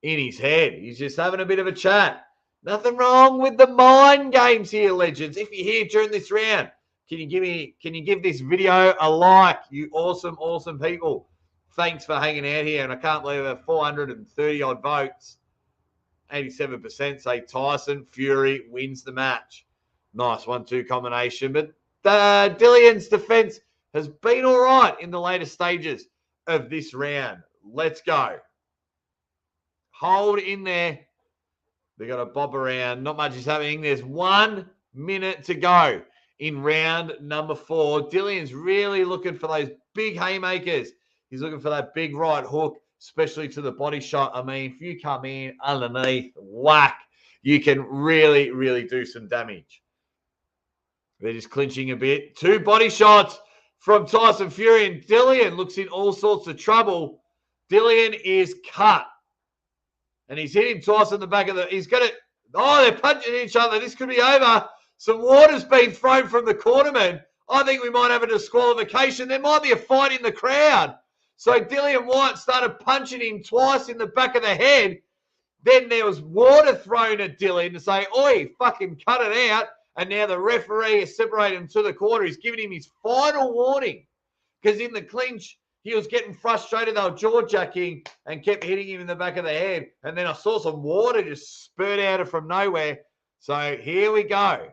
in his head. He's just having a bit of a chat. Nothing wrong with the mind games here, legends. If you're here during this round, can you give this video a like? You awesome, awesome people. Thanks for hanging out here. And I can't believe we have 430 odd votes. 87% say Tyson Fury wins the match. Nice 1-2 combination. But Dillian's defense has been all right in the later stages of this round. Let's go. Hold in there. They got to bob around. Not much is happening. There's 1 minute to go in round number 4. Dillian's really looking for those big haymakers. He's looking for that big right hook, especially to the body shot. I mean, if you come in underneath, whack, you can really, really do some damage. They're just clinching a bit. 2 body shots from Tyson Fury, and Dillian looks in all sorts of trouble. Dillian is cut. And he's hitting Tyson in the back of the... He's got it. Oh, they're punching each other. This could be over. Some water's been thrown from the cornerman. I think we might have a disqualification. There might be a fight in the crowd. So Dillian Whyte started punching him twice in the back of the head. Then there was water thrown at Dillian to say, oi, fucking cut it out. And now the referee has separated him to the corner. He's giving him his final warning. Because in the clinch, he was getting frustrated. They were jaw-jacking and kept hitting him in the back of the head. And then I saw some water just spurt out of from nowhere. So here we go.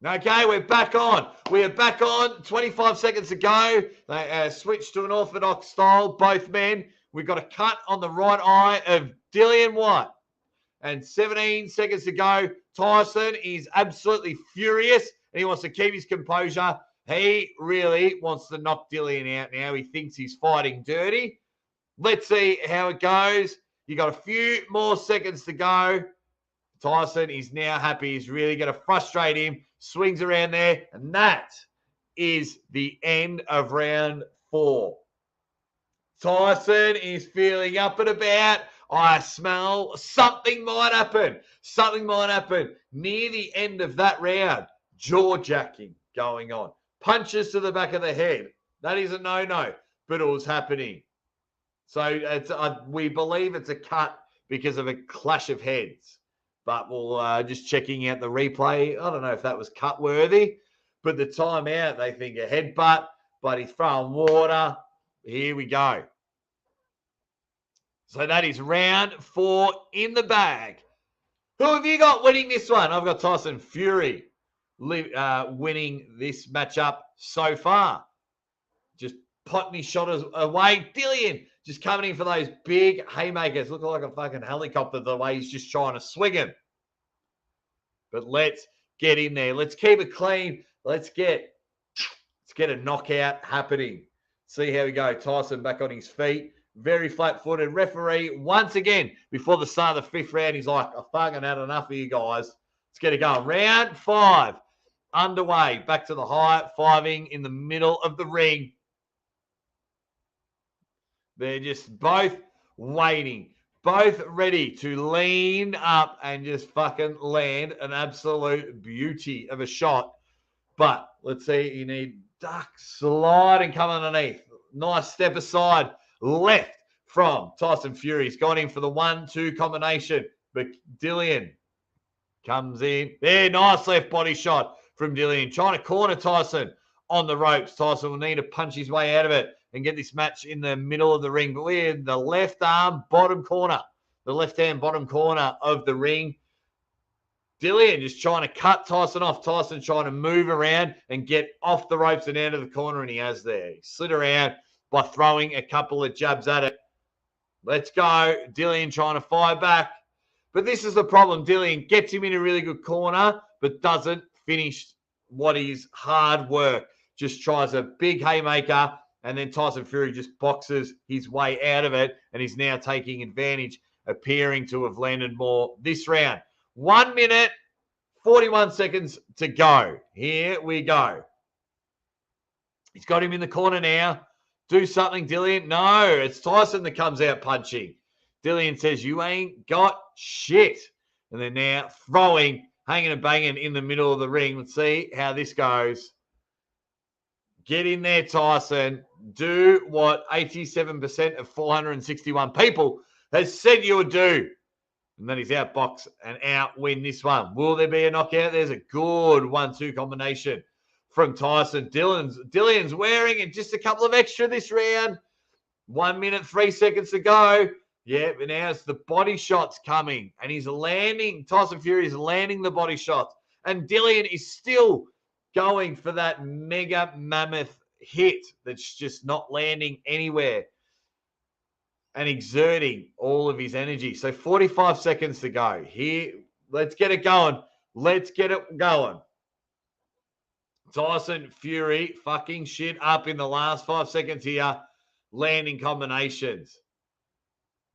Okay, we're back on. We are back on. 25 seconds to go. They switched to an orthodox style, both men. We've got a cut on the right eye of Dillian Whyte. And 17 seconds to go. Tyson is absolutely furious, and he wants to keep his composure. He really wants to knock Dillian out now. He thinks he's fighting dirty. Let's see how it goes. You got a few more seconds to go. Tyson is now happy. He's really going to frustrate him. Swings around there, and that is the end of round 4. Tyson is feeling up and about. I smell something might happen. Something might happen near the end of that round. Jaw-jacking going on. Punches to the back of the head. That is a no-no, but it was happening. So we believe it's a cut because of a clash of heads. But we'll just checking out the replay. I don't know if that was cut worthy, but the timeout, they think a headbutt, but he's throwing water. Here we go. So that is round 4 in the bag. Who have you got winning this one? I've got Tyson Fury winning this matchup so far. Just potting his shot away. Dillian just coming in for those big haymakers. Looking like a fucking helicopter the way he's just trying to swing him. But let's get in there. Let's keep it clean. Let's get a knockout happening. See how we go. Tyson back on his feet. Very flat-footed. Referee, once again, before the start of the 5th round, he's like, I fucking had enough of you guys. Let's get it going. Round 5. underway. Back to the high-fiving in the middle of the ring. They're just both waiting, both ready to lean up and just fucking land an absolute beauty of a shot. But let's see, you need duck, slide, and come underneath. Nice step aside, left from Tyson Fury. He's gone in for the 1-2 combination, but Dillian comes in. There, nice left body shot from Dillian. Trying to corner Tyson on the ropes. Tyson will need to punch his way out of it and get this match in the middle of the ring. But we're in the left arm bottom corner, the left-hand bottom corner of the ring. Dillian just trying to cut Tyson off. Tyson trying to move around and get off the ropes and out of the corner, and he has there. He slid around by throwing a couple of jabs at it. Let's go. Dillian trying to fire back. But this is the problem. Dillian gets him in a really good corner, but doesn't finish what is hard work. Just tries a big haymaker, and then Tyson Fury just boxes his way out of it, and he's now taking advantage, appearing to have landed more this round. 1 minute, 41 seconds to go. Here we go. He's got him in the corner now. Do something, Dillian. No, it's Tyson that comes out punching. Dillian says, you ain't got shit. And they're now throwing, hanging and banging in the middle of the ring. Let's see how this goes. Get in there, Tyson. Do what 87% of 461 people has said you would do. And then he's outbox and outwin this one. Will there be a knockout? There's a good 1-2 combination from Tyson. Dillian's wearing it just a couple of extra this round. 1 minute, 3 seconds to go. Yeah, but now it's the body shots coming. And he's landing. Tyson Fury is landing the body shots. And Dillian is still going for that mega mammoth hit that's just not landing anywhere and exerting all of his energy. So 45 seconds to go. Here, let's get it going. Let's get it going. Tyson Fury fucking shit up in the last 5 seconds here. Landing combinations.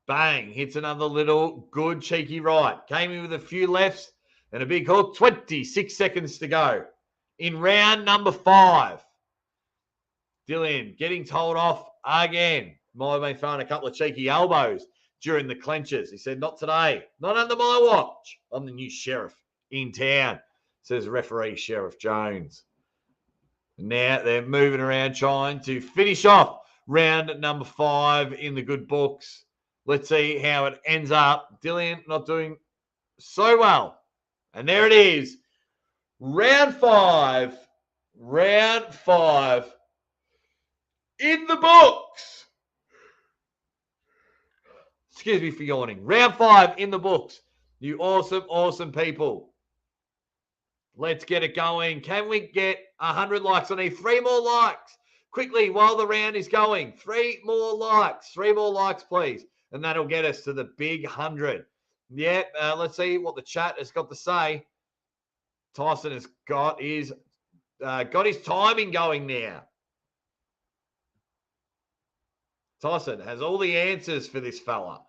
Bang. Hits another little good cheeky right. Came in with a few lefts and a big hook. 26 seconds to go. In round number 5. Dillian getting told off again. Might have been throwing a couple of cheeky elbows during the clenches. He said, not today. Not under my watch. I'm the new sheriff in town, says referee Sheriff Jones. Now they're moving around trying to finish off round number 5 in the good books. Let's see how it ends up. Dillian not doing so well. And there it is. Round 5. Round 5 in the books. Excuse me for yawning. Round 5 in the books. You awesome, awesome people. Let's get it going. Can we get 100 likes? I need 3 more likes. Quickly, while the round is going. 3 more likes. 3 more likes, please. And that'll get us to the big 100. Yeah, let's see what the chat has got to say. Tyson has got his timing going now. Tyson has all the answers for this fella.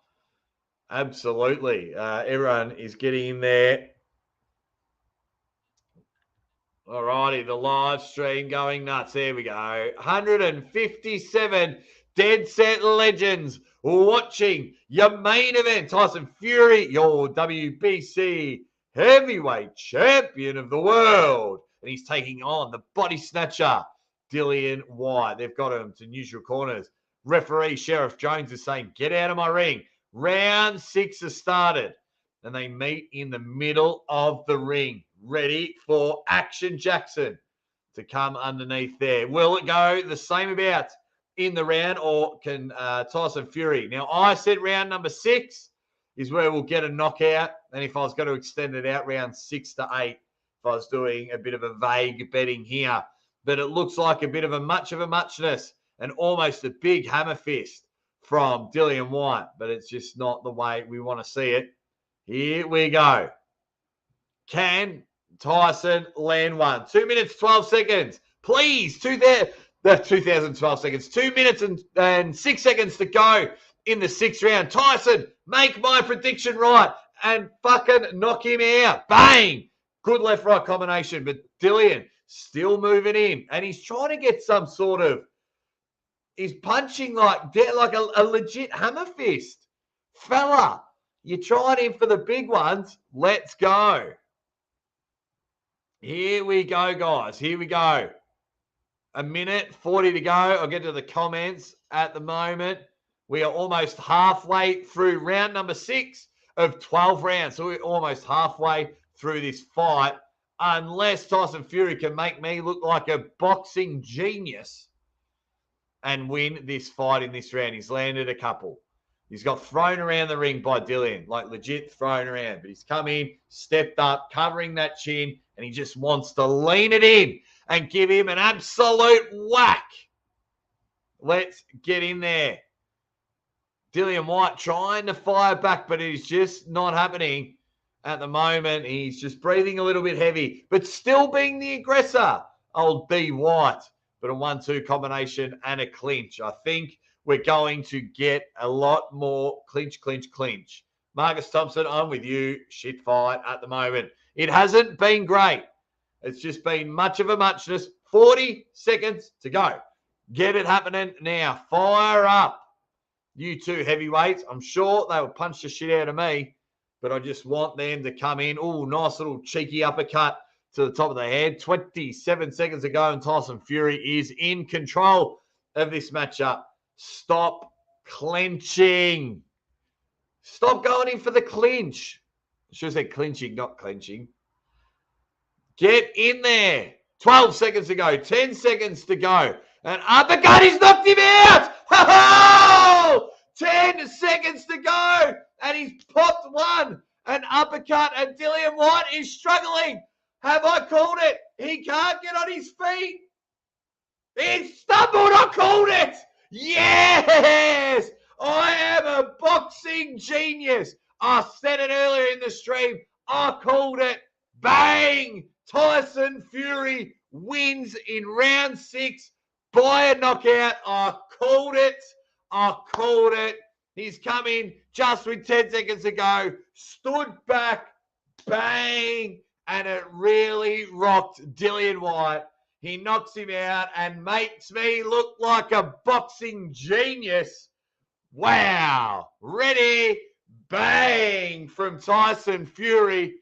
Absolutely. Everyone is getting in there. All righty, the live stream going nuts. There we go. 157 dead set legends watching your main event. Tyson Fury, your WBC heavyweight champion of the world. And he's taking on the body snatcher, Dillian Whyte. They've got him to neutral corners. Referee Sheriff Jones is saying, get out of my ring. Round 6 has started. And they meet in the middle of the ring. Ready for action, Jackson, to come underneath there. Will it go the same about in the round, or can Tyson Fury? Now, I said round number 6 is where we'll get a knockout. And if I was going to extend it out, round 6 to 8, if I was doing a bit of a vague betting here. But it looks like a bit of a muchness and almost a big hammer fist from Dillian Whyte. But it's just not the way we want to see it. Here we go. Can Tyson land one? 2 minutes, 12 seconds. Please, 2012 seconds. 2 minutes and 6 seconds to go in the 6th round. Tyson, make my prediction right and fucking knock him out. Bang! Good left-right combination, but Dillian still moving in, and he's trying to get some sort of, he's punching like a legit hammer fist. Fella, you're trying in for the big ones. Let's go. Here we go, guys. Here we go. A minute 40 to go. I'll get to the comments at the moment. We are almost halfway through round number 6 of 12 rounds. So we're almost halfway through this fight. Unless Tyson Fury can make me look like a boxing genius and win this fight in this round. He's landed a couple. He's got thrown around the ring by Dillian, like legit thrown around. But he's come in, stepped up, covering that chin, and he just wants to lean it in and give him an absolute whack. Let's get in there. Dillian Whyte trying to fire back, but it's just not happening at the moment. He's just breathing a little bit heavy, but still being the aggressor. Old B. Whyte, but a 1-2 combination and a clinch. I think we're going to get a lot more clinch. Marcus Thompson, I'm with you. Shit fight at the moment. It hasn't been great. It's just been much of a muchness. 40 seconds to go. Get it happening now. Fire up. You two heavyweights. I'm sure they will punch the shit out of me, but I just want them to come in. Oh, nice little cheeky uppercut to the top of the head. 27 seconds to go, and Tyson Fury is in control of this matchup. Stop clenching. Stop going in for the clinch. I should have said clinching, not clenching. Get in there. 12 seconds to go. 10 seconds to go. And uppercut, he's knocked him out. Ho-ho! 10 seconds to go. And he's popped one. An uppercut. And Dillian Whyte is struggling. Have I called it? He can't get on his feet. He stumbled. I called it. Yes. I am a boxing genius. I said it earlier in the stream. I called it. Bang. Tyson Fury wins in round 6 by a knockout. I called it. I called it. He's come in just with 10 seconds to go. Stood back. Bang. And it really rocked Dillian Whyte. He knocks him out and makes me look like a boxing genius. Wow. Ready. Bang from Tyson Fury.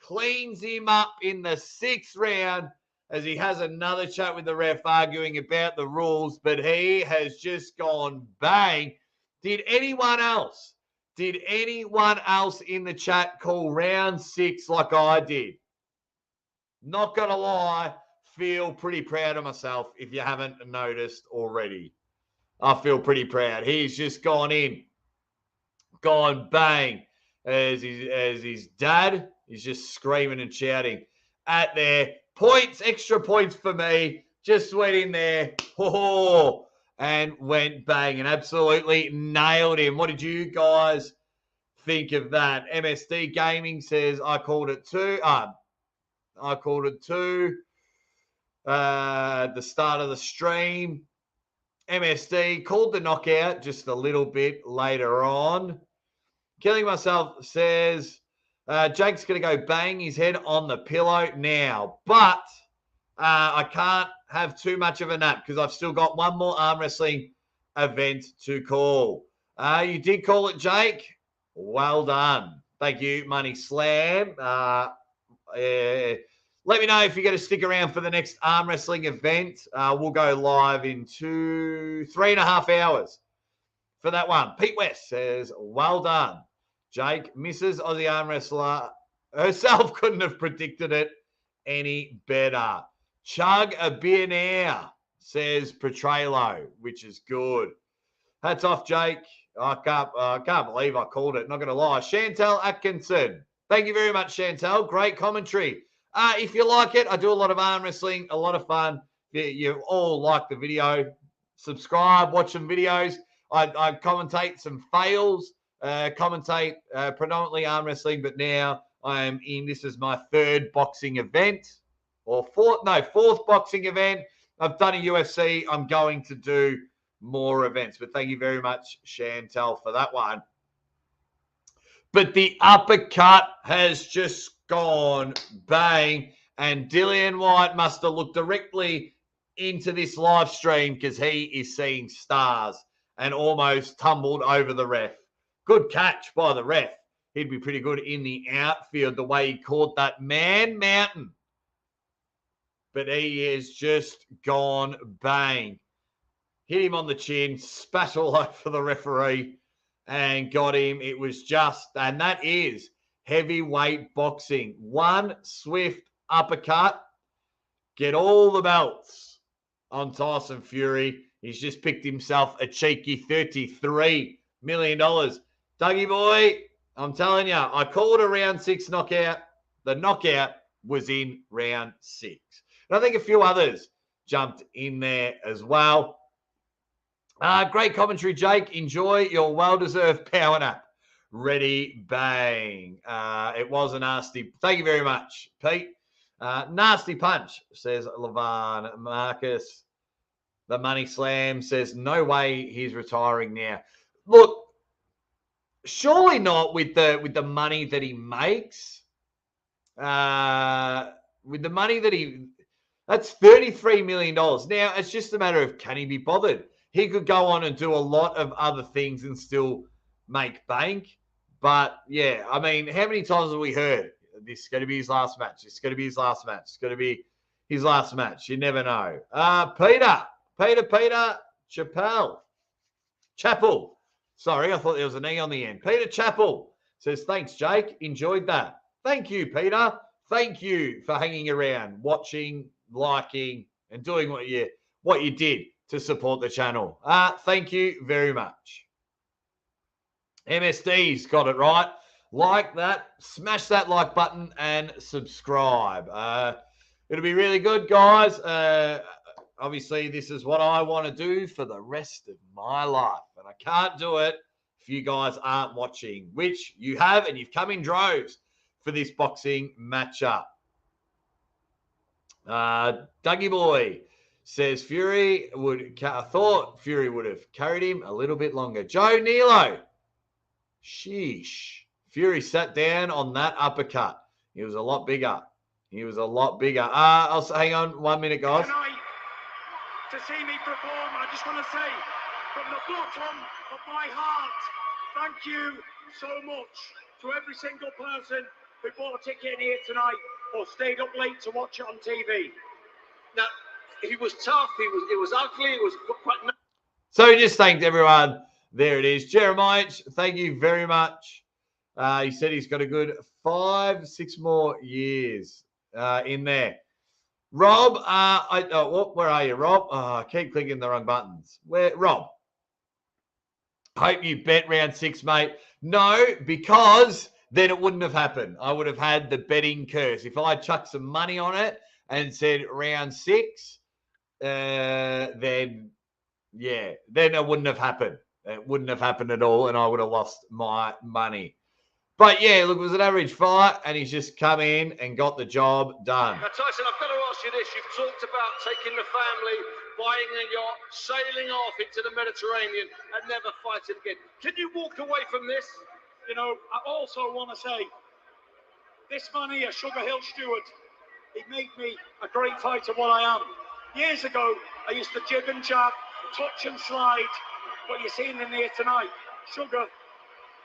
Cleans him up in the 6th round as he has another chat with the ref arguing about the rules, but he has just gone bang. Did anyone else in the chat call round 6 like I did? Not going to lie, feel pretty proud of myself if you haven't noticed already. I feel pretty proud. He's just gone in, gone bang as his dad is just screaming and shouting at there. Points, extra points for me. Just went in there and went bang and absolutely nailed him. What did you guys think of that? MSD Gaming says, I called it too. I called it too at the start of the stream. MSD called the knockout just a little bit later on. Killing Myself says, Jake's going to go bang his head on the pillow now. But I can't have too much of a nap because I've still got one more arm wrestling event to call. You did call it, Jake. Well done. Thank you, Money Slam. Let me know if you're going to stick around for the next arm wrestling event. We'll go live in 3.5 hours for that one. Pete West says, well done. Jake, Mrs. Aussie arm wrestler herself couldn't have predicted it any better. Chug a beer now, says Petrello, which is good. Hats off, Jake. I can't believe I called it. Not going to lie. Chantel Atkinson. Thank you very much, Chantel. Great commentary. If you like it, I do a lot of arm wrestling, a lot of fun. You all like the video. Subscribe, watch some videos. I commentate some fails, commentate predominantly arm wrestling, but now I am in, this is my 3rd boxing event, or 4th boxing event. I've done a UFC. I'm going to do more events, but thank you very much, Chantel, for that one. But the uppercut has just gone bang. And Dillian Whyte must have looked directly into this live stream because he is seeing stars and almost tumbled over the ref. Good catch by the ref. He'd be pretty good in the outfield the way he caught that man mountain. But he has just gone bang. Hit him on the chin, spat all over the referee and got him. It was just, and that is heavyweight boxing. One swift uppercut, get all the belts on Tyson Fury. He's just picked himself a cheeky $33 million. Dougie boy, I'm telling you, I called a round 6 knockout. The knockout was in round 6. And I think a few others jumped in there as well. Great commentary, Jake. Enjoy your well-deserved power nap. Ready, bang. It was a nasty. Thank you very much, Pete. Nasty punch, says Levan. Marcus, the money slam, says, no way he's retiring now. Look, surely not with the money that he makes. With the money that that's $33 million. Now, it's just a matter of, can he be bothered? He could go on and do a lot of other things and still make bank. But, yeah, I mean, how many times have we heard this is going to be his last match? It's going to be his last match. It's going to be his last match. You never know. Peter Chappell. Sorry, I thought there was an E on the end. Peter Chappell says, thanks, Jake. Enjoyed that. Thank you, Peter. Thank you for hanging around, watching, liking, and doing what you did to support the channel. Thank you very much. MSD's got it right. Like that, smash that like button and subscribe. It'll be really good, guys. Obviously, this is what I want to do for the rest of my life. And I can't do it if you guys aren't watching, which you have, and you've come in droves for this boxing matchup. Dougie Boy says I thought Fury would have carried him a little bit longer. Joe Nilo. Sheesh. Fury sat down on that uppercut. He was a lot bigger. Hang on 1 minute, guys. Tonight, to see me perform, I just want to say, from the bottom of my heart, thank you so much to every single person who bought a ticket in here tonight or stayed up late to watch it on TV. Now, he was tough. It was ugly. It was quite. So he just thanked everyone. There it is. Jeremiah, thank you very much. He said he's got a good 5-6 more years in there. Rob, where are you, Rob? I keep clicking the wrong buttons. Where, Rob? Hope you bet round 6, mate. No, because then it wouldn't have happened. I would have had the betting curse. If I chucked some money on it and said round 6, then it wouldn't have happened. It wouldn't have happened at all, and I would have lost my money. But, yeah, look, it was an average fight, and he's just come in and got the job done. Now, Tyson, I've got to ask you this. You've talked about taking the family, buying a yacht, sailing off into the Mediterranean, and never fighting again. Can you walk away from this? You know, I also want to say, this man here, Sugar Hill Stewart, he made me a great fighter, what I am. Years ago, I used to jig and jab, touch and slide. What you're seeing in here tonight, Sugar,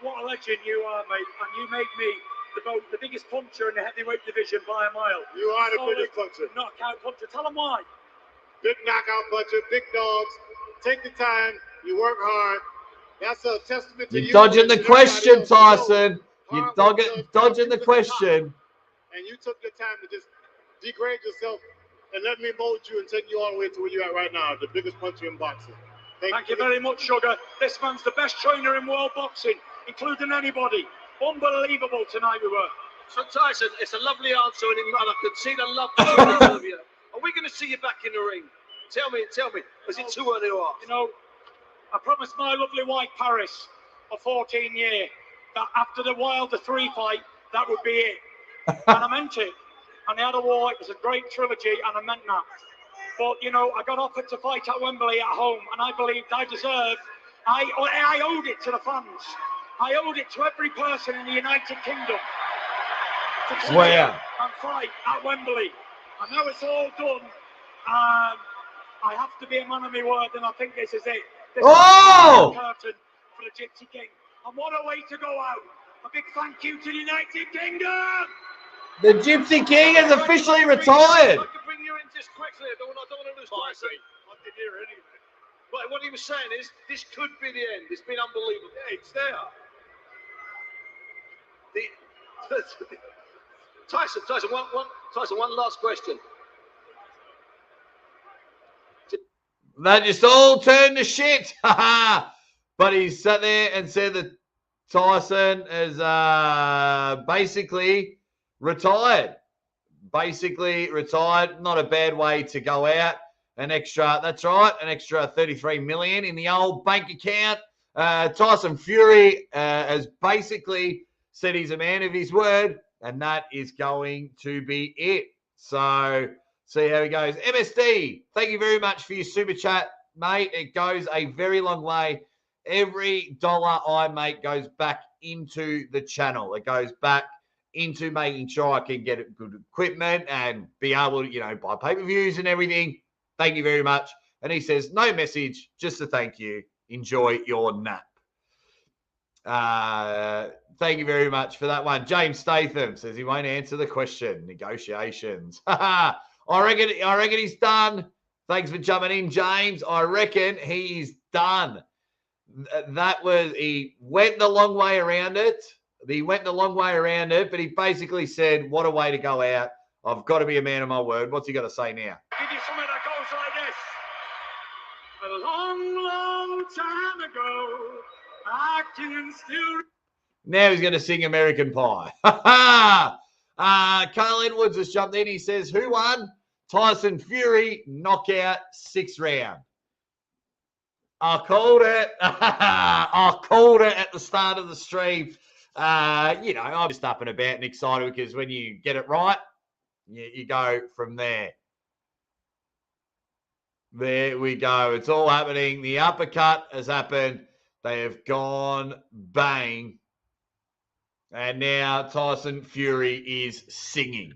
what a legend you are, mate. And you made me the biggest puncher in the heavyweight division by a mile. You are the biggest puncher. Knockout puncher. Tell them why. Big knockout puncher, big dogs. Take the time. You work hard. That's a testament to you. You're dodging the question, Tyson. You're dodging the question. And you took the time to just degrade yourself and let me mold you and take you all the way to where you're at right now, the biggest puncher in boxing. Thank you very much, Sugar. This man's the best trainer in world boxing, including anybody. Unbelievable tonight we were. So, Tyson, it's a lovely answer, and I could see the love between the two of you. Are we going to see you back in the ring? Tell me. Is it too early to ask? You know, I promised my lovely wife, Paris, a 14-year, that after the Wilder 3 fight, that would be it. And I meant it. And the other war, it was a great trilogy, and I meant that. But, you know, I got offered to fight at Wembley at home, and I believed I deserved. I owed it to the fans. I owed it to every person in the United Kingdom to to Wow. and fight at Wembley. I know it's all done. I have to be a man of my word, and I think this is it. This is the curtain for the Gypsy King. And what a way to go out. A big thank you to the United Kingdom. The Gypsy King has officially retired. I could bring you in just quickly. I don't want to lose Tyson. I didn't hear anything. But what he was saying is, this could be the end. It's been unbelievable. Yeah, it's there. Tyson, one last question. That just all turned to shit. But he sat there and said that Tyson is basically retired. Basically retired. Not a bad way to go out. An extra 33 million in the old bank account. Tyson Fury has basically said he's a man of his word, and that is going to be it. So see how he goes. MSD, thank you very much for your super chat, mate. It goes a very long way. Every dollar I make goes back into the channel. It goes back into making sure I can get good equipment and be able to, buy pay-per-views and everything. Thank you very much. And he says, no message, just a thank you. Enjoy your nap. Thank you very much for that one. James Statham says he won't answer the question. Negotiations. I reckon he's done. Thanks for jumping in, James. I reckon he is done. He went the long way around it. But he basically said, what a way to go out. I've got to be a man of my word. What's he got to say now? Give you something that goes like this. A long, long time ago, I can still... Now he's going to sing American Pie. Carl Edwards has jumped in. He says, who won? Tyson Fury, knockout, 6th round. I called it. I called it at the start of the stream. I'm just up and about and excited because when you get it right, you go from there. There we go. It's all happening. The uppercut has happened. They have gone bang. And now Tyson Fury is singing.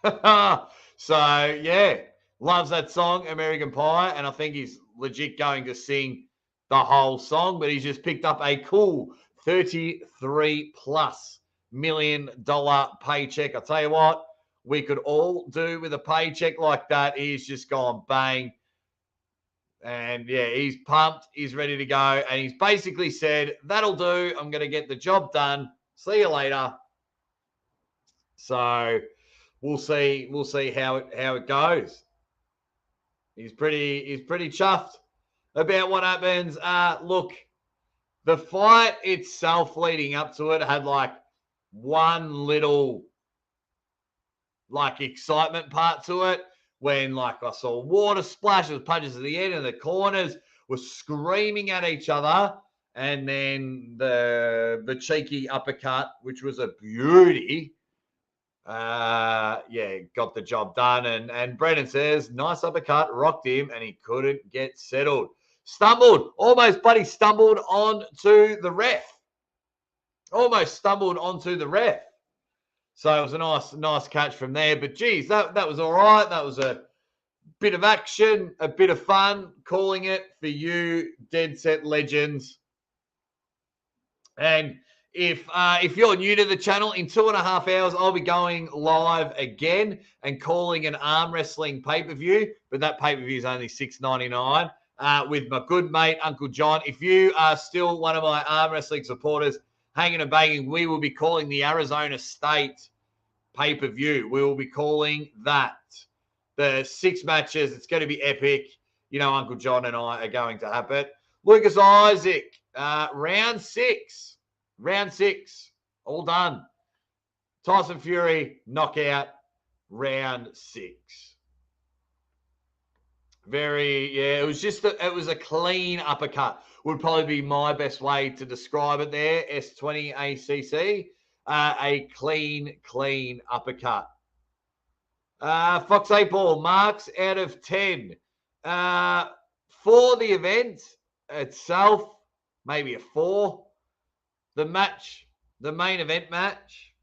So, yeah, loves that song, American Pie. And I think he's legit going to sing the whole song. But he's just picked up a cool $33+ million paycheck. I tell you what, we could all do with a paycheck like that. He's just gone bang. And, yeah, he's pumped. He's ready to go. And he's basically said, that'll do. I'm going to get the job done. See you later. So we'll see how it goes. He's pretty chuffed about what happens. Look, the fight itself leading up to it had like one little excitement part to it. When I saw water splashes, punches at the end, and the corners were screaming at each other, and then the cheeky uppercut, which was a beauty, got the job done. And Brendan says, nice uppercut, rocked him, and he couldn't get settled. Almost stumbled onto the ref. So it was a nice catch from there. But, geez, that was all right. That was a bit of action, a bit of fun, calling it for you, Dead Set Legends. And if you're new to the channel, in 2.5 hours, I'll be going live again and calling an arm wrestling pay-per-view. But that pay-per-view is only $6.99 with my good mate, Uncle John. If you are still one of my arm wrestling supporters, hanging and banging, we will be calling the Arizona State pay-per-view. We will be calling that. The 6 matches, it's going to be epic. Uncle John and I are going to have it. Lucas Isaac, round 6. All done. Tyson Fury, knockout, round 6. It was a clean uppercut. Would probably be my best way to describe it there. S20 ACC, a clean uppercut. Fox 8 Ball, marks out of 10. For the event itself, maybe a 4. The main event match,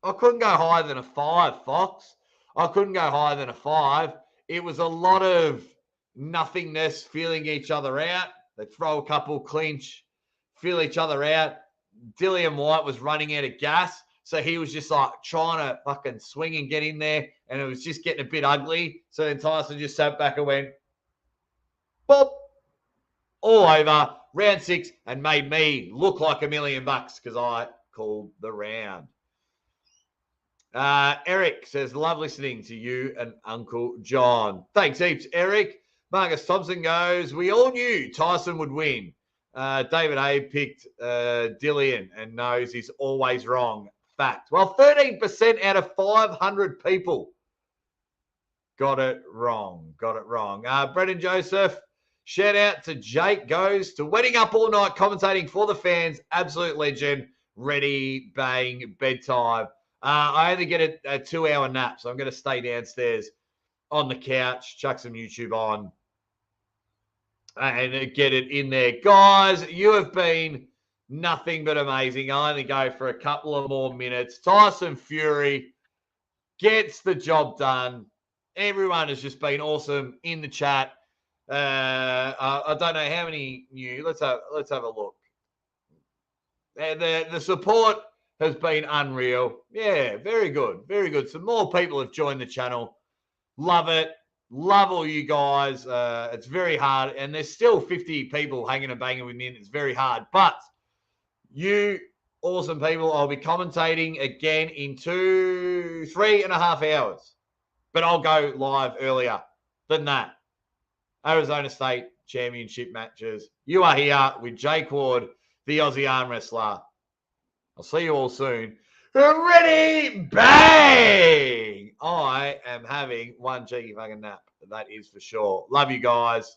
I couldn't go higher than a 5, Fox. I couldn't go higher than a 5. It was a lot of nothingness, feeling each other out. They throw a couple, clinch, feel each other out. Dillian Whyte was running out of gas, so he was just like trying to fucking swing and get in there, and it was just getting a bit ugly. So then Tyson just sat back and went, boop, all over, round 6, and made me look like $1 million because I called the round. Eric says, love listening to you and Uncle John. Thanks heaps, Eric. Marcus Thompson goes, we all knew Tyson would win. David A picked Dillian and knows he's always wrong. Fact. Well, 13% out of 500 people got it wrong. Brendan Joseph, shout out to Jake, goes to Wedding Up All Night, commentating for the fans. Absolute legend. Ready, bang, bedtime. I only get a 2-hour nap, so I'm going to stay downstairs on the couch, chuck some YouTube on, and get it in there. Guys, you have been nothing but amazing. I only go for a couple of more minutes. Tyson Fury gets the job done. Everyone has just been awesome in the chat. I don't know how many new. Let's have a look. The support has been unreal. Yeah, very good. Some more people have joined the channel. Love it. Love all you guys. It's very hard, and there's still 50 people hanging and banging with me, and it's very hard. But you awesome people, I'll be commentating again in 3.5 hours. But I'll go live earlier than that. Arizona State Championship matches. You are here with Jake Ward, the Aussie arm wrestler. I'll see you all soon. Ready, bang! I am having one cheeky fucking nap. That is for sure. Love you guys.